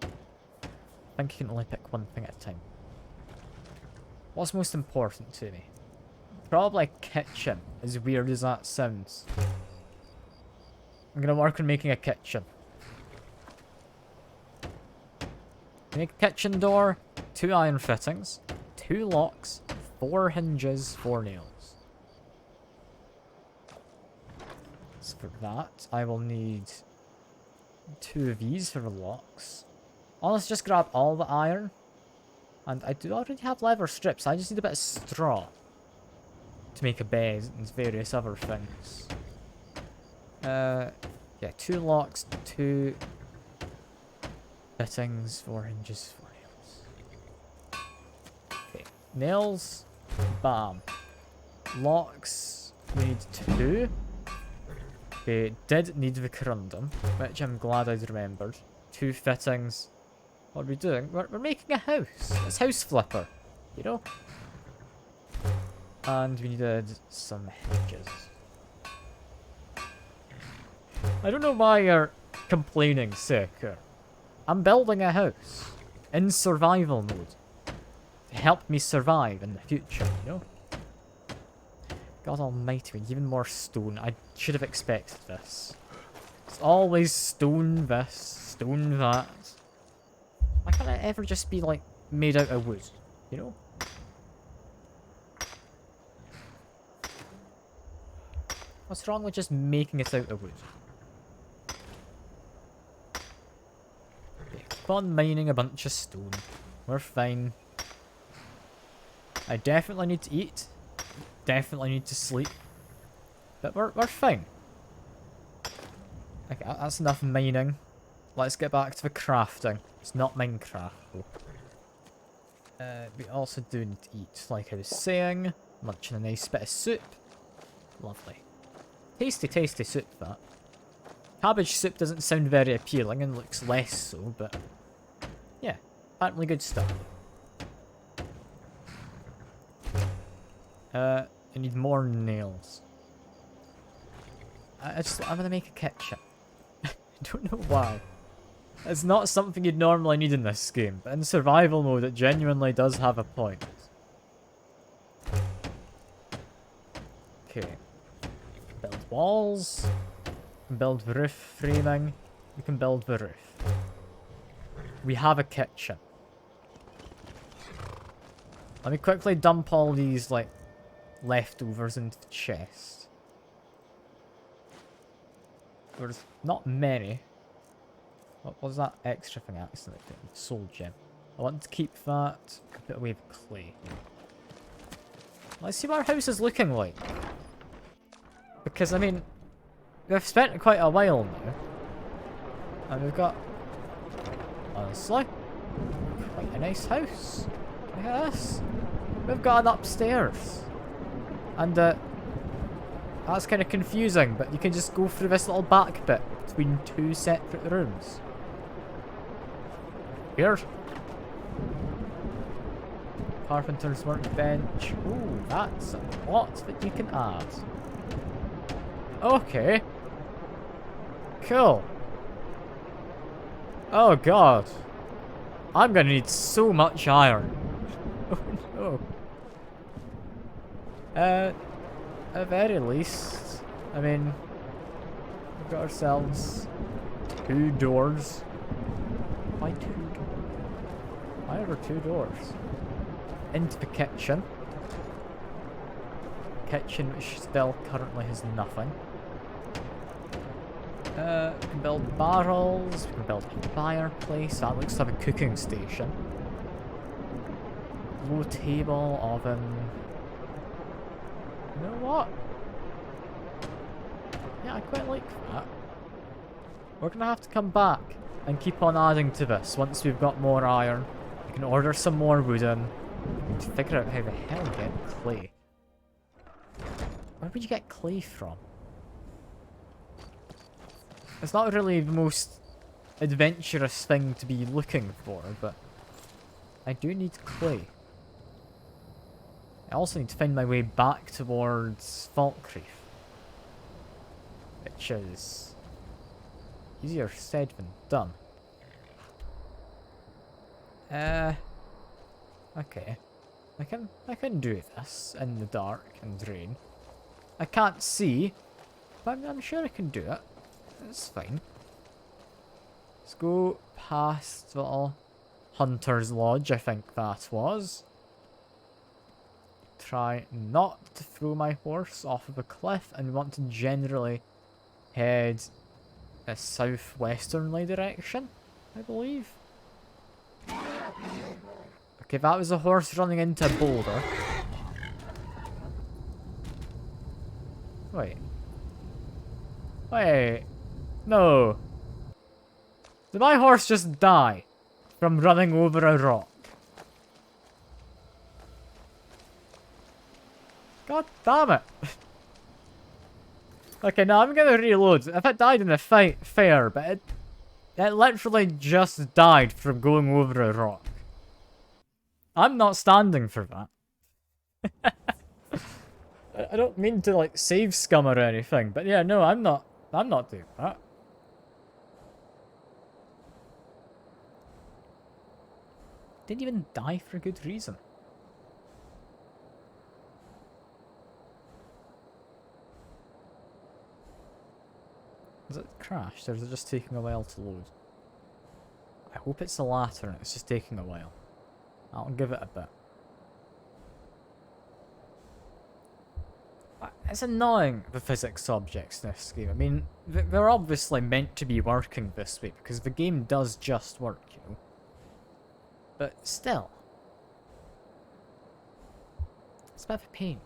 I think you can only pick one thing at a time. What's most important to me? Probably a kitchen, as weird as that sounds. I'm gonna work on making a kitchen. Make a kitchen door, 2 iron fittings, 2 locks, 4 hinges, 4 nails. So for that, I will need 2 of these for the locks. Oh, let's just grab all the iron. And I do already have leather strips. I just need a bit of straw to make a bed and various other things. Yeah, 2 locks, 2 fittings, 4 hinges, 4 nails. Okay, nails, bam. Locks, we need 2. Okay, did need the corundum, which I'm glad I'd remembered. 2 fittings. What are we doing? We're making a house. It's house flipper, you know? And we needed some hinges. I don't know why you're complaining, Seeker. I'm building a house in survival mode to help me survive in the future, you know? God almighty, we need even more stone. I should have expected this. It's always stone this, stone that. Why can't it ever just be, like, made out of wood, you know? What's wrong with just making it out of wood? Okay, keep on mining a bunch of stone. We're fine. I definitely need to eat. Definitely need to sleep. But we're fine. Okay, that's enough mining. Let's get back to the crafting. It's not Minecraft, though. We also do need to eat, like I was saying. Munching a nice bit of soup. Lovely. Tasty, tasty soup, that. Cabbage soup doesn't sound very appealing and looks less so, but... yeah, apparently good stuff. I need more nails. I'm gonna make a kitchen. I don't know why. It's not something you'd normally need in this game, but in survival mode it genuinely does have a point. Okay. Build walls. Build the roof framing. We can build the roof. We have a kitchen. Let me quickly dump all these, like, leftovers into the chest. There's not many. What was that extra thing I accidentally did? Soul gem. I want to keep that. Put away the clay. Let's see what our house is looking like. Because, I mean, we've spent quite a while now. And we've got, honestly, quite a nice house. Look at this. We've got an upstairs. And, that's kind of confusing, but you can just go through this little back bit between two separate rooms. Here. Carpenter's workbench. Ooh, that's a lot that you can add. Okay. Cool. Oh god. I'm gonna need so much iron. Oh no. At very least, I mean, we've got ourselves 2 doors. Why 2 doors? Why are there 2 doors? Into the kitchen. Kitchen which still currently has nothing. We can build barrels, we can build a fireplace, that looks to have a cooking station. Low table, oven. You know what? Yeah, I quite like that. We're gonna have to come back and keep on adding to this once we've got more iron. We can order some more wooden. We need to figure out how the hell to get clay. Where would you get clay from? It's not really the most adventurous thing to be looking for, but I do need clay. I also need to find my way back towards Falkreath, which is easier said than done. Okay. I can do this in the dark and rain. I can't see, but I'm sure I can do it. It's fine. Let's go past the little Hunter's Lodge, I think that was. Try not to throw my horse off of a cliff, and we want to generally head a southwesternly direction, I believe. Okay, that was a horse running into a boulder. Wait. Wait. No. Did my horse just die from running over a rock? God damn it. Okay, now I'm gonna reload. If it died in the fight, fair, but it literally just died from going over a rock. I'm not standing for that. I don't mean to, like, save scum or anything, but yeah, no, I'm not doing that. Didn't even die for a good reason. Has it crashed, or is it just taking a while to load? I hope it's the latter and it's just taking a while. I'll give it a bit. It's annoying, the physics objects in this game. I mean, they're obviously meant to be working this way, because the game does just work, you know. But still. It's a bit of a pain.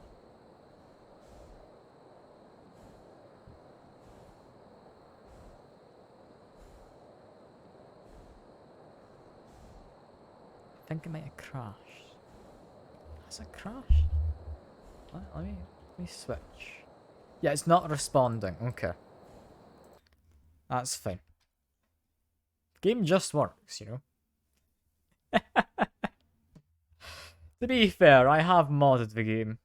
I think it might have crashed. Has it crashed? Let me switch. Yeah, it's not responding. Okay. That's fine. Game just works, you know. To be fair, I have modded the game.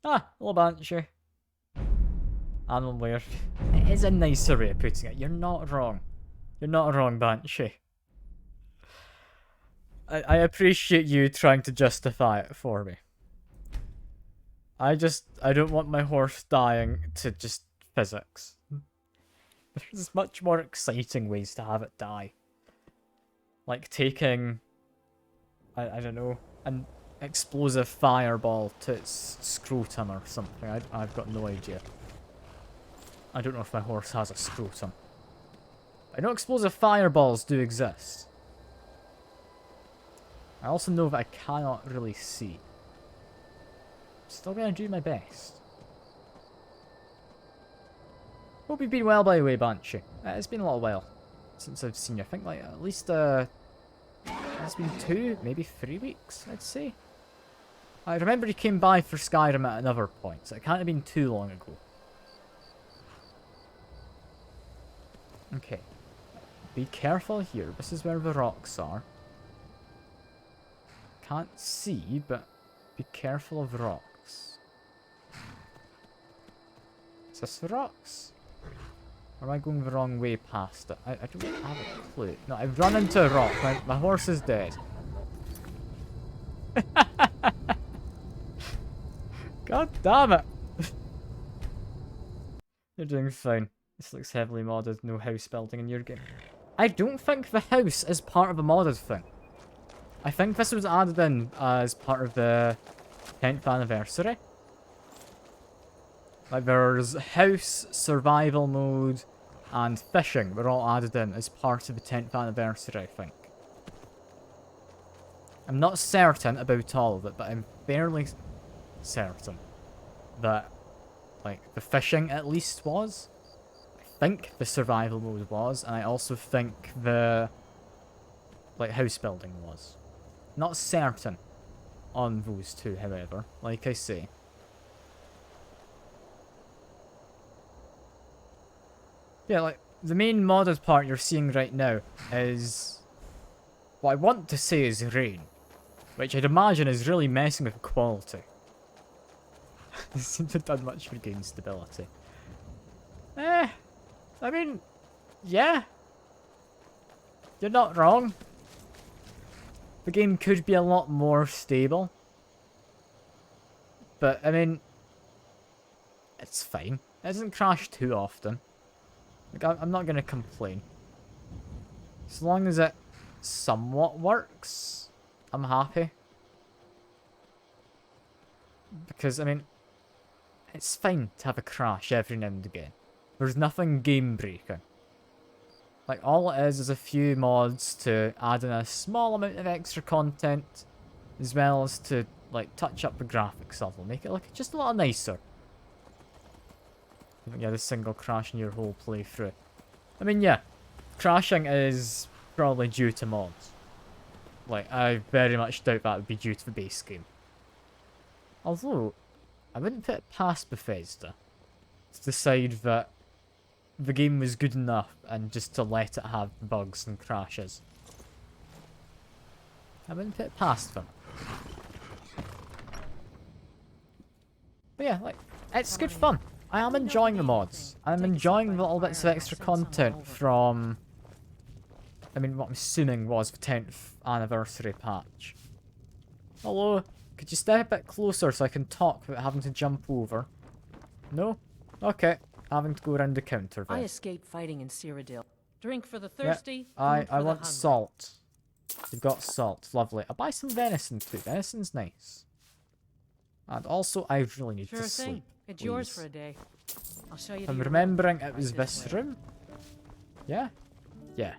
Ah, little banshee. Animal weird. It is a nicer way of putting it. You're not wrong. You're not wrong, Banshee. I appreciate you trying to justify it for me. I don't want my horse dying to just physics. There's much more exciting ways to have it die. Like taking, I don't know, explosive fireball to its scrotum or something. I've got no idea. I don't know if my horse has a scrotum. I know explosive fireballs do exist. I also know that I cannot really see. Still gonna do my best. Hope you've been well, by the way, Banshee. It's been a little while since I've seen you. I think like at least it's been 2, maybe 3 weeks, I'd say. I remember you came by for Skyrim at another point, so it can't have been too long ago. Okay. Be careful here. This is where the rocks are. Can't see, but be careful of rocks. Is this the rocks? Or am I going the wrong way past it? I don't have a clue. No, I've run into a rock. My horse is dead. God damn it! You're doing fine. This looks heavily modded. No house building in your game. I don't think the house is part of a modded thing. I think this was added in as part of the 10th anniversary. Like there's house, survival mode, and fishing were all added in as part of the 10th anniversary, I think. I'm not certain about all of it, but I'm fairly certain that, like, the fishing at least was. I think the survival mode was, and I also think the, like, house building was. Not certain on those two, however, like I say. Yeah, like, the main modded part you're seeing right now is what I want to say is rain, which I'd imagine is really messing with quality. They seem to have done much for game stability. I mean, yeah. You're not wrong. The game could be a lot more stable. But, I mean, it's fine. It doesn't crash too often. Like, I'm not going to complain. As long as it somewhat works, I'm happy. Because, I mean, it's fine to have a crash every now and again. There's nothing game-breaking. Like, all it is a few mods to add in a small amount of extra content, as well as to, like, touch up the graphics level, make it look just a little nicer. You had a single crash in your whole playthrough. I mean, yeah, crashing is probably due to mods. Like, I very much doubt that would be due to the base game. Although, I wouldn't put it past Bethesda to decide that the game was good enough and just to let it have bugs and crashes. I wouldn't put it past them. But yeah, like, it's good fun. I am enjoying the mods. I'm enjoying the little bits of extra content from, I mean, what I'm assuming was the 10th anniversary patch. Hello? Could you step a bit closer so I can talk without having to jump over? No? Okay. Having to go around the counter then. I escaped fighting in Cyrodiil. Drink for the thirsty, yeah, food for I the want hungry. salt. You've got salt. Lovely. I'll buy some venison too. Venison's nice. And also, I really need Sure to thing. sleep. It's yours please. for a day. I'll show you. I'm to your remembering room. it was Right this way. room. Yeah? Yeah.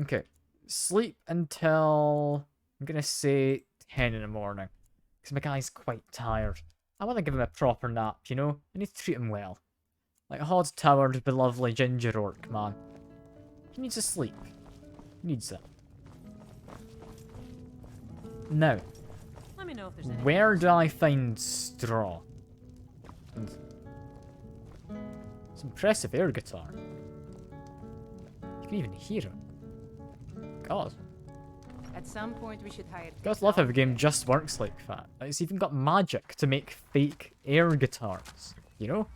Okay. Sleep until, I'm gonna say 10 in the morning. Because my guy's quite tired. I want to give him a proper nap, you know? I need to treat him well. Like Hod Towered, the lovely ginger orc, man. He needs to sleep. He needs it. Now, Let me know if there's anything where else. do I find straw? And it's impressive air guitar. You can even hear it. God. At some point, we should hire. Gotta love how the game just works like that. Like, it's even got magic to make fake air guitars, you know?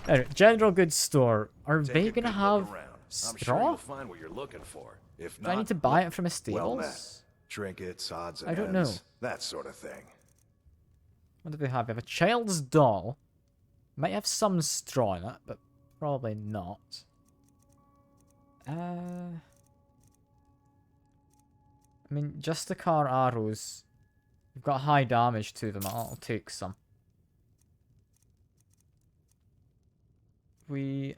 Anyway, general goods store. Are they gonna have I'm sure straw? you'll find what you're looking for. If Do I not, need to buy it from a well met. stables? Trinkets, odds and I don't ends, know. that sort of thing. What do they have? They have a child's doll. Might have some straw in it, but probably not. I mean, just the car arrows. We've got high damage to them. I'll take some. We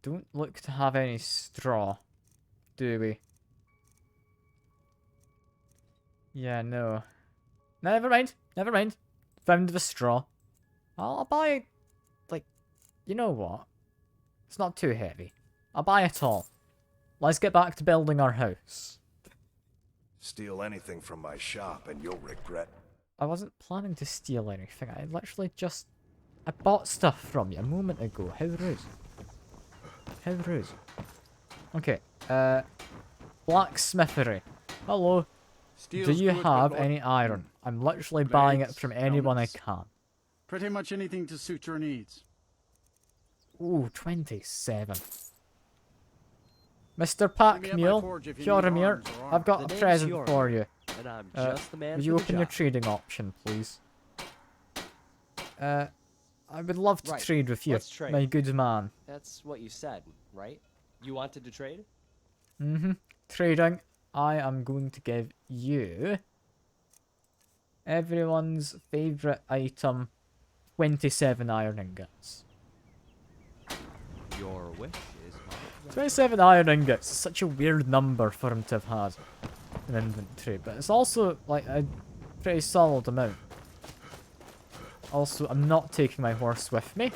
don't look to have any straw, do we? Yeah, no. Never mind. Never mind. Found the straw. I'll buy, like, you know what? It's not too heavy. I'll buy it all. Let's get back to building our house. Steal anything from my shop and you'll regret. I wasn't planning to steal anything. I literally just... I bought stuff from you a moment ago. How rude. How rude. Okay, blacksmithery. Hello. Do you have any iron? I'm literally buying it from anyone I can. Pretty much anything to suit your needs. Ooh, 27. Mr. Packmule, Fjoramir, I've got a present for you. And I'm just the man Would for you the open job. your trading option, please? I would love to trade with you, Let's trade. my good man. That's what you said, right? You wanted to trade? Mm-hmm. Trading. I am going to give you everyone's favourite item, 27 iron ingots. Your wish is my 27 iron ingots is such a weird number for him to have had in inventory, but it's also like a pretty solid amount. Also, I'm not taking my horse with me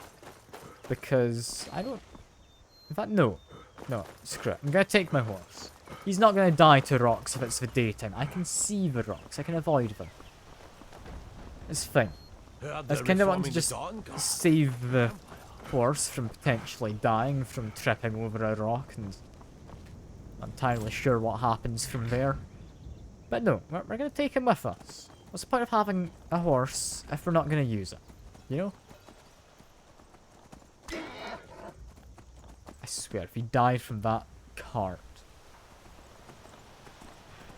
because I don't... In fact, no. No, screw it. I'm going to take my horse. He's not going to die to rocks if it's the daytime. I can see the rocks. I can avoid them. It's fine. I just kind of want to just save the horse from potentially dying from tripping over a rock, and I'm not entirely sure what happens from there. But no, we're going to take him with us. What's the point of having a horse if we're not going to use it? You know? I swear, if he died from that cart.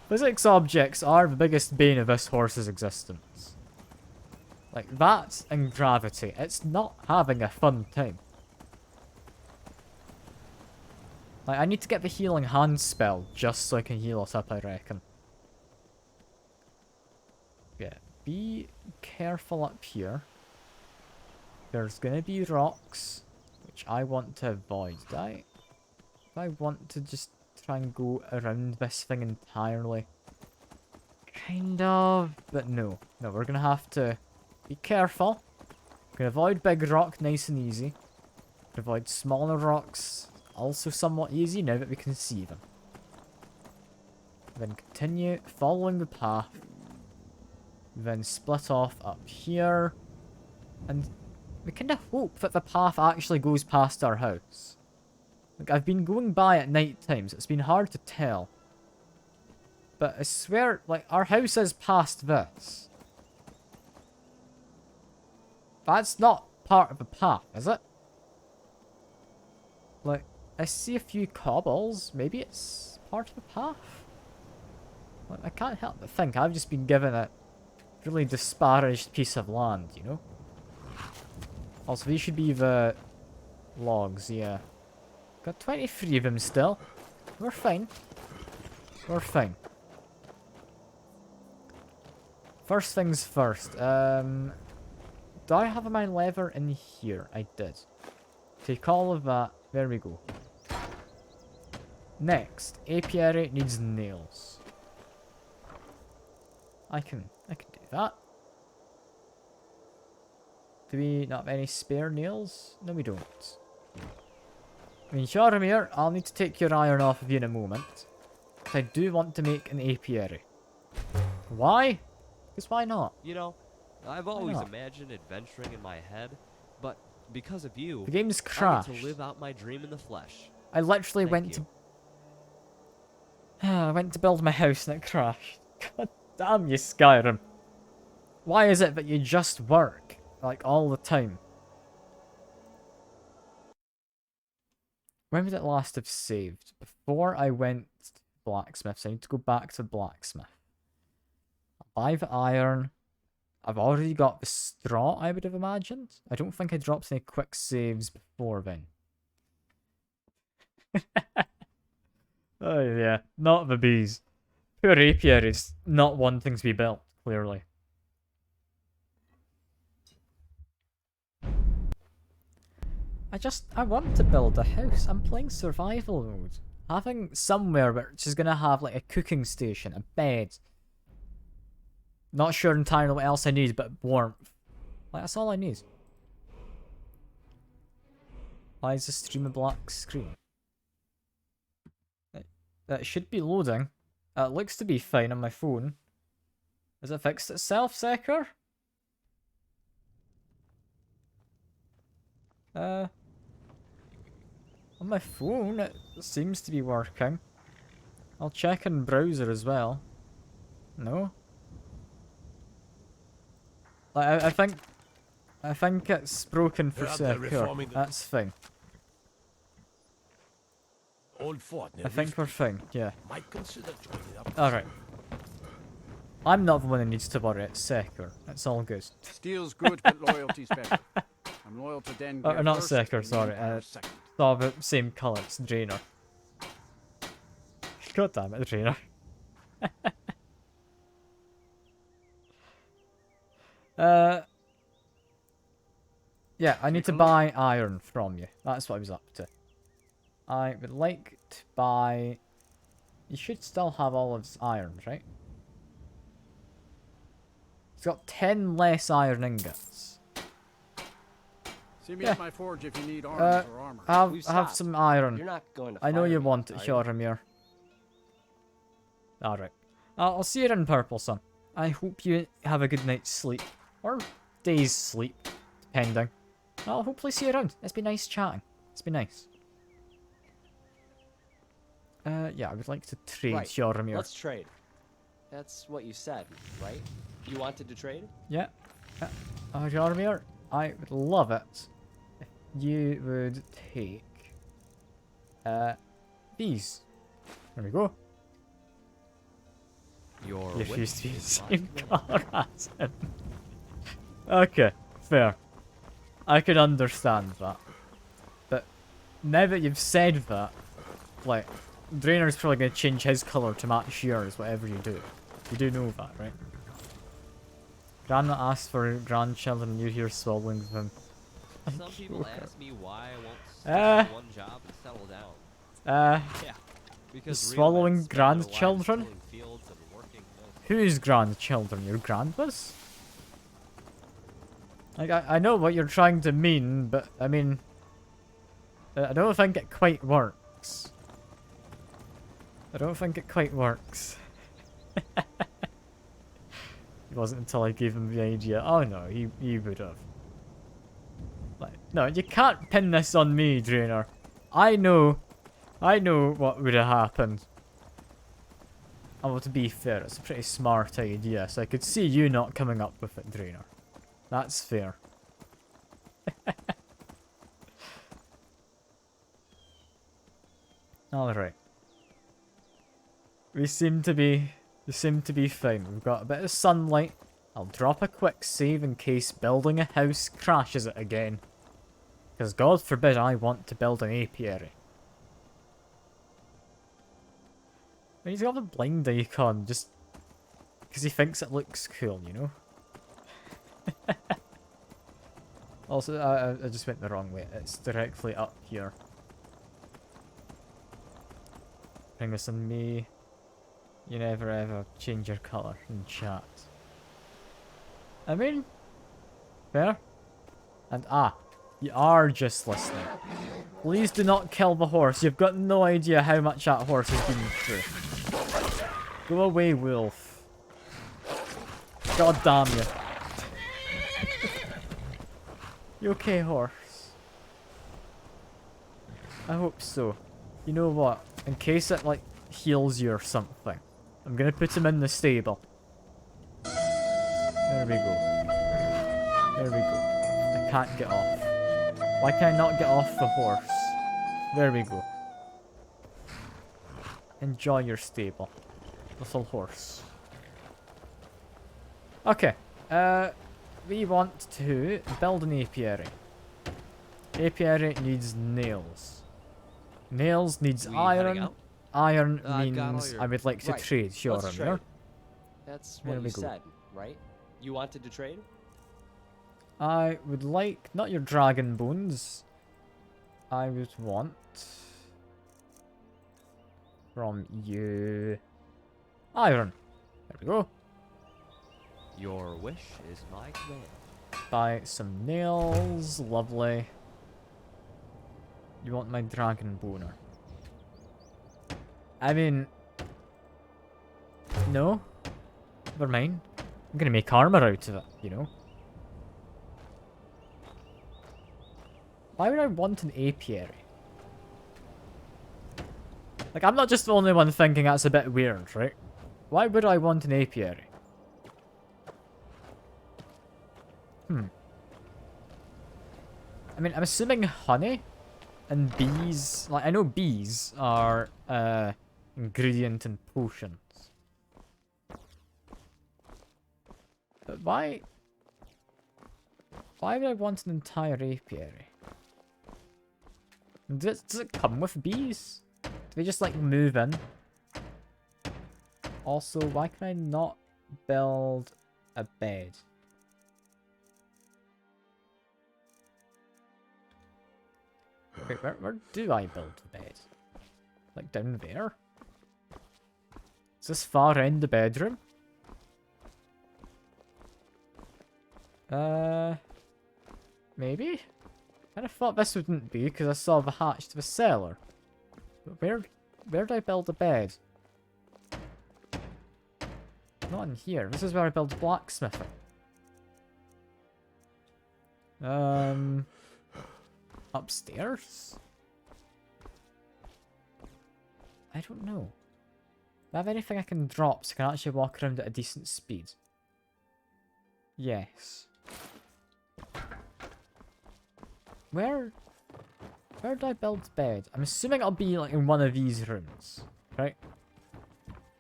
Physics objects are the biggest bane of this horse's existence. Like, that and gravity. It's not having a fun time. Like, I need to get the healing hand spell just so I can heal us up, I reckon. Yeah, be careful up here. There's gonna be rocks, which I want to avoid. I want to just try and go around this thing entirely. Kind of, but no. No, we're gonna have to be careful. We're gonna avoid big rock nice and easy. Avoid smaller rocks, also somewhat easy now that we can see them. Then continue following the path. Then split off up here. And we kind of hope that the path actually goes past our house. Like, I've been going by at night times. It's been hard to tell. But I swear, like, our house is past this. That's not part of the path, is it? Like, I see a few cobbles. Maybe it's part of the path? Like, I can't help but think I've just been given a really disparaged piece of land, you know? Also, these should be the logs, yeah. Got 23 of them still. We're fine. We're fine. First things first. Do I have my lever in here? I did. Take all of that. There we go. Next, apiary needs nails. I can do that. Do we not have any spare nails? No, we don't. I mean, Sjoramir, I'll need to take your iron off of you in a moment. But I do want to make an apiary. Why? Because why not? You know, I've always imagined adventuring in my head, but because of you, the game's I crashed. get to live out my dream in the flesh. I literally went to build my house and it crashed. God damn you, Skyrim. Why is it that you just work, like, all the time? When would it last have saved? Before I went to blacksmith, so I need to go back to blacksmith. I'll buy the iron. I've already got the straw, I would have imagined. I don't think I dropped any quick saves before then. Oh yeah, not the bees. Poor apiary is not wanting to be built, clearly. I want to build a house. I'm playing survival mode. Having somewhere which is gonna have like a cooking station, a bed. Not sure entirely what else I need, but warmth. Like, that's all I need. Why is the stream a black screen? It should be loading. It looks to be fine on my phone. Has it fixed itself, Secker? On my phone, it seems to be working. I'll check in browser as well. No? I think it's broken for Secker. That's fine. Old fort near I think we're fine, yeah. Might consider joining up. Alright. I'm not the one who needs to worry, it's Secker. It's all good. Steel's good, but loyalty's better. I'm loyal to Den. Not Secker, sorry. Saw the same colour, it's Drainer. God damn it, Drainer. Yeah, I need to buy iron from you. That's what I was up to. I would like to buy... You should still have all of his irons, right? He's got 10 less iron ingots. See me at my forge if you need arms or armor. Have some iron. You're not going to I know fire you me, want it, are you? Hjoramir. Alright. I'll see you in purple, son. I hope you have a good night's sleep. Or day's sleep, depending. I'll hopefully see you around. It's been nice chatting. It's been nice. Yeah, I would like to trade Right. Hjoramir. Let's trade. That's what you said, right? You wanted to trade? Yeah. Hjoramir, I would love it if you would take these. There we go. Your You used to be the whip same colour as him. Okay, fair. I can understand that. But now that you've said that, like, Drainer's probably going to change his colour to match yours, whatever you do. You do know that, right? Grandma asked for grandchildren, you here swallowing them. Some people ask me why I won't stay in one job and settle down. Yeah, because swallowing grandchildren? Whose grandchildren? Your grandpa's? Like, I know what you're trying to mean, but I mean, I don't think it quite works. I don't think it quite works. It wasn't until I gave him the idea. Oh no, he would have. Like, no, you can't pin this on me, Drainer. I know what would have happened. Oh, well, to be fair, it's a pretty smart idea, so I could see you not coming up with it, Drainer. That's fair. Alright. We seem to be fine. We've got a bit of sunlight. I'll drop a quick save in case building a house crashes it again. Because God forbid I want to build an apiary. He's got the blind icon just because he thinks it looks cool, you know? Also, I just went the wrong way. It's directly up here. Bring this on me. You never ever change your colour in chat. I mean, fair. And you are just listening. Please do not kill the horse. You've got no idea how much that horse has been through. Go away, wolf. God damn you. You okay, horse? I hope so. You know what? In case it, like, heals you or something, I'm gonna put him in the stable. There we go. There we go. I can't get off. Why can I not get off the horse? There we go. Enjoy your stable, little horse. Okay. We want to build an apiary. Apiary needs nails. Nails needs iron. iron I got all means your- I would like to Right, trade, sure, let's Amir. trade. That's There what we you go. said, right? You wanted to trade? I would like, not your dragon bones. I would want from you iron. There we go. Your wish is my command. Buy some nails, lovely. You want my dragon boner? I mean, no, never mind. I'm gonna make armor out of it, you know. Why would I want an apiary? Like, I'm not just the only one thinking that's a bit weird, right? Why would I want an apiary? I mean, I'm assuming honey and bees... Like, I know bees are ingredient in potions. But why... Why would I want an entire apiary? Does it come with bees? Do they just, like, move in? Also, why can I not build a bed? Wait, where do I build the bed? Like, down there? Is this far end the bedroom? Maybe? I kind of thought this wouldn't be because I saw the hatch to the cellar. But where do I build a bed? Not in here. This is where I build blacksmithing. Upstairs? I don't know. Do I have anything I can drop so I can actually walk around at a decent speed? Yes. Where do I build bed? I'm assuming it'll be like in one of these rooms, right?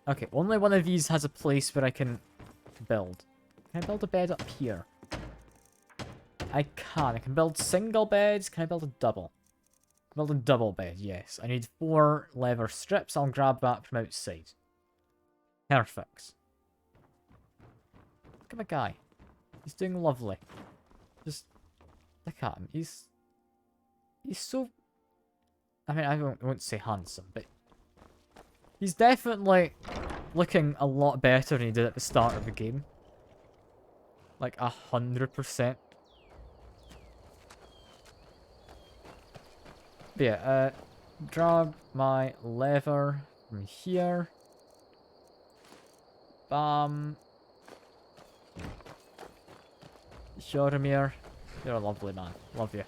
Okay, only one of these has a place where I can build. Can I build a bed up here? I can. I can build single beds. Can I build a double? Build a double bed, yes. I need 4 leather strips. I'll grab that from outside. Perfect. Look at my guy. He's doing lovely. Just look at him. He's so... I mean, I won't say handsome, but... He's definitely looking a lot better than he did at the start of the game. Like, 100%. But yeah, grab my leather from here. Bam. Joromir, you're a lovely man. Love you.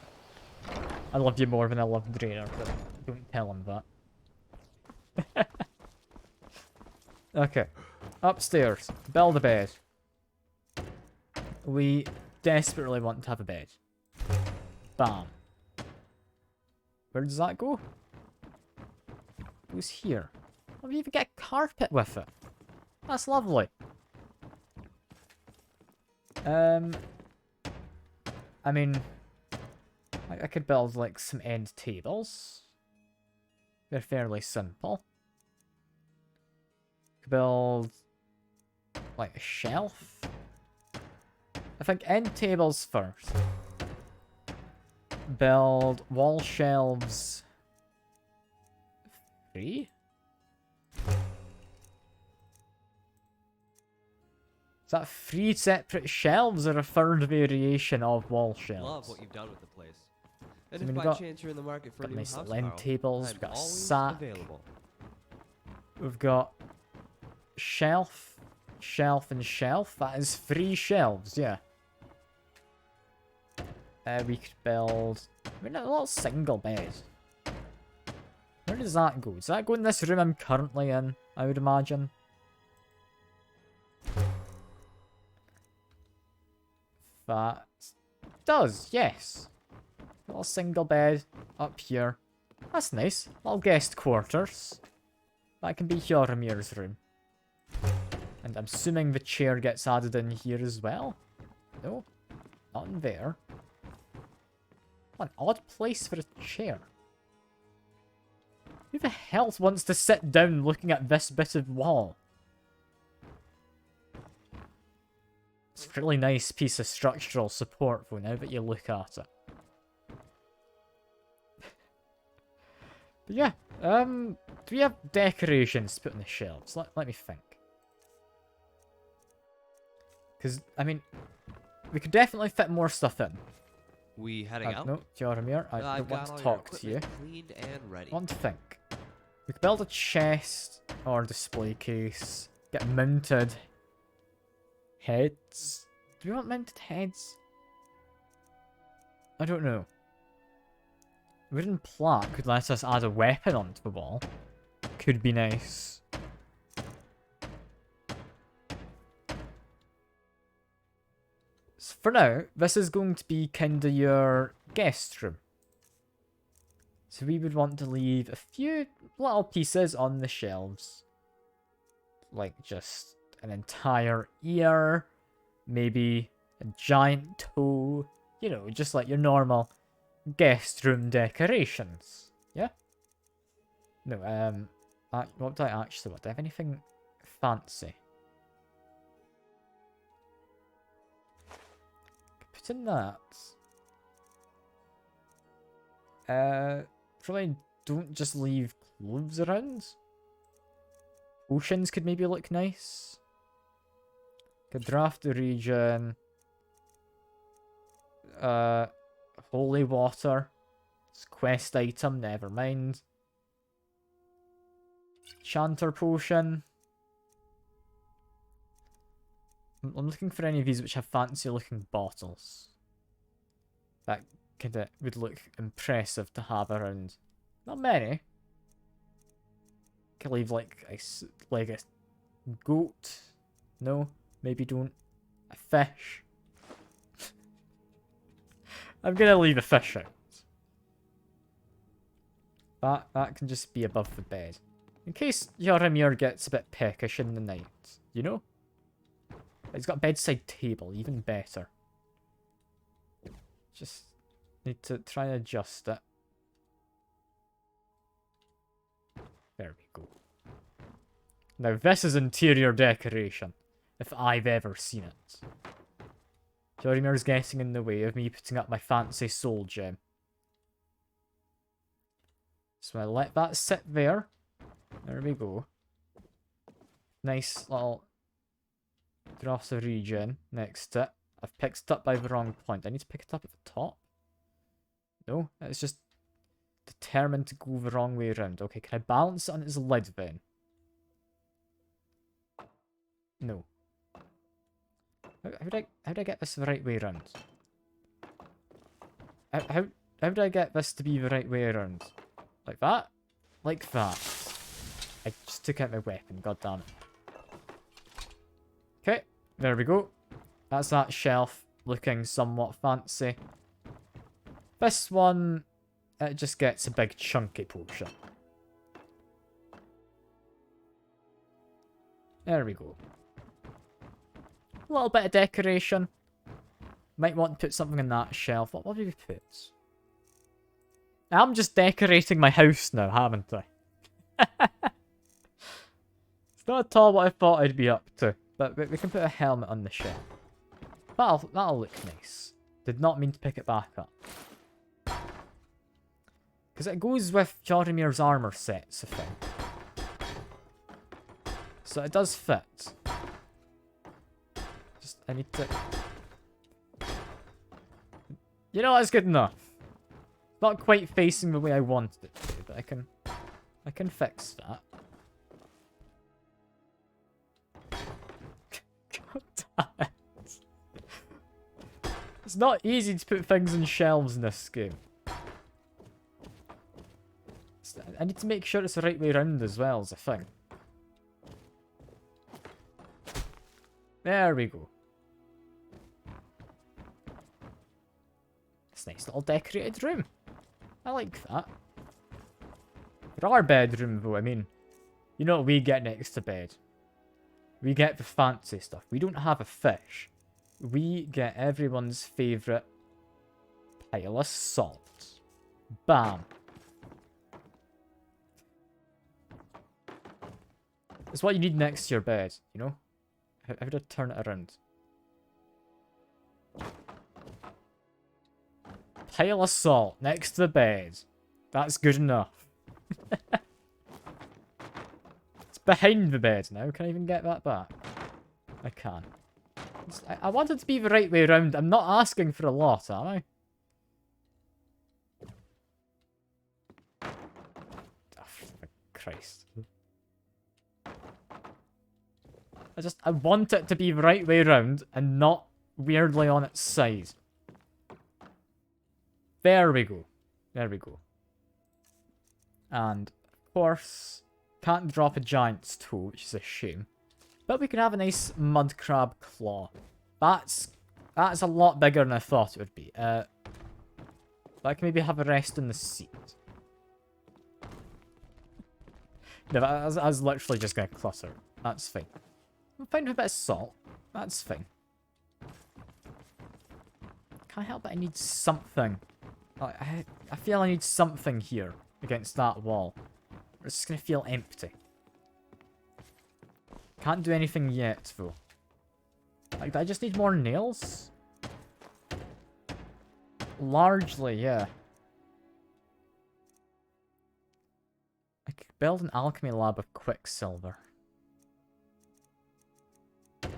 I love you more than I love Draenor, but don't tell him that. Okay. Upstairs. Build a bed. We desperately want to have a bed. Bam. Where does that go? It goes here. Oh, we even get a carpet with it. That's lovely. I mean, I could build like some end tables. They're fairly simple. Could build like a shelf. I think end tables first. Build wall shelves. 3? Is that 3 separate shelves or a third variation of wall shelves? Love what you've done with the place. And So if we've by got- chance you're in the market for a got new nice house end borrow, tables, I'm we've got a always sack. available. We've got shelf, shelf, and shelf. That is 3 shelves, yeah. We could build... I mean, a little single bed. Where does that go? Does that go in this room I'm currently in, I would imagine? That does, yes. A little single bed up here. That's nice. Little guest quarters. That can be Hjoramir's room. And I'm assuming the chair gets added in here as well. No, not in there. What an odd place for a chair. Who the hell wants to sit down looking at this bit of wall? It's a really nice piece of structural support though, now that you look at it. But yeah, do we have decorations to put on the shelves? Let me think. Because, I mean, we could definitely fit more stuff in. We heading out? No, Jaromir, I don't want to talk to you. Cleaned and ready. I want to think. We could build a chest or display case. Get mounted heads. Do we want mounted heads? I don't know. Wooden plaque could let us add a weapon onto the wall. Could be nice. So for now, this is going to be kinda your guest room. So we would want to leave a few little pieces on the shelves. Like just an entire ear, maybe a giant toe, you know, just like your normal guest room decorations. Yeah? No, what do I actually want? Do I have anything fancy? Put in that. Probably don't just leave clothes around. Oceans could maybe look nice. Could draft the region. Holy water. It's a quest item, never mind. Chanter potion. I'm looking for any of these which have fancy looking bottles. That kinda would look impressive to have around. Not many. Could leave like a goat. No, maybe don't. A fish. I'm gonna leave a fish out. That can just be above the bed. In case Jaromir gets a bit peckish in the night, you know? He's got a bedside table, even better. Just need to try and adjust it. There we go. Now this is interior decoration, if I've ever seen it. Jorimir's getting in the way of me putting up my fancy soul gem. So I let that sit there. There we go. Nice little dross of regen next to it. I've picked it up by the wrong point. I need to pick it up at the top. No, it's just determined to go the wrong way around. Okay, can I balance it on its lid then? No. How do I get this the right way around? How do I get this to be the right way around? Like that? Like that. I just took out my weapon, god damn it. Okay, there we go. That's that shelf looking somewhat fancy. This one, it just gets a big chunky potion. There we go. A little bit of decoration. Might want to put something in that shelf. What do we put? I'm just decorating my house now, haven't I? It's not at all what I thought I'd be up to. But we can put a helmet on the shelf. That'll look nice. Did not mean to pick it back up. Because it goes with Joromir's armor sets, I think. So it does fit. Just, I need to... You know, that's good enough. Not quite facing the way I wanted it to, but I can fix that. God damn it. It's not easy to put things on shelves in this game. I need to make sure it's the right way around as well, as a thing. There we go. It's a nice little decorated room. I like that. For our bedroom, though, I mean, you know what we get next to bed? We get the fancy stuff. We don't have a fish. We get everyone's favourite pile of salt. Bam. It's what you need next to your bed, you know? How do I turn it around? Pile of salt next to the bed. That's good enough. It's behind the bed now. Can I even get that back? I can. I want it to be the right way around. I'm not asking for a lot, am I? Oh, for Christ. I want it to be the right way around and not weirdly on its side. There we go. There we go. And, of course, can't drop a giant's toe, which is a shame. But we can have a nice mud crab claw. That's a lot bigger than I thought it would be. But I can maybe have a rest in the seat. No, I was literally just going to clutter. That's fine. I'm fine with a bit of salt. That's fine. Can't help it, I need something. I feel I need something here against that wall. It's just going to feel empty. Can't do anything yet, though. Like, I just need more nails? Largely, yeah. I could build an alchemy lab of quicksilver. If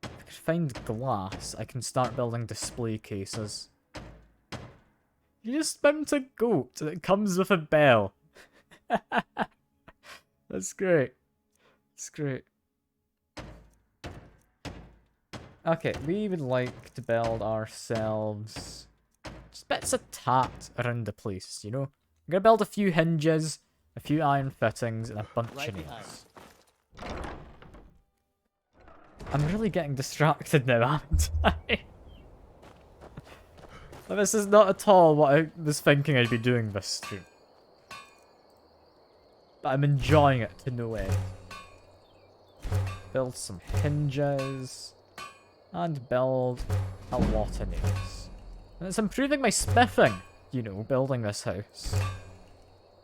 I could find glass, I can start building display cases. You just mount a goat and it comes with a bell. That's great. That's great. Okay, we would like to build ourselves just bits of tat around the place, you know? I'm gonna build a few hinges, a few iron fittings, and a bunch of nails. I'm really getting distracted now, aren't I? This is not at all what I was thinking I'd be doing this stream. But I'm enjoying it to no end. Build some hinges. And build a lot of nails. And it's improving my smithing, you know, building this house.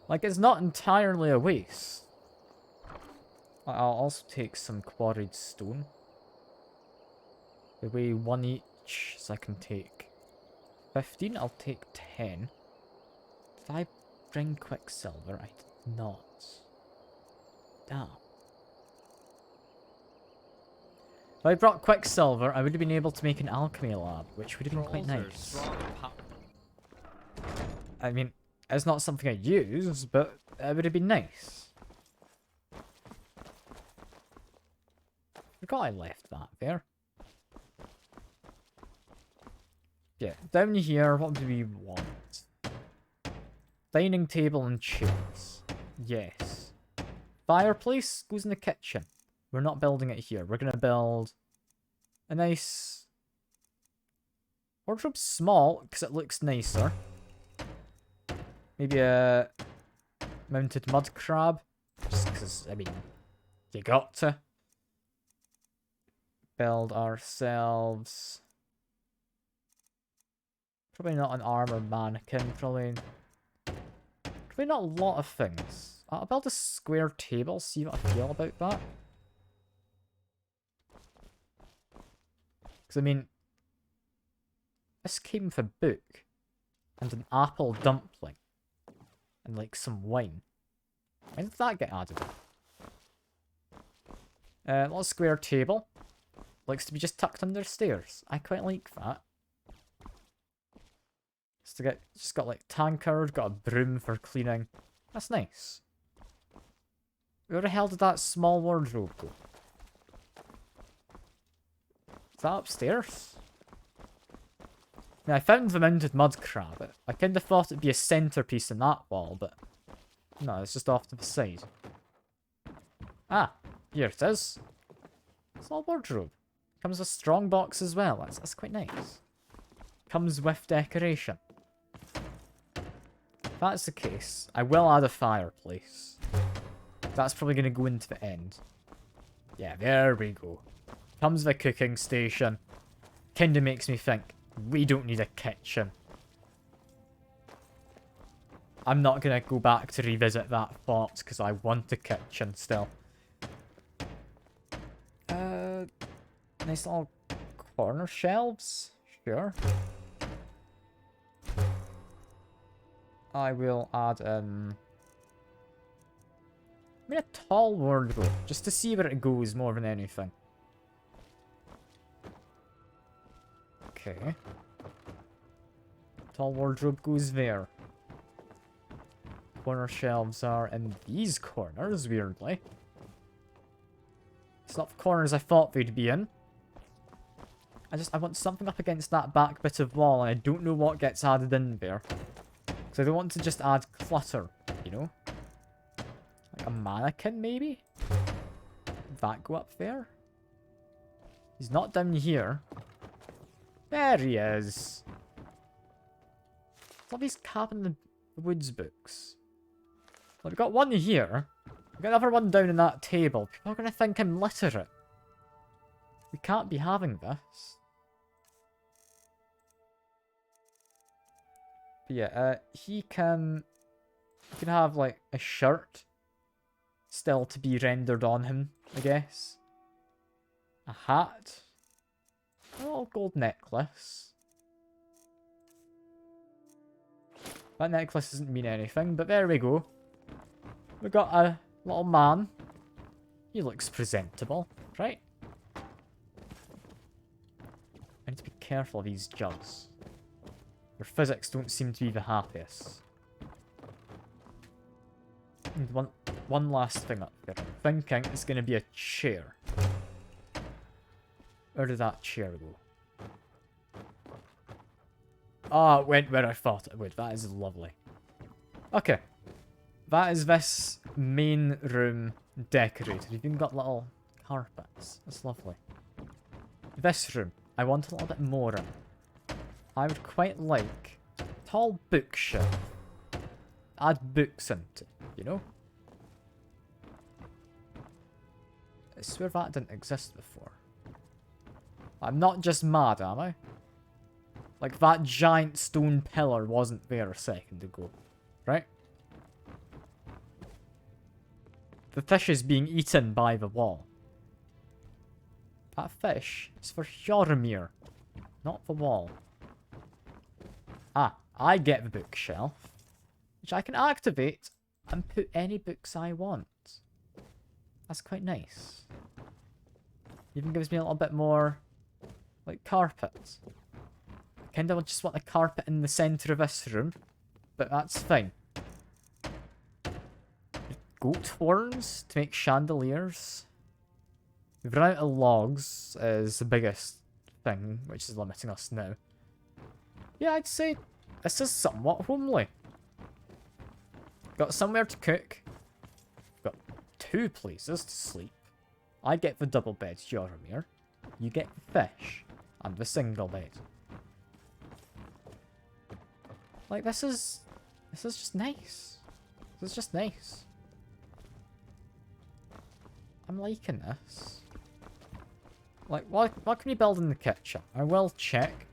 Like, it's not entirely a waste. I'll also take some quarried stone. They weigh 1 each, so I can take 15. I'll take 10. Did I bring quicksilver? I did not. Damn. If I brought quicksilver, I would have been able to make an alchemy lab, which would have been quite nice. I mean, it's not something I use, but it would have been nice. Forgot I left that there. Yeah, down here, what do we want? Dining table and chairs. Yes. Fireplace goes in the kitchen. We're not building it here. We're going to build a nice wardrobe, small because it looks nicer. Maybe a mounted mud crab. Just because, I mean, you got to. Build ourselves. Probably not an armor mannequin. Probably not a lot of things. I'll build a square table, see what I feel about that. Because, I mean, this came with a book, and an apple dumpling, and, like, some wine. When did that get added? Little square table. Likes to be just tucked under stairs. I quite like that. Just got, like, tankard, got a broom for cleaning. That's nice. Where the hell did that small wardrobe go? Is that upstairs? Now, I found the mounted mud crab. I kind of thought it'd be a centerpiece in that wall, but no, it's just off to the side. Ah, here it is. Small wardrobe. Comes with a strong box as well. That's quite nice. Comes with decoration. If that's the case, I will add a fireplace. That's probably going to go into the end. Yeah, there we go. Comes with a cooking station. Kinda makes me think, we don't need a kitchen. I'm not gonna go back to revisit that thought, because I want a kitchen still. Nice little corner shelves. Sure. I will add a tall wardrobe, just to see where it goes more than anything. Okay. Tall wardrobe goes there. Corner shelves are in these corners, weirdly. It's not the corners I thought they'd be in. I want something up against that back bit of wall, and I don't know what gets added in there. Because I don't want to just add clutter, you know? Like a mannequin, maybe? Would that go up there? He's not down here. There he is. It's all these Cabin in the Woods books. Well, we've got one here. We've got another one down in that table. People are going to think I'm literate. We can't be having this. But yeah, he can have, like, a shirt still to be rendered on him, I guess. A hat. A little gold necklace. That necklace doesn't mean anything, but there we go. We've got a little man. He looks presentable, right? I need to be careful of these jugs. Your physics don't seem to be the happiest. And one last thing up here. I'm thinking it's going to be a chair. Where did that chair go? Ah, it went where I thought it would. That is lovely. Okay. That is this main room decorated. You've even got little carpets. That's lovely. This room, I want a little bit more in. I would quite like a tall bookshelf. Add books into, you know? I swear that didn't exist before. I'm not just mad, am I? Like, that giant stone pillar wasn't there a second ago, right? The fish is being eaten by the wall. That fish is for Jormir, not the wall. Ah, I get the bookshelf, which I can activate and put any books I want. That's quite nice. Even gives me a little bit more, like, carpet. Kinda just want the carpet in the centre of this room, but that's fine. Goat horns to make chandeliers. We've run out of logs is the biggest thing, which is limiting us now. Yeah, I'd say this is somewhat homely. Got somewhere to cook. Got 2 places to sleep. I get the double bed, Jormir. You get the fish and the single bed. Like, this is just nice. This is just nice. I'm liking this. Like, what can we build in the kitchen? I will check.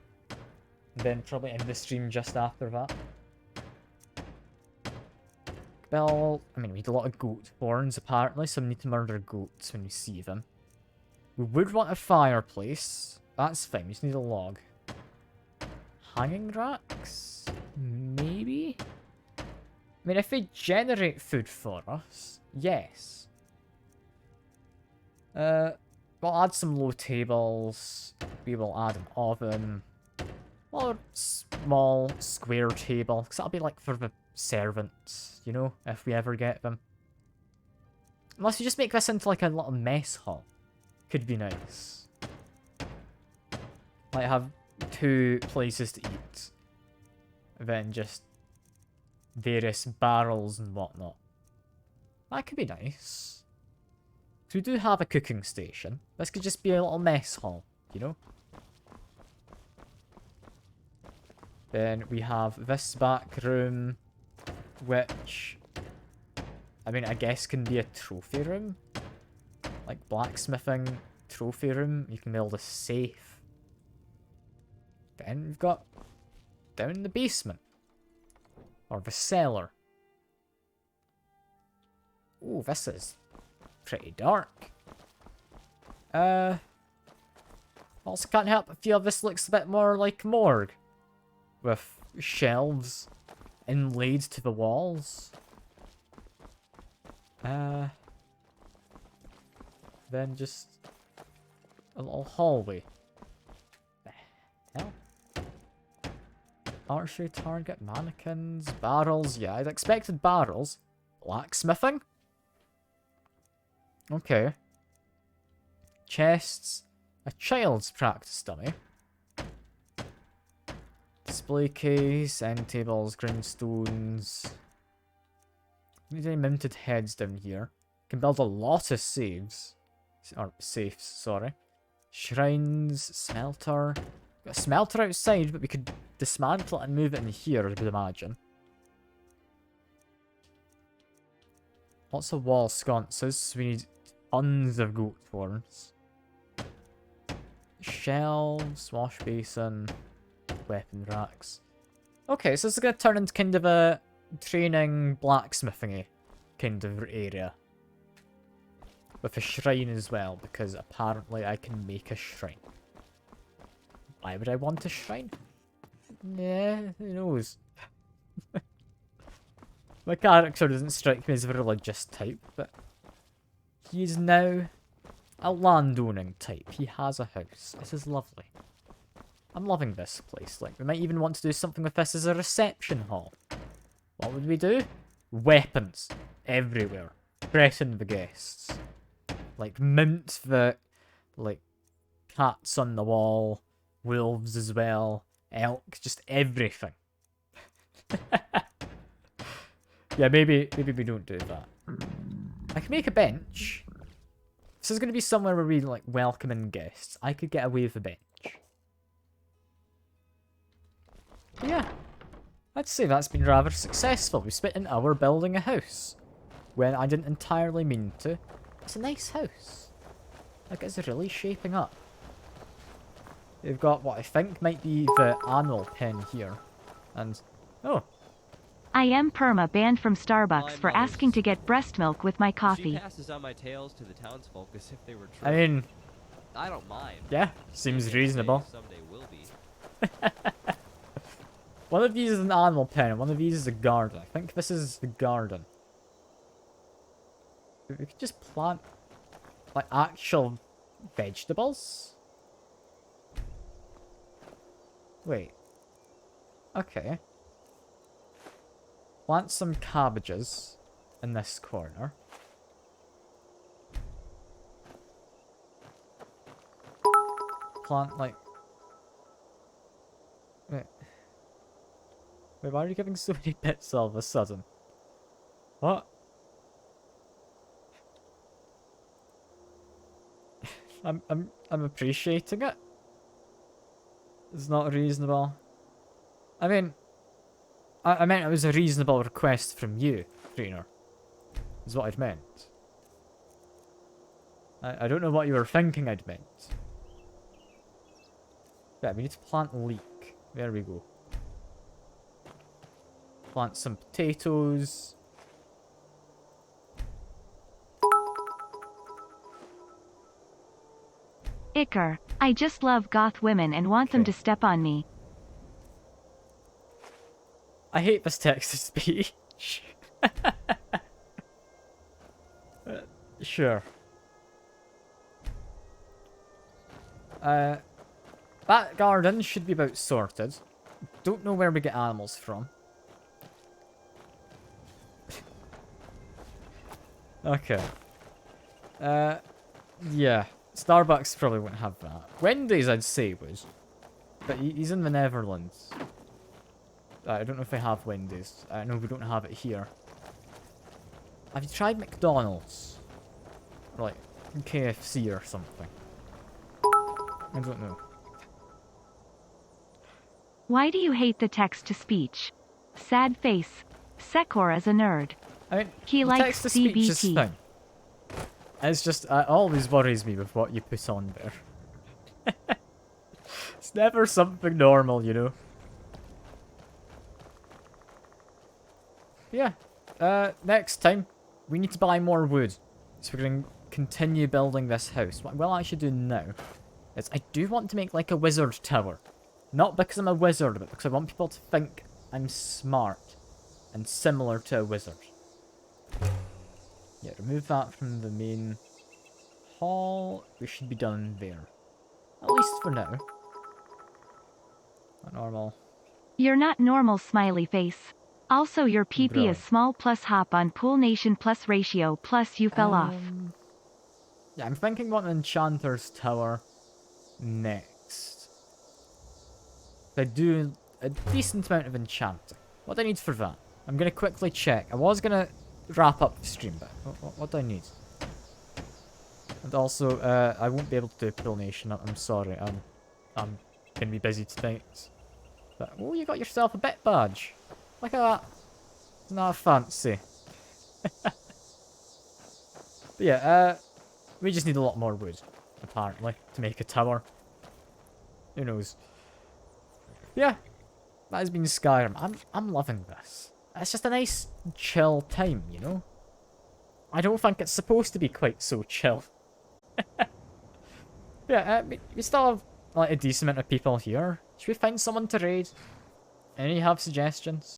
Then probably end the stream just after that. Build... I mean, we need a lot of goat horns, apparently, so we need to murder goats when we see them. We would want a fireplace. That's fine, we just need a log. Hanging racks? Maybe? I mean, if they generate food for us, yes. We'll add some low tables. We will add an oven. Or small square table, because that'll be like for the servants, you know, if we ever get them. Unless we just make this into like a little mess hall. Could be nice. Like have 2 places to eat. Then just various barrels and whatnot. That could be nice. So we do have a cooking station. This could just be a little mess hall, you know? Then we have this back room, which, I mean, I guess can be a trophy room. Like blacksmithing trophy room. You can build a safe. Then we've got down in the basement. Or the cellar. Ooh, this is pretty dark. Also, can't help but feel this looks a bit more like a morgue. With shelves inlaid to the walls. Then just a little hallway. The hell? Archery target, mannequins, barrels. Yeah, I'd expected barrels. Blacksmithing? Okay. Chests. A child's practice dummy. Display case, end tables, grindstones. Need any mounted heads down here. Can build a lot of saves. Or safes, sorry. Shrines, smelter. Got a smelter outside, but we could dismantle it and move it in here, I would imagine. Lots of wall sconces, so we need tons of goat horns. Shelves, wash basin, weapon racks. Okay, so this is going to turn into kind of a training blacksmithing-y kind of area. With a shrine as well, because apparently I can make a shrine. Why would I want a shrine? Yeah, who knows? My character doesn't strike me as a religious type, but he is now a landowning type. He has a house. This is lovely. I'm loving this place. Like, we might even want to do something with this as a reception hall. What would we do? Weapons. Everywhere. Threaten the guests. Like, mount the, like, cats on the wall. Wolves as well. Elk. Just everything. Yeah, maybe we don't do that. I can make a bench. This is going to be somewhere where we, like, welcome in guests. I could get away with a bench. But yeah. I'd say that's been rather successful. We spent an hour building a house. When I didn't entirely mean to. It's a nice house. Like, it's really shaping up. We've got what I think might be the animal pen here. And, oh. I am perma banned from Starbucks for asking to get breast milk with my coffee. She passes on my tales to the townsfolk as if they were true. I mean... I don't mind. Yeah, seems reasonable. Someday will be. One of these is an animal pen, and one of these is a garden. I think this is the garden. We could just plant, like, actual vegetables? Wait. Okay. Plant some cabbages in this corner. Plant, like... Wait, why are you giving so many bits all of a sudden? What? I'm appreciating it. It's not reasonable. I mean, I meant it was a reasonable request from you, trainer. Is what I'd meant. I don't know what you were thinking I'd meant. Yeah, we need to plant leek. There we go. Plant some potatoes. Icker, I just love goth women and want them to step on me. I hate this text-to-speech. Sure. That garden should be about sorted. Don't know where we get animals from. Okay. Yeah. Starbucks probably wouldn't have that. Wendy's, I'd say, was. But he's in the Netherlands. I don't know if they have Wendy's. I know we don't have it here. Have you tried McDonald's? Or like KFC or something? I don't know. Why do you hate the text-to-speech? Sad face. Sekor is a nerd. I mean, he likes text-to-speech is CBT. fine. It's just, it always worries me with what you put on there. It's never something normal, you know. Yeah. Next time, we need to buy more wood. So we're going to continue building this house. What we'll actually do now is I do want to make like a wizard tower. Not because I'm a wizard, but because I want people to think I'm smart and similar to a wizard. Yeah, remove that from the main hall. We should be done there. At least for now. Not normal. You're not normal, smiley face. Also, your PP is small plus hop on pool nation plus ratio plus you fell off. Yeah, I'm thinking about an enchanter's tower next. I do a decent amount of enchanting. What do I need for that? I'm going to quickly check. I was going to wrap up the stream, but what do I need? And also, I won't be able to do pool nation. I'm sorry. I'm going to be busy tonight. But, oh, you got yourself a bit badge. Look at that. Isn't that fancy? But yeah, we just need a lot more wood, apparently, to make a tower. Who knows? Yeah, that has been Skyrim. I'm loving this. It's just a nice, chill time, you know? I don't think it's supposed to be quite so chill. Yeah, we still have like a decent amount of people here. Should we find someone to raid? Any have suggestions?